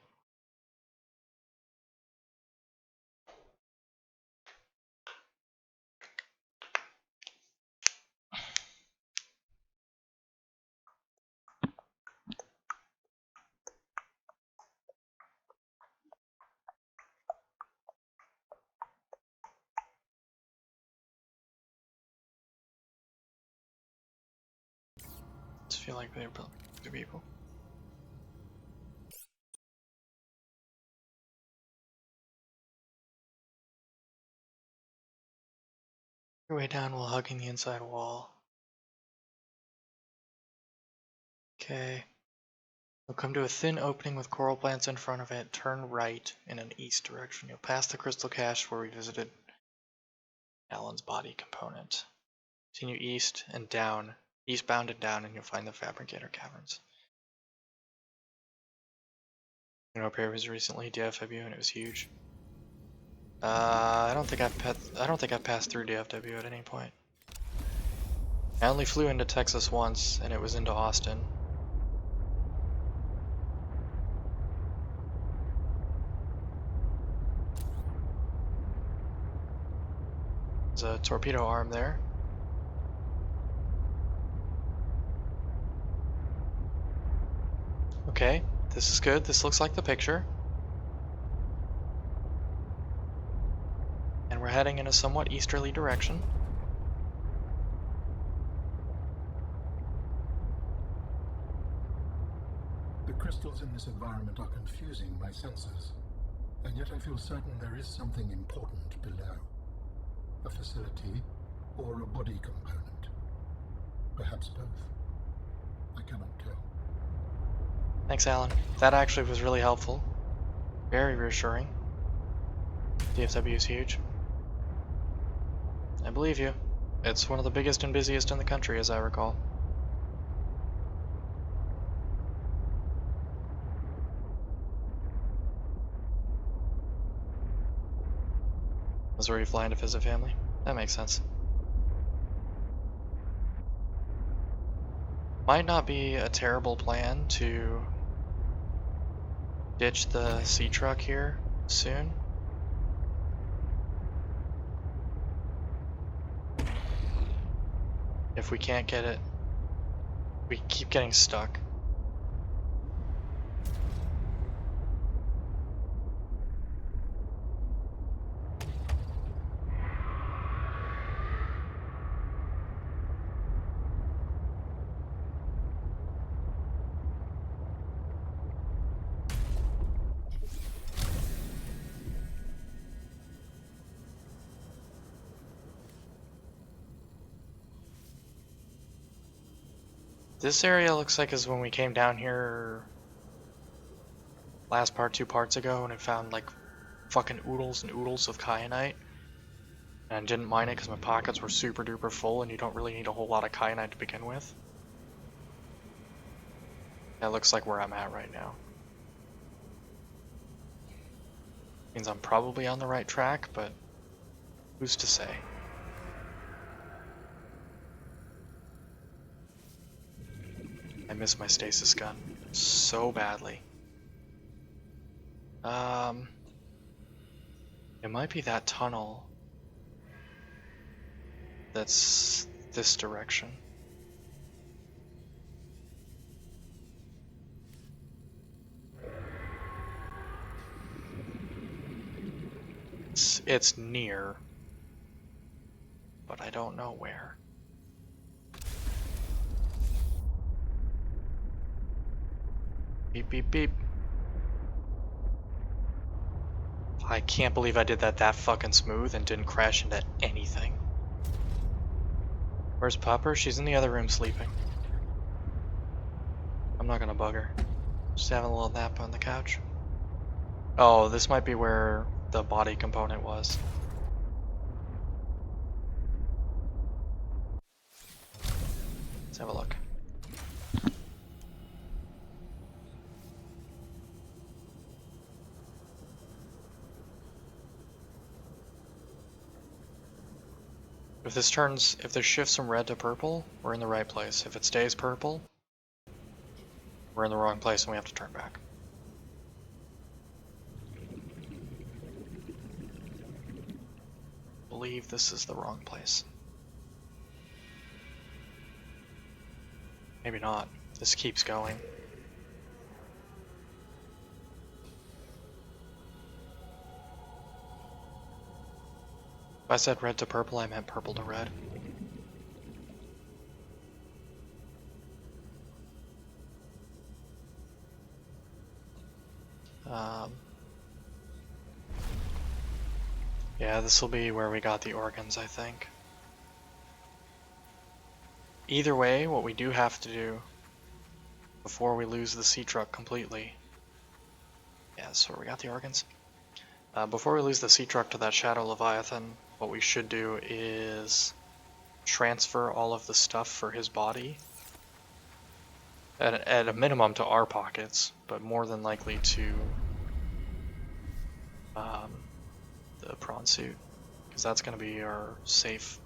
I just feel like they're two people. Your way down while hugging the inside wall. Okay. You'll come to a thin opening with coral plants in front of it. Turn right in an east direction. You'll pass the crystal cache where we visited Alan's body component. Continue east and down, eastbound and down, and you'll find the Fabricator Caverns. You know, up here was recently DFW, and it was huge. I don't think I've passed through DFW at any point. I only flew into Texas once, and it was into Austin. There's a torpedo arm there. Okay, this is good. This looks like the picture. And we're heading in a somewhat easterly direction. The crystals in this environment are confusing my senses, and yet I feel certain there is something important below. A facility or a body component. Perhaps both. I cannot tell. Thanks, Alan. That actually was really helpful. Very reassuring. DFW is huge. I believe you. It's one of the biggest and busiest in the country, as I recall. That's where you fly in to visit family. That makes sense. Might not be a terrible plan to ditch the sea truck here soon. If we can't get it, we keep getting stuck. This area looks like is when we came down here last part 2 parts ago and I found like fucking oodles and oodles of kyanite. And I didn't mine it because my pockets were super duper full and you don't really need a whole lot of kyanite to begin with. That looks like where I'm at right now. Means I'm probably on the right track, but who's to say? I miss my stasis gun so badly. It might be that tunnel that's this direction. It's near, but I don't know where. Beep, beep, beep. I can't believe I did that fucking smooth and didn't crash into anything. Where's Pupper? She's in the other room sleeping. I'm not gonna bug her. Just having a little nap on the couch. Oh, this might be where the body component was. Let's have a look. If this shifts from red to purple, we're in the right place. If it stays purple, we're in the wrong place and we have to turn back. I believe this is the wrong place. Maybe not. This keeps going. If I said red to purple, I meant purple to red. Yeah, this will be where we got the organs, I think. Either way, what we do have to do before we lose the sea truck completely. Yeah, that's where we got the organs. Before we lose the sea truck to that Shadow Leviathan, what we should do is transfer all of the stuff for his body. At a minimum to our pockets, but more than likely to the prawn suit, because that's going to be our safe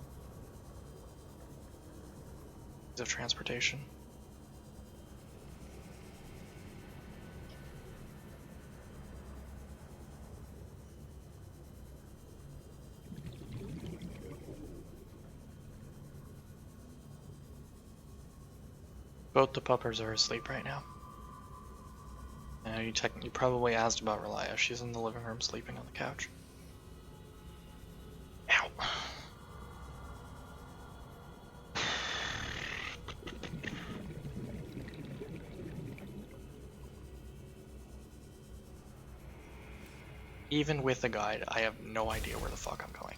means of transportation. Both the puppers are asleep right now. You probably asked about Relia. She's in the living room sleeping on the couch. Ow. Even with the guide, I have no idea where the fuck I'm going.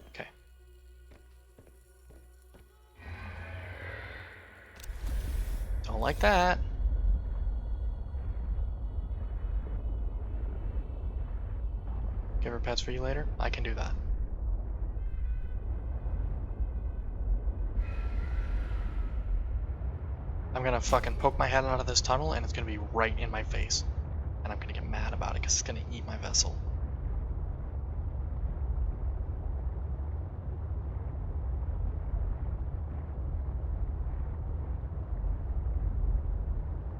Okay. Don't like that. Give her pets for you later? I can do that. I'm gonna fucking poke my head out of this tunnel and it's gonna be right in my face. And I'm gonna get mad about it because it's gonna eat my vessel.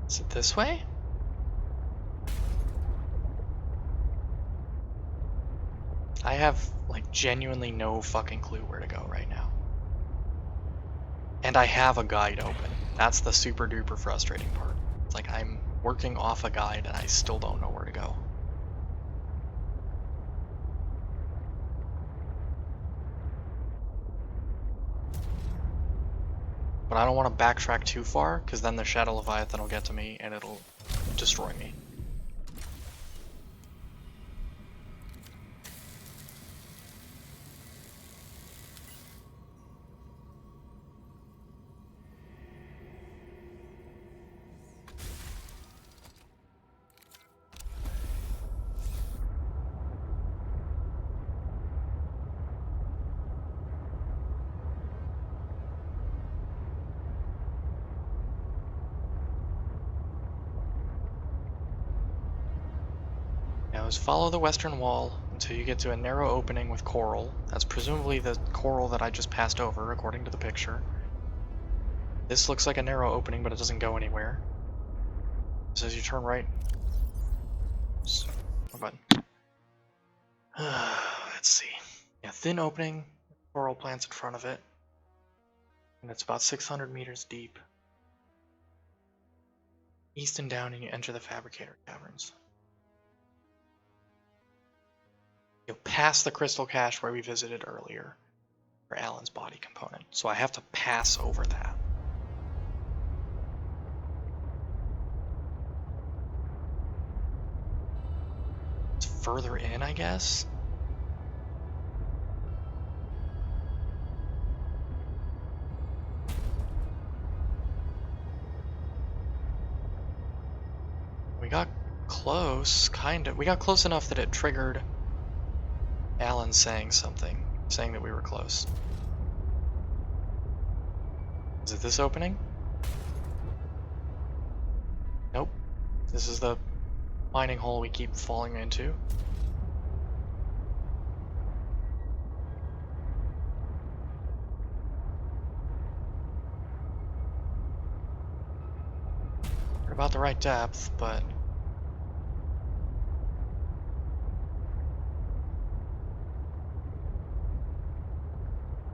Is it this way? I have, like, genuinely no fucking clue where to go right now. And I have a guide open. That's the super duper frustrating part. It's like I'm working off a guide and I still don't know where to go. But I don't want to backtrack too far, because then the Shadow Leviathan will get to me and it'll destroy me. Now is follow the western wall until you get to a narrow opening with coral. That's presumably the coral that I just passed over, according to the picture. This looks like a narrow opening, but it doesn't go anywhere. It says you turn right. What button? Let's see. Yeah, thin opening, coral plants in front of it. And it's about 600 meters deep. East and down, and you enter the Fabricator Caverns. past the crystal cache where we visited earlier for Alan's body component. So I have to pass over that. It's further in, I guess. We got close, kind of. We got close enough that it triggered Alan saying something, saying that we were close. Is it this opening? Nope. This is the mining hole we keep falling into. We're about the right depth, but...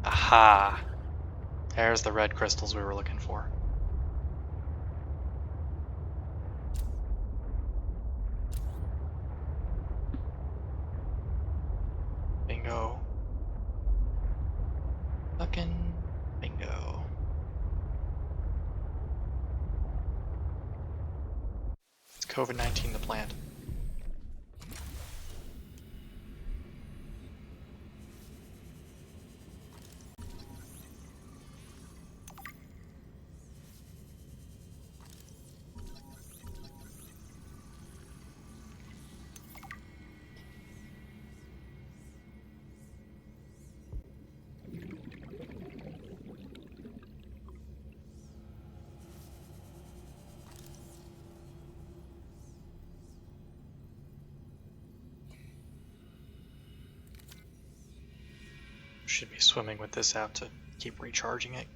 Aha! There's the red crystals we were looking for. Bingo. Fucking bingo. It's COVID-19 the plant. Should be swimming with this out to keep recharging it.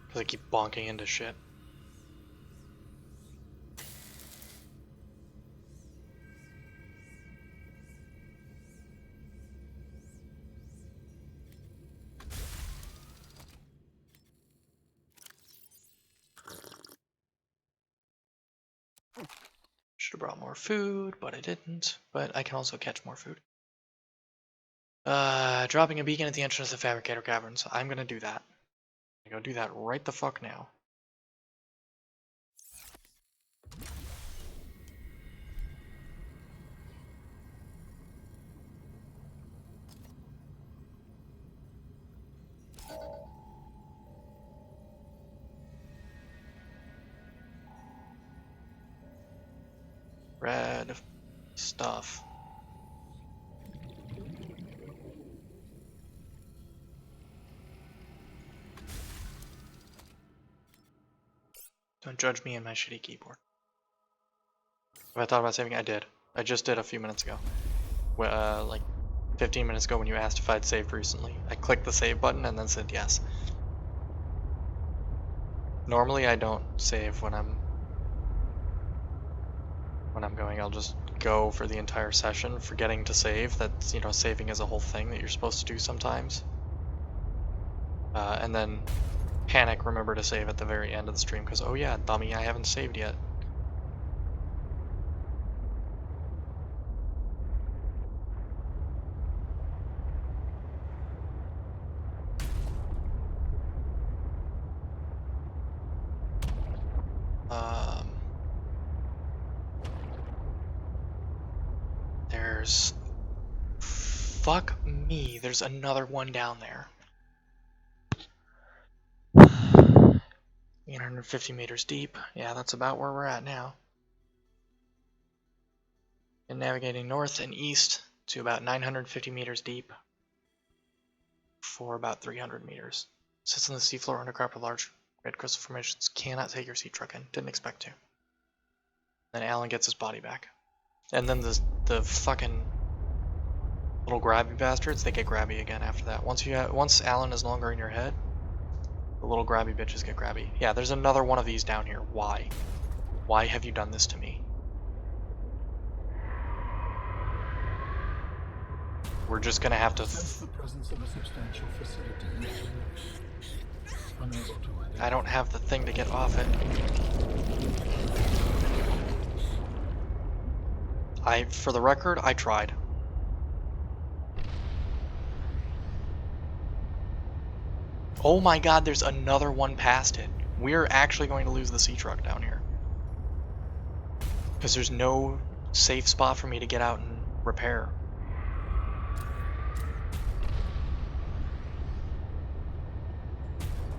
Because I keep bonking into shit. Should have brought more food, but I didn't. But I can also catch more food. Dropping a beacon at the entrance of the Fabricator Caverns. I'm gonna do that. I'm gonna go do that right the fuck now. Red stuff. Don't judge me and my shitty keyboard. Have I thought about saving? I did. I just did a few minutes ago. Like 15 minutes ago when you asked if I'd saved recently. I clicked the save button and then said yes. Normally I don't save when I'm going. I'll just go for the entire session, forgetting to save. That's, you know, saving is a whole thing that you're supposed to do sometimes. And then panic, remember to save at the very end of the stream because, oh yeah, dummy, I haven't saved yet. There's... Fuck me, there's another one down there. 850 meters deep. Yeah, that's about where we're at now. And navigating north and east to about 950 meters deep for about 300 meters. Sits on the seafloor undercrop of large red crystal formations. Cannot take your sea truck in. Didn't expect to. Then Alan gets his body back. And then the fucking little grabby bastards, they get grabby again after that. Once Alan is no longer in your head, the little grabby bitches get grabby. Yeah, there's another one of these down here. Why? Why have you done this to me? We're just gonna have to... Sense the presence of a substantial facility. Unable to identify. I don't have the thing to get off it. For the record, I tried. Oh my god, there's another one past it. We're actually going to lose the sea truck down here. Because there's no safe spot for me to get out and repair.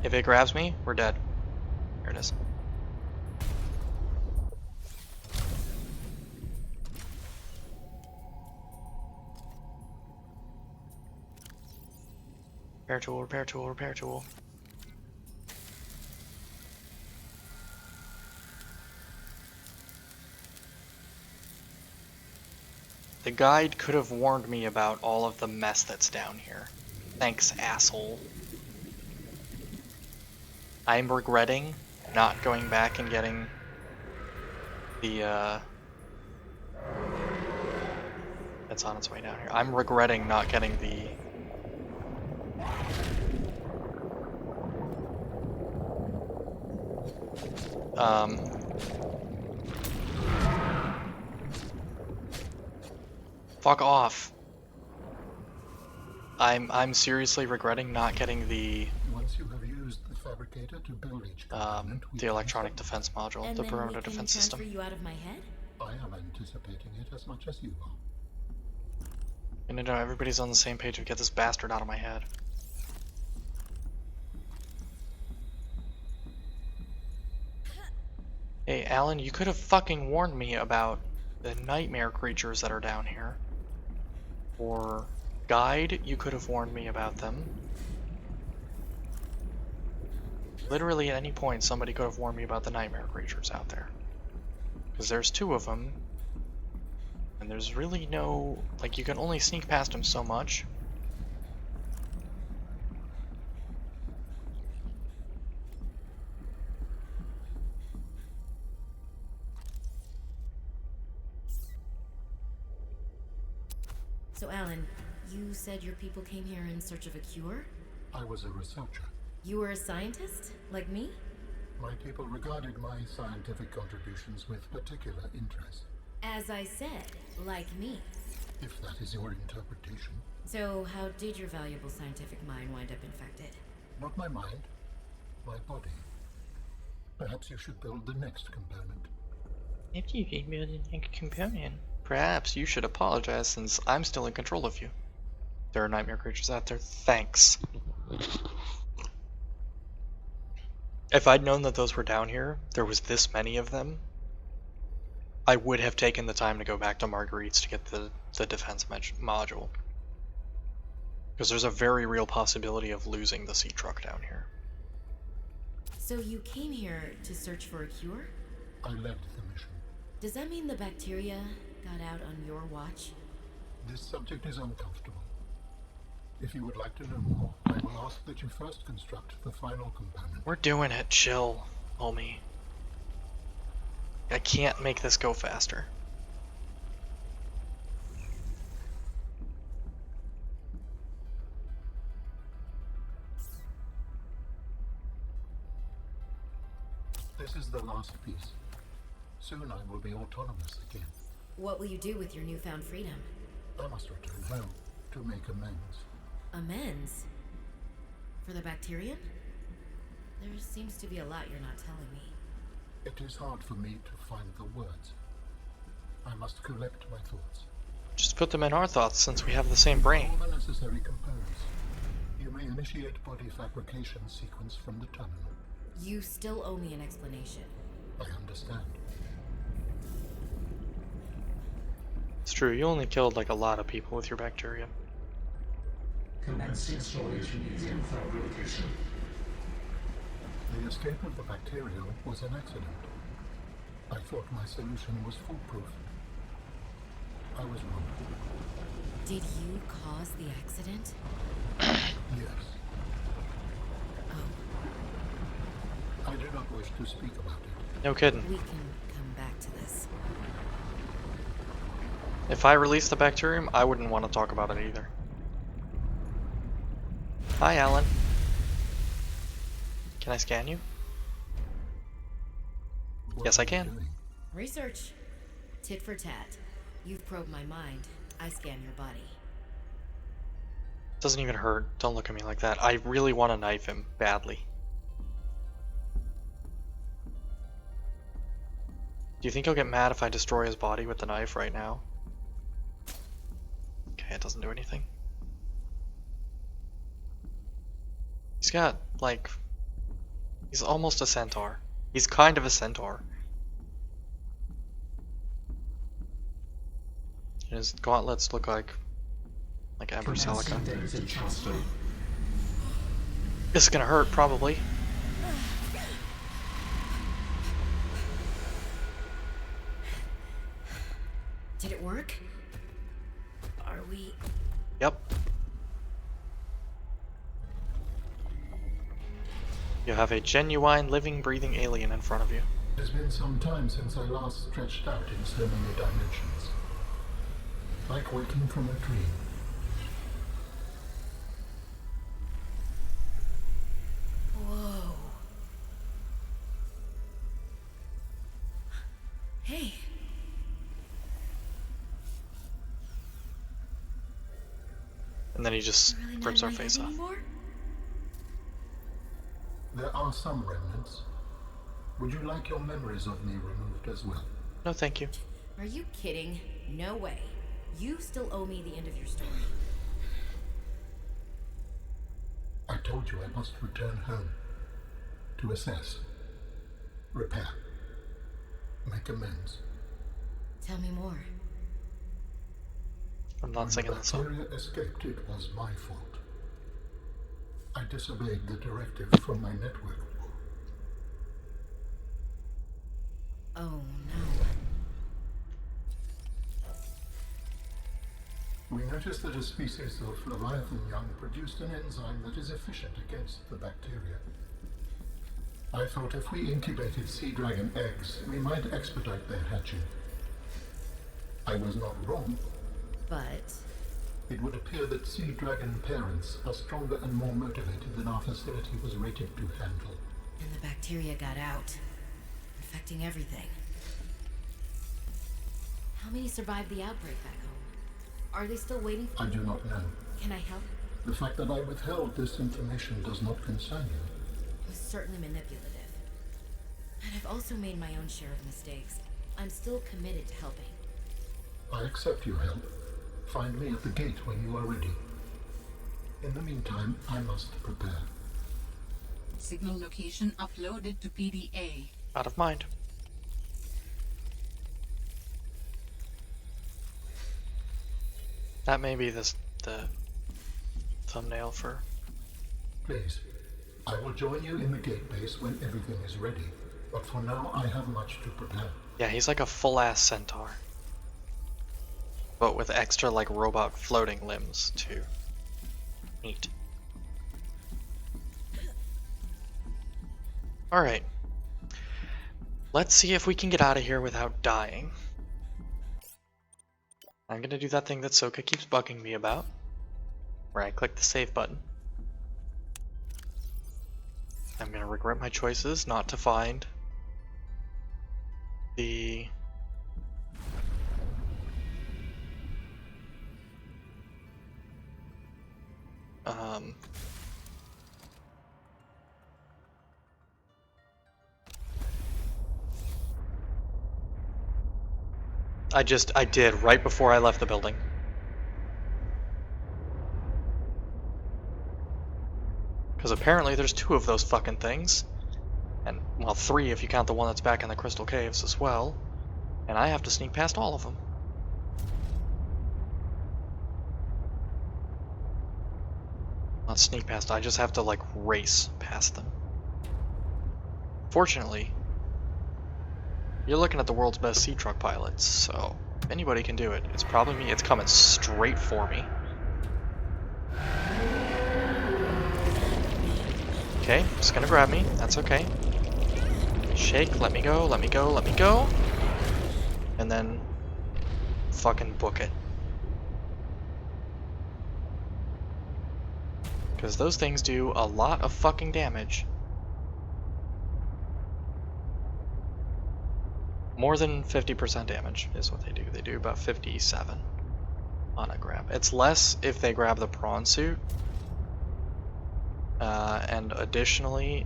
If it grabs me, we're dead. Here it is. Repair tool, repair tool, repair tool. The guide could have warned me about all of the mess that's down here. Thanks, asshole. I'm regretting not going back and getting the, it's on its way down here. I'm regretting not getting the... Fuck off. I'm seriously regretting not getting the Once you have used the fabricator to build each component, we the can electronic assemble. defense module, And the then perimeter we can defense transfer system. you out of my head? I am anticipating it as much as you are. And you know, everybody's on the same page of get this bastard out of my head. Hey, Alan, you could have fucking warned me about the nightmare creatures that are down here. Or guide, you could have warned me about them. Literally at any point, somebody could have warned me about the nightmare creatures out there. Because there's two of them. And there's really no... like, you can only sneak past them so much. So, Alan, you said your people came here in search of a cure? I was a researcher. You were a scientist? Like me? My people regarded my scientific contributions with particular interest, As I said, like me. if that is your interpretation. So, how did your valuable scientific mind wind up infected? Not my mind, my body. Perhaps you should build the next component. If you should build a companion. Perhaps you should apologize since I'm still in control of you. There are nightmare creatures out there. Thanks. If I'd known that those were down here, there was this many of them, I would have taken the time to go back to Marguerite's to get the defense module. Because there's a very real possibility of losing the sea truck down here. So, you came here to search for a cure? I led the mission. Does that mean the bacteria got out on your watch? This subject is uncomfortable. If you would like to know more, I will ask that you first construct the final component. We're doing it, chill, homie. I can't make this go faster. This is the last piece. Soon I will be autonomous again. What will you do with your newfound freedom? I must return home to make amends. Amends? For the bacterium? There seems to be a lot you're not telling me. It is hard for me to find the words. I must collect my thoughts. Just put them in our thoughts since we have the same brain. All the necessary components. You may initiate body fabrication sequence from the terminal. You still owe me an explanation. I understand. It's true, you only killed like a lot of people with your bacteria. Commence installation medium fabrication. The escape of the bacterium was an accident. I thought my solution was foolproof. I was wrong. Did you cause the accident? Yes. Oh, I do not wish to speak about it. No kidding. we can come back to this. If I released the bacterium, I wouldn't want to talk about it either. Hi, Alan. Can I scan you? What Yes, are I you can. doing? Research. Tit for tat. You've probed my mind. I scan your body. Doesn't even hurt. Don't look at me like that. I really want to knife him badly. Do you think he'll get mad if I destroy his body with the knife right now? Okay, it doesn't do anything. He's got, like... He's almost a centaur. He's kind of a centaur. And his gauntlets look like Ember Celica. Commencing data transfer. This is gonna hurt, probably. Did it work? Are we... Yep. You have a genuine, living, breathing alien in front of you. It has been some time since I last stretched out in so many dimensions. Like waking from a dream. Whoa. Hey. And then he just Really not rips our in my face head off. anymore? There are some remnants. Would you like your memories of me removed as well? No, thank you. Are you kidding? No way. You still owe me the end of your story. I told you I must return home. To assess. Repair. Make amends. Tell me more. I'm not When singing the that song. bacteria escaped, it was my fault. I disobeyed the directive from my network. Oh no. We noticed that a species of Leviathan young produced an enzyme that is efficient against the bacteria. I thought if we incubated sea dragon eggs, we might expedite their hatching. I was not wrong. But... It would appear that sea dragon parents are stronger and more motivated than our facility was rated to handle. And the bacteria got out, infecting everything. How many survived the outbreak back home? Are they still waiting for I do not know. Can I help? The fact that I withheld this information does not concern you. It was certainly manipulative. And I've also made my own share of mistakes. I'm still committed to helping. I accept your help. Find me at the gate when you are ready. In the meantime, I must prepare. Signal location uploaded to PDA. Out of mind. That may be the thumbnail for... Please, I will join you in the gate base when everything is ready. But for now, I have much to prepare. Yeah, he's like a full-ass centaur. But with extra, like, robot floating limbs, too. Neat. Alright. Let's see if we can get out of here without dying. I'm gonna do that thing that Soka keeps bugging me about, where I click the save button. I'm gonna regret my choices not to find the... I did right before I left the building. Because apparently there's 2 of those fucking things. And, well, 3 if you count the one that's back in the Crystal Caves as well. And I have to sneak past all of them. Not sneak past, I just have to, like, race past them. Fortunately, you're looking at the world's best sea truck pilots, so if anybody can do it, it's probably me. It's coming straight for me. Okay, it's gonna grab me. That's okay. Shake, let me go, let me go, let me go. And then fucking book it. Because those things do a lot of fucking damage. More than 50% damage is what they do. They do about 57 on a grab. It's less if they grab the prawn suit. And additionally,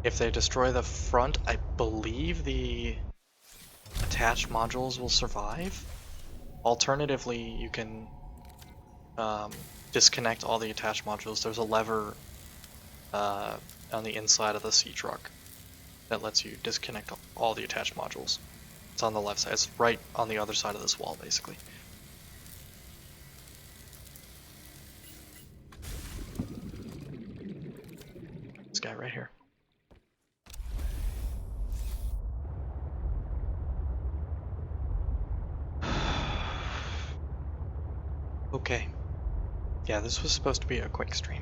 if they destroy the front, I believe the attached modules will survive. Alternatively, you can disconnect all the attached modules. There's a lever on the inside of the sea truck that lets you disconnect all the attached modules. It's on the left side. It's right on the other side of this wall, basically. This guy right here. Okay. Yeah, this was supposed to be a quick stream.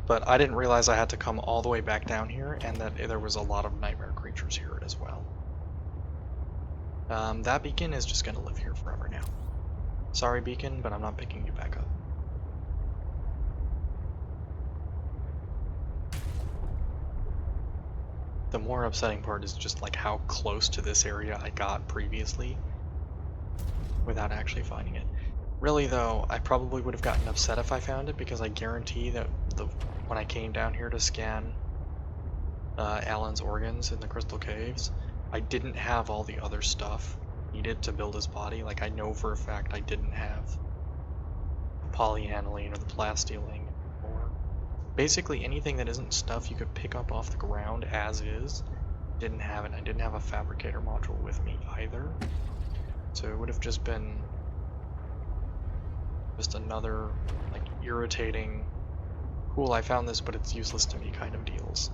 But I didn't realize I had to come all the way back down here, and that there was a lot of nightmare creatures here as well. That beacon is just gonna live here forever now. Sorry, beacon, but I'm not picking you back up. The more upsetting part is just like how close to this area I got previously without actually finding it. Really though, I probably would have gotten upset if I found it, because I guarantee that when I came down here to scan Alan's organs in the Crystal Caves, I didn't have all the other stuff needed to build his body. Like, I know for a fact I didn't have the polyaniline or the plasteel or basically anything that isn't stuff you could pick up off the ground as is. Didn't have it. I didn't have a fabricator module with me either. So it would have just been just another like irritating, cool, I found this but it's useless to me kind of deals.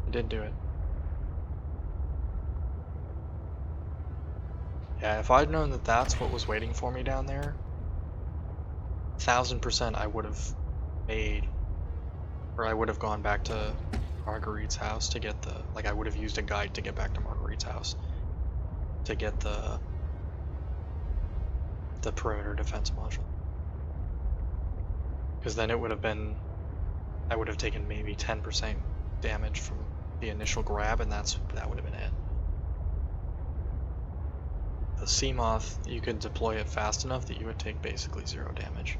I did do it. Yeah, if I'd known that that's what was waiting for me down there, 1000% I would have made, or I would have gone back to Marguerite's house to get the, like I would have used a guide to get back to Marguerite's house to get the perimeter defense module. Because then it would have been, I would have taken maybe 10% damage from the initial grab, and that would have been it. The Seamoth, you could deploy it fast enough that you would take basically 0 damage.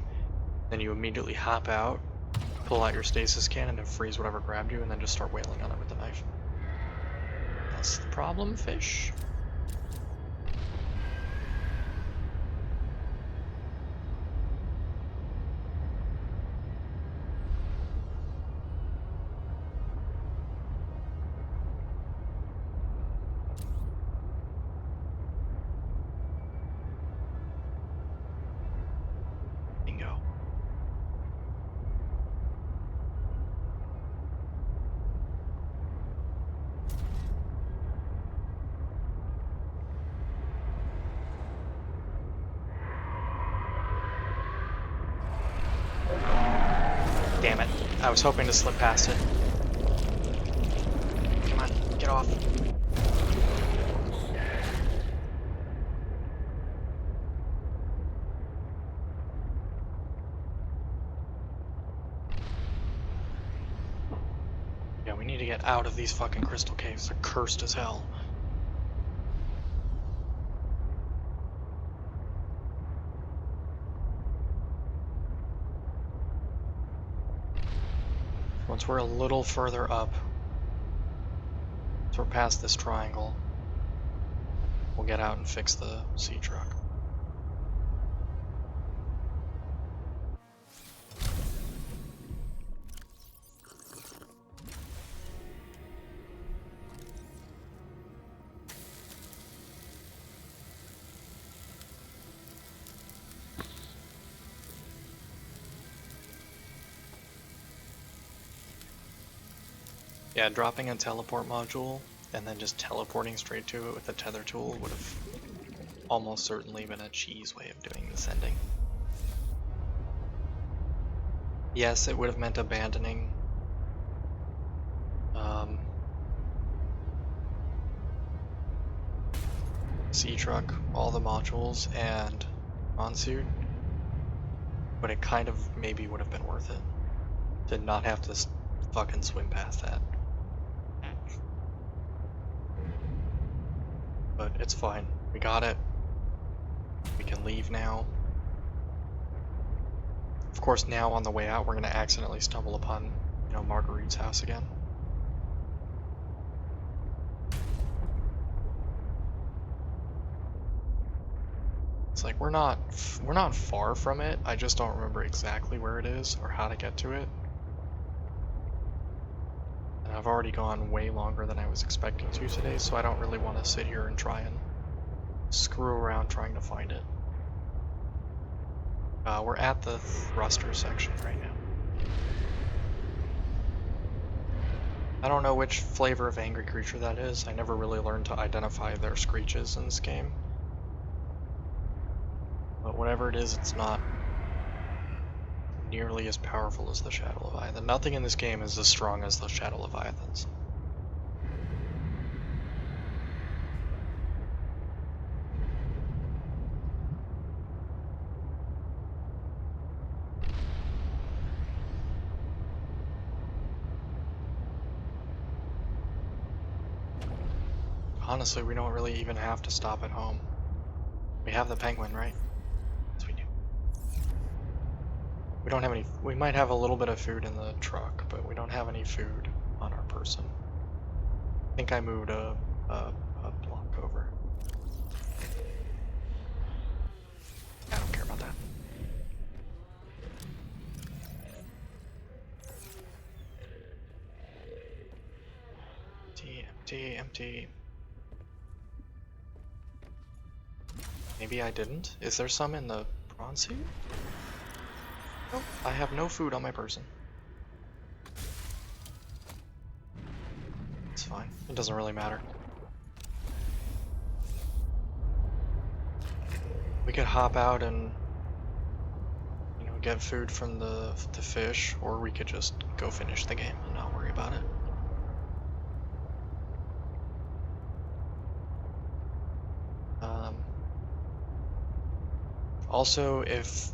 Then you immediately hop out, pull out your stasis cannon and freeze whatever grabbed you, and then just start wailing on it with the knife. That's the problem, fish. Damn it. I was hoping to slip past it. Come on, get off. Yeah, we need to get out of these fucking crystal caves. They're cursed as hell. Once we're a little further up, so we're past this triangle, we'll get out and fix the sea truck. Yeah, dropping a teleport module and then just teleporting straight to it with a tether tool would have almost certainly been a cheese way of doing this ending. Yes, it would have meant abandoning sea truck, all the modules, and on suit, but it kind of maybe would have been worth it to not have to fucking swim past that. But it's fine. We got it. We can leave now. Of course, now on the way out, we're gonna accidentally stumble upon, Marguerite's house again. It's like we're not far from it. I just don't remember exactly where it is or how to get to it. And I've already gone way longer than I was expecting to today, so I don't really want to sit here and try and screw around trying to find it. We're at the thruster section right now. I don't know which flavor of angry creature that is. I never really learned to identify their screeches in this game. But whatever it is, it's not nearly as powerful as the Shadow Leviathan. Nothing in this game is as strong as the Shadow Leviathans. Honestly, we don't really even have to stop at home. We have the penguin, right? Yes, we do. We don't have any. We might have a little bit of food in the truck, but we don't have any food on our person. I think I moved a block over. I don't care about that. Empty, empty, empty. Maybe I didn't? Is there some in the prawn suit? Nope, I have no food on my person. It's fine. It doesn't really matter. We could hop out and, get food from the fish, or we could just go finish the game and not worry about it. Also, if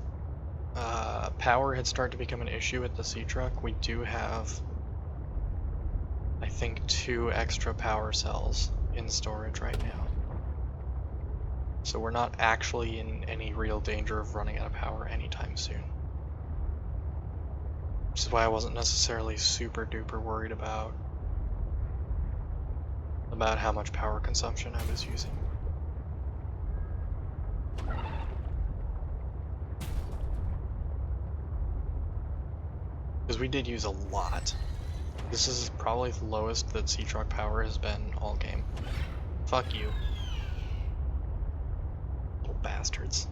power had started to become an issue at the sea truck, we do have, I think, 2 extra power cells in storage right now. So we're not actually in any real danger of running out of power anytime soon. Which is why I wasn't necessarily super duper worried about how much power consumption I was using. Because we did use a lot. This is probably the lowest that sea truck power has been all game. Fuck you. Little bastards.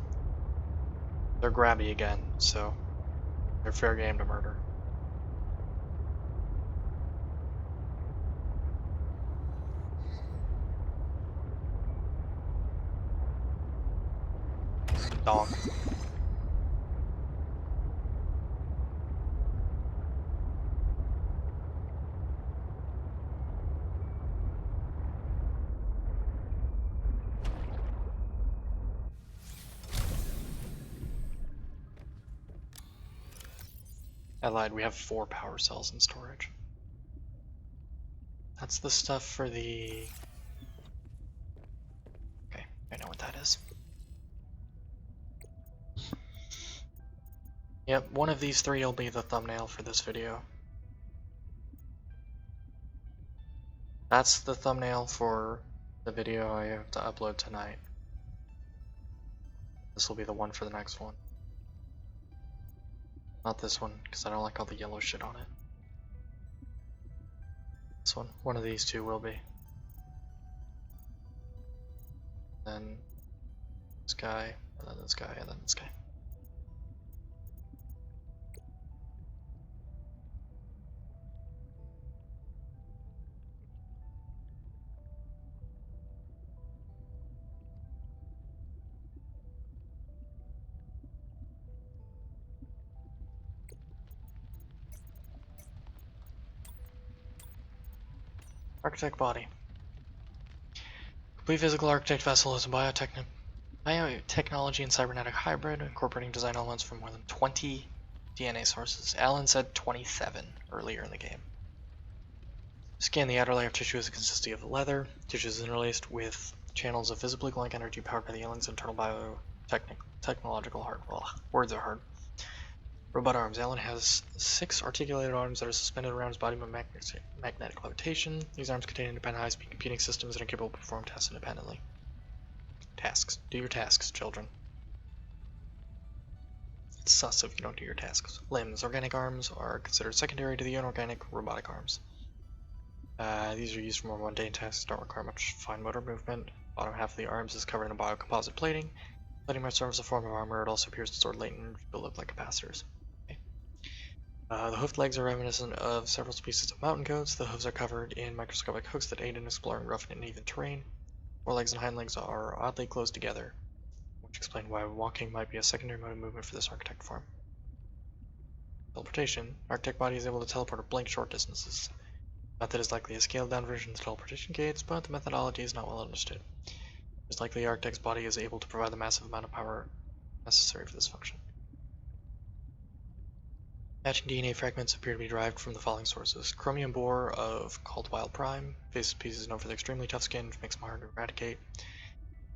They're grabby again, so they're fair game to murder. Donk. I lied, we have 4 power cells in storage. That's the stuff for the... Okay, I know what that is. Yep, one of these 3 will be the thumbnail for this video. That's the thumbnail for the video I have to upload tonight. This will be the one for the next one. Not this one, because I don't like all the yellow shit on it. This one of these 2 will be. Then this guy, and then this guy, and then this guy. Architect body. Complete physical architect vessel is a biotechnic Biotechnology and cybernetic hybrid, incorporating design elements from more than 20 DNA sources. Alan said 27 earlier in the game. Scan the outer layer of tissue as it consists of leather. Tissue is interlaced with channels of visibly glowing energy powered by the alien's internal biotechnological heart. Ugh, words are hard. Robot arms. Alan has 6 articulated arms that are suspended around his body by magnetic levitation. These arms contain independent high-speed computing systems that are capable of performing tasks independently. Tasks. Do your tasks, children. It's sus if you don't do your tasks. Limbs. Organic arms are considered secondary to the inorganic robotic arms. These are used for more mundane tasks, don't require much fine motor movement. Bottom half of the arms is covered in a biocomposite plating. Plating might serve as a form of armor. It also appears to store latent energy buildup like capacitors. Okay. The hoofed legs are reminiscent of several species of mountain goats. The hooves are covered in microscopic hooks that aid in exploring rough and uneven terrain. Forelegs and hind legs are oddly close together, which explains why walking might be a secondary mode of movement for this architect form. Teleportation. Architect body is able to teleport at blank short distances. Method is likely a scaled-down version of the teleportation gates, but the methodology is not well understood. It's likely the architect's body is able to provide the massive amount of power necessary for this function. Matching DNA fragments appear to be derived from the following sources. Chromium boar of called Wild Prime. Face species is known for their extremely tough skin, which makes them hard to eradicate.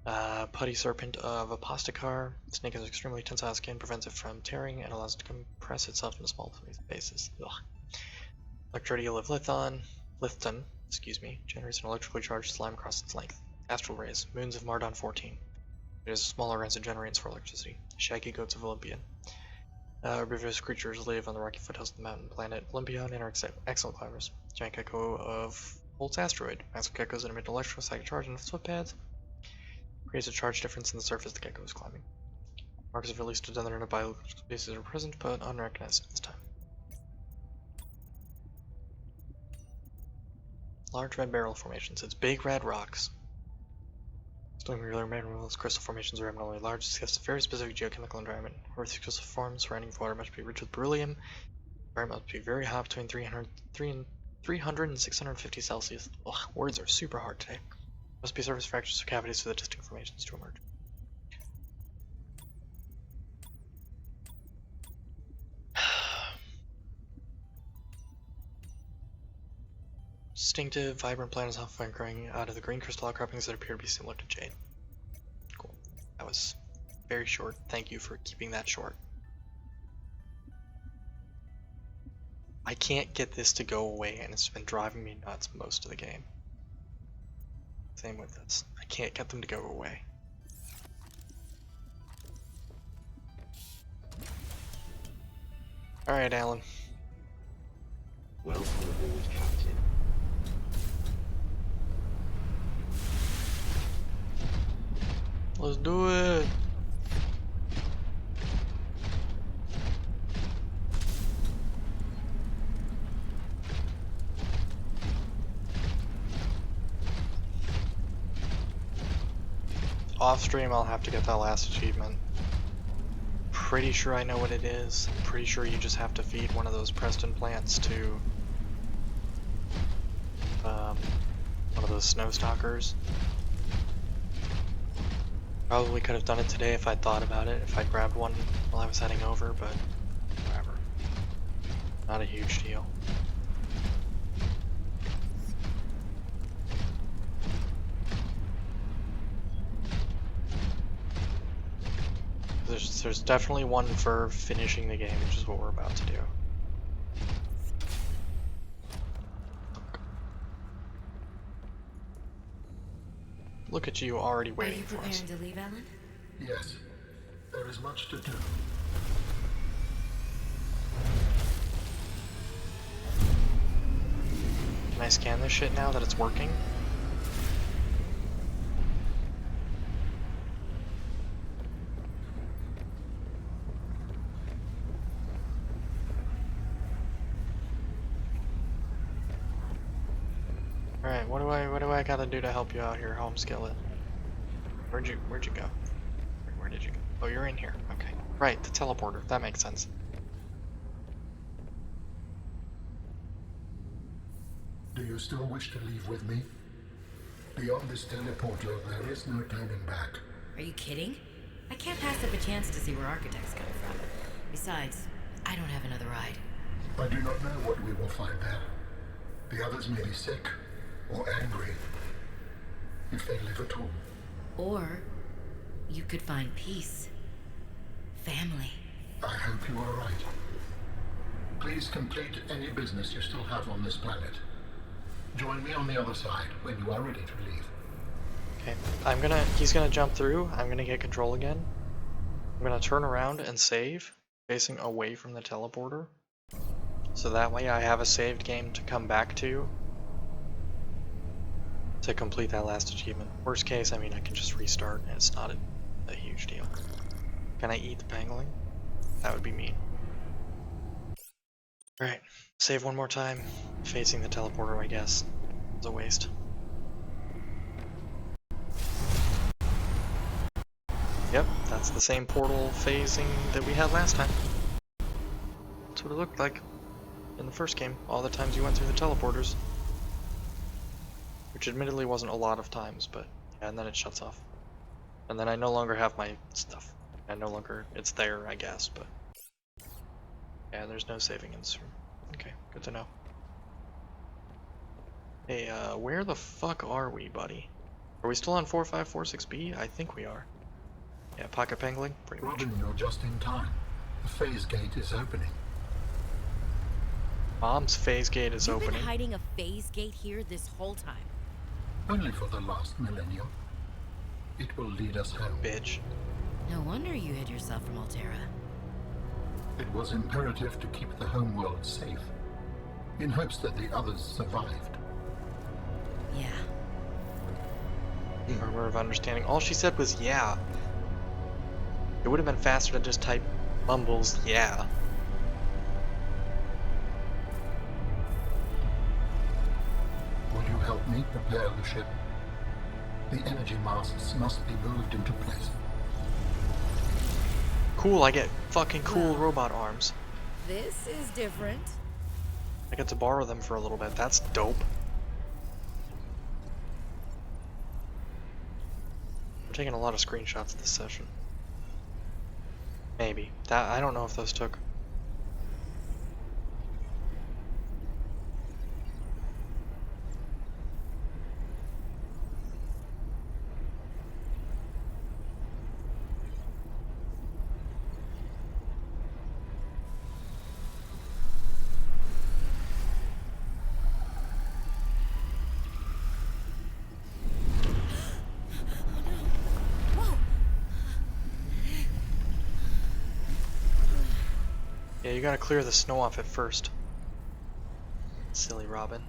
Putty serpent of Aposticar. The snake has extremely tensile skin, prevents it from tearing, and allows it to compress itself into small spaces. Electrodeal of Lithton, generates an electrically charged slime across its length. Astral rays. Moons of Mardon 14. It has smaller rancid generates for electricity. Shaggy goats of Olympian. Herbivorous creatures live on the rocky foothills of the mountain planet Olympion and are excellent climbers. Giant gecko of Holt's asteroid. Massive geckos that emit electrostatic charge on its footpads. Creates a charge difference in the surface the gecko is climbing. Markers of released to other biological species are present, but unrecognized at this time. Large red barrel formations. It's big red rocks. Stone regular minerals, crystal formations are abnormally large, discuss a very specific geochemical environment. Earth's crystal forms surrounding water must be rich with beryllium. The environment must be very hot, between 300 and 650 Celsius. Ugh, words are super hard today. Must be surface fractures or cavities for the distinct formations to emerge. Distinctive, vibrant plant is often growing out of the green crystal outcroppings that appear to be similar to jade. Cool. That was very short. Thank you for keeping that short. I can't get this to go away, and it's been driving me nuts most of the game. Same with this. I can't get them to go away. Alright, Alan. Welcome aboard, Captain. Let's do it! Off stream, I'll have to get that last achievement. Pretty sure I know what it is. Pretty sure you just have to feed one of those Preston plants to one of those snow stalkers. Probably could have done it today if I'd thought about it, if I'd grabbed one while I was heading over, but whatever. Not a huge deal. There's definitely one for finishing the game, which is what we're about to do. Look at you already waiting for us. Are you preparing to leave, Alan? Yes, there is much to do. Can I scan this shit now that it's working? Alright, what do I gotta do to help you out here, Home Skillet? Where'd you go? Where did you go? Oh, you're in here. Okay. Right, the teleporter. That makes sense. Do you still wish to leave with me? Beyond this teleporter, there is no turning back. Are you kidding? I can't pass up a chance to see where Architect's coming from. Besides, I don't have another ride. I do not know what we will find there. The others may be sick or angry, if they live at all. Or you could find peace. Family. I hope you are right. Please complete any business you still have on this planet. Join me on the other side when you are ready to leave. Okay, he's gonna jump through, I'm gonna get control again. I'm gonna turn around and save, facing away from the teleporter. So that way I have a saved game to come back to complete that last achievement. Worst case, I mean, I can just restart and it's not a huge deal. Can I eat the pangolin? That would be mean. Alright, save one more time, facing the teleporter, I guess. It's a waste. Yep, that's the same portal phasing that we had last time. That's what it looked like in the first game, all the times you went through the teleporters. Which admittedly wasn't a lot of times, but yeah, and then it shuts off. And then I no longer have my stuff. It's there, I guess, but yeah, there's no saving in this room. Okay, good to know. Hey, where the fuck are we, buddy? Are we still on 4546B? I think we are. Yeah, pocket pangolin, pretty much. Robin, you're just in time. The phase gate is opening. Mom's phase gate is You've opening. been hiding a phase gate here this whole time. Only for the last millennium. It will lead us home. Bitch. No wonder you hid yourself from Altera. It was imperative to keep the homeworld safe, in hopes that the others survived. Yeah. Murmur of understanding. All she said was yeah. It would have been faster to just type mumbles yeah. Will you help me prepare the ship? The energy masts must be moved into place. Cool, I get fucking cool Well, robot arms. This is different. I get to borrow them for a little bit. That's dope. We're taking a lot of screenshots this session. Maybe. I don't know if those took. Yeah, you gotta clear the snow off at first. Silly Robin.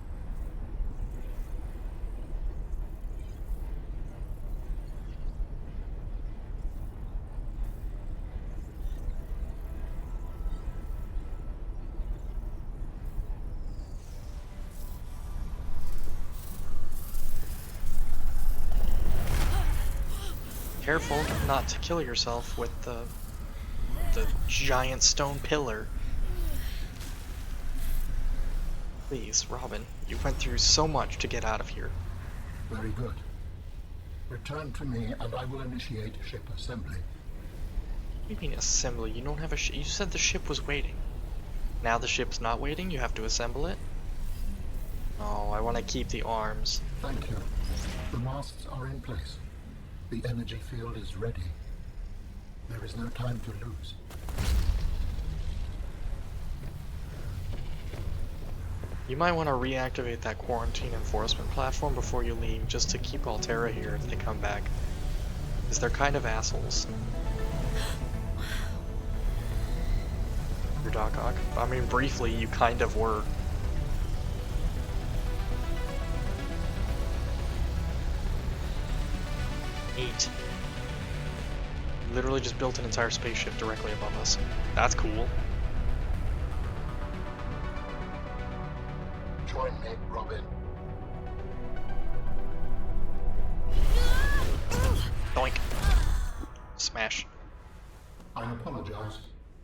Careful not to kill yourself with the giant stone pillar. Please, Robin, you went through so much to get out of here. Very good. Return to me and I will initiate ship assembly. What do you mean assembly? You don't have a ship. You said the ship was waiting. Now the ship's not waiting, you have to assemble it? Oh, I want to keep the arms. Thank you. The masts are in place. The energy field is ready. There is no time to lose. You might want to reactivate that quarantine enforcement platform before you leave, just to keep Altera here if they come back. Because they're kind of assholes. Your Doc Ock. I mean, briefly, you kind of were. Eight. Literally just built an entire spaceship directly above us. That's cool. Join me, Robin. Doink. Smash. I apologize.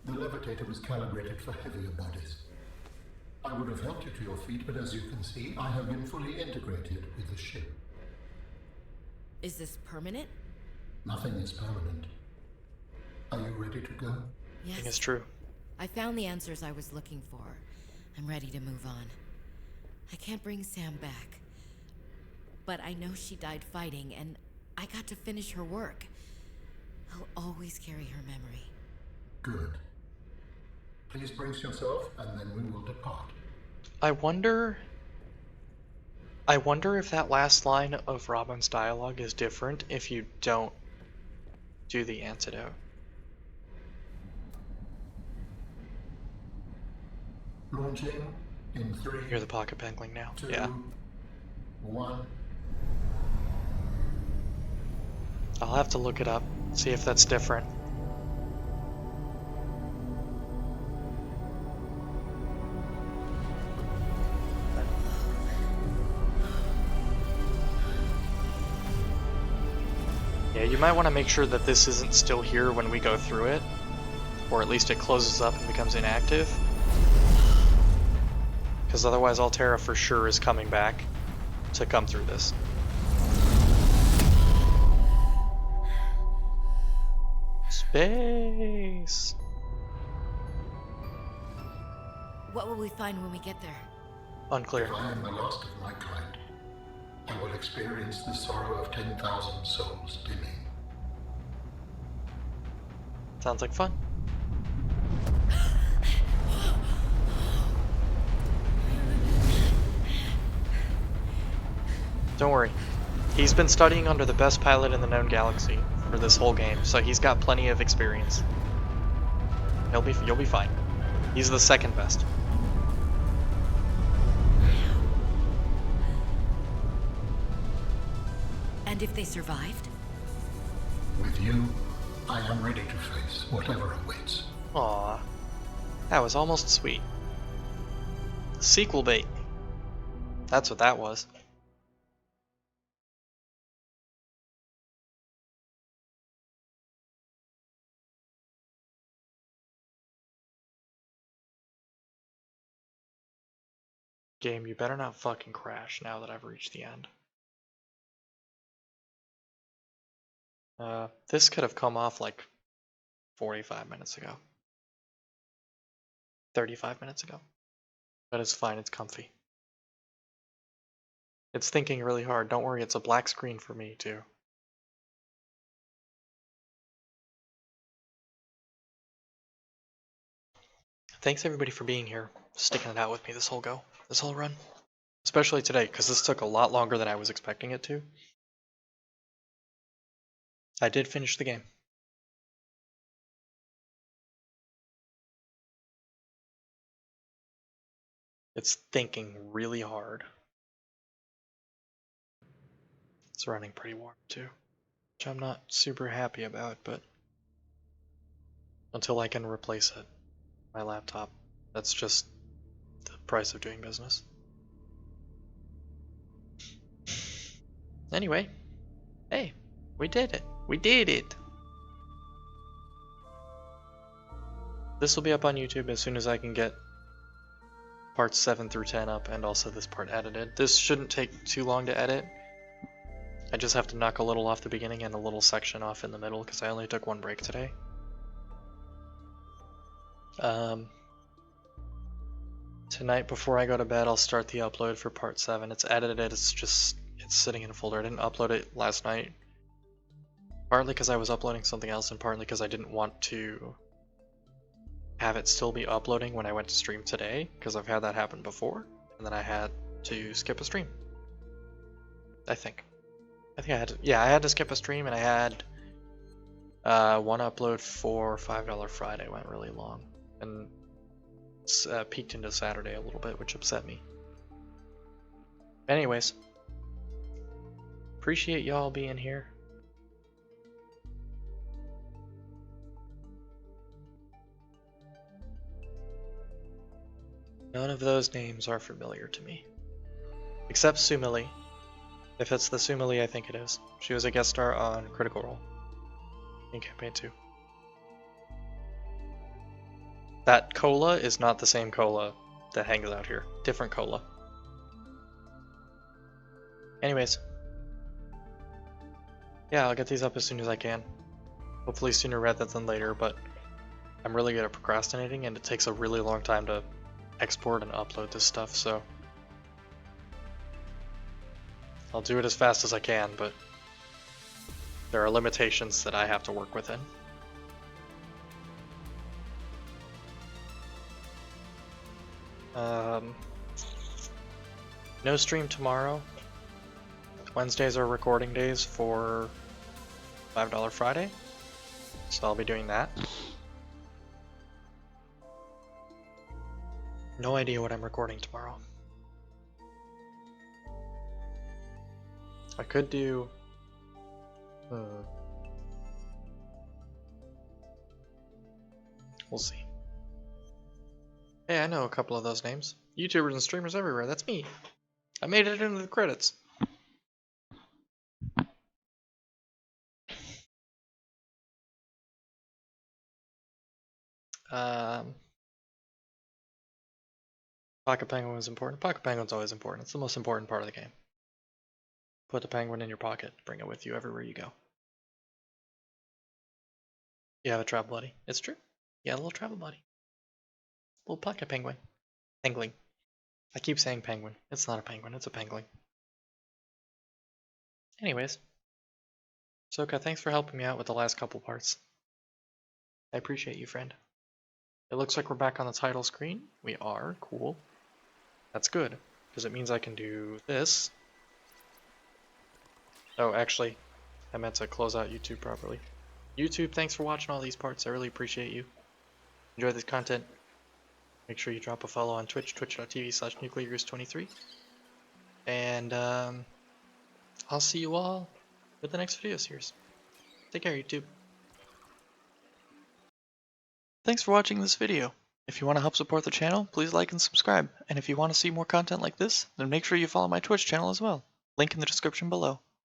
The levitator was calibrated for heavier bodies. I would have helped you to your feet, but as you can see, I have been fully integrated with the ship. Is this permanent? Nothing is permanent. Are you ready to go? Yes. I think it's true. I found the answers I was looking for. I'm ready to move on. I can't bring Sam back. But I know she died fighting, and I got to finish her work. I'll always carry her memory. Good. Please brace yourself, and then we will depart. I wonder if that last line of Robin's dialogue is different if you don't do the antidote. Launching in 3, You're the pocket penguin now. 2, Yeah. 1. I'll have to look it up, see if that's different. Yeah, you might want to make sure that this isn't still here when we go through it, or at least it closes up and becomes inactive. Because otherwise Altera for sure is coming back to come through this. Space! What will we find when we get there? Unclear. If I am the last of my kind, I will experience the sorrow of 10,000 souls dimming. Sounds like fun. Don't worry. He's been studying under the best pilot in the known galaxy for this whole game, so he's got plenty of experience. You'll be fine. He's the second best. And if they survived? With you, I am ready to face whatever awaits. Aww. That was almost sweet. Sequel bait. That's what that was. Game, you better not fucking crash now that I've reached the end. This could have come off like 45 minutes ago. 35 minutes ago. But it's fine, it's comfy. It's thinking really hard. Don't worry, it's a black screen for me too. Thanks everybody for being here, sticking it out with me this whole run. Especially today, because this took a lot longer than I was expecting it to. I did finish the game. It's thinking really hard. It's running pretty warm too, which I'm not super happy about, but until I can replace it, my laptop, that's just the price of doing business. Anyway, hey, we did it. We did it. This will be up on YouTube as soon as I can get parts 7 through 10 up and also this part edited. This shouldn't take too long to edit. I just have to knock a little off the beginning and a little section off in the middle because I only took one break today. Tonight before I go to bed I'll start the upload for part 7. It's edited, it's sitting in a folder. I didn't upload it last night. Partly because I was uploading something else and partly because I didn't want to have it still be uploading when I went to stream today, because I've had that happen before, and then I had to skip a stream. I think I had to, yeah, I had to skip a stream, and I had one upload for $5 Friday went really long, and peaked into Saturday a little bit, which upset me. Anyways, appreciate y'all being here. None of those names are familiar to me. Except Sumili. If it's the Sumili I think it is. She was a guest star on Critical Role in Campaign 2. That cola is not the same cola that hangs out here. Different cola. Anyways. yeah, I'll get these up as soon as I can. Hopefully sooner rather than later, but I'm really good at procrastinating, and it takes a really long time to export and upload this stuff, so I'll do it as fast as I can, but there are limitations that I have to work within. No stream tomorrow. Wednesdays are recording days for $5 Friday, so I'll be doing that. No idea what I'm recording tomorrow. I could do... We'll see. Hey, I know a couple of those names. YouTubers and streamers everywhere, that's me. I made it into the credits. Pocket Penguin was important. Pocket Penguin's always important. It's the most important part of the game. Put the penguin in your pocket. Bring it with you everywhere you go. You have a travel buddy. It's true. You have a little travel buddy. Little pocket penguin. Pengling. I keep saying penguin. It's not a penguin. It's a pengling. Anyways. Soka, thanks for helping me out with the last couple parts. I appreciate you, friend. It looks like we're back on the title screen. We are. Cool. That's good, because it means I can do this. Oh, actually, I meant to close out YouTube properly. YouTube, thanks for watching all these parts. I really appreciate you. Enjoy this content. Make sure you drop a follow on Twitch, twitch.tv/nucleargoose23. And I'll see you all with the next video series. Take care, YouTube. Thanks for watching this video. If you want to help support the channel, please like and subscribe. And if you want to see more content like this, then make sure you follow my Twitch channel as well. Link in the description below.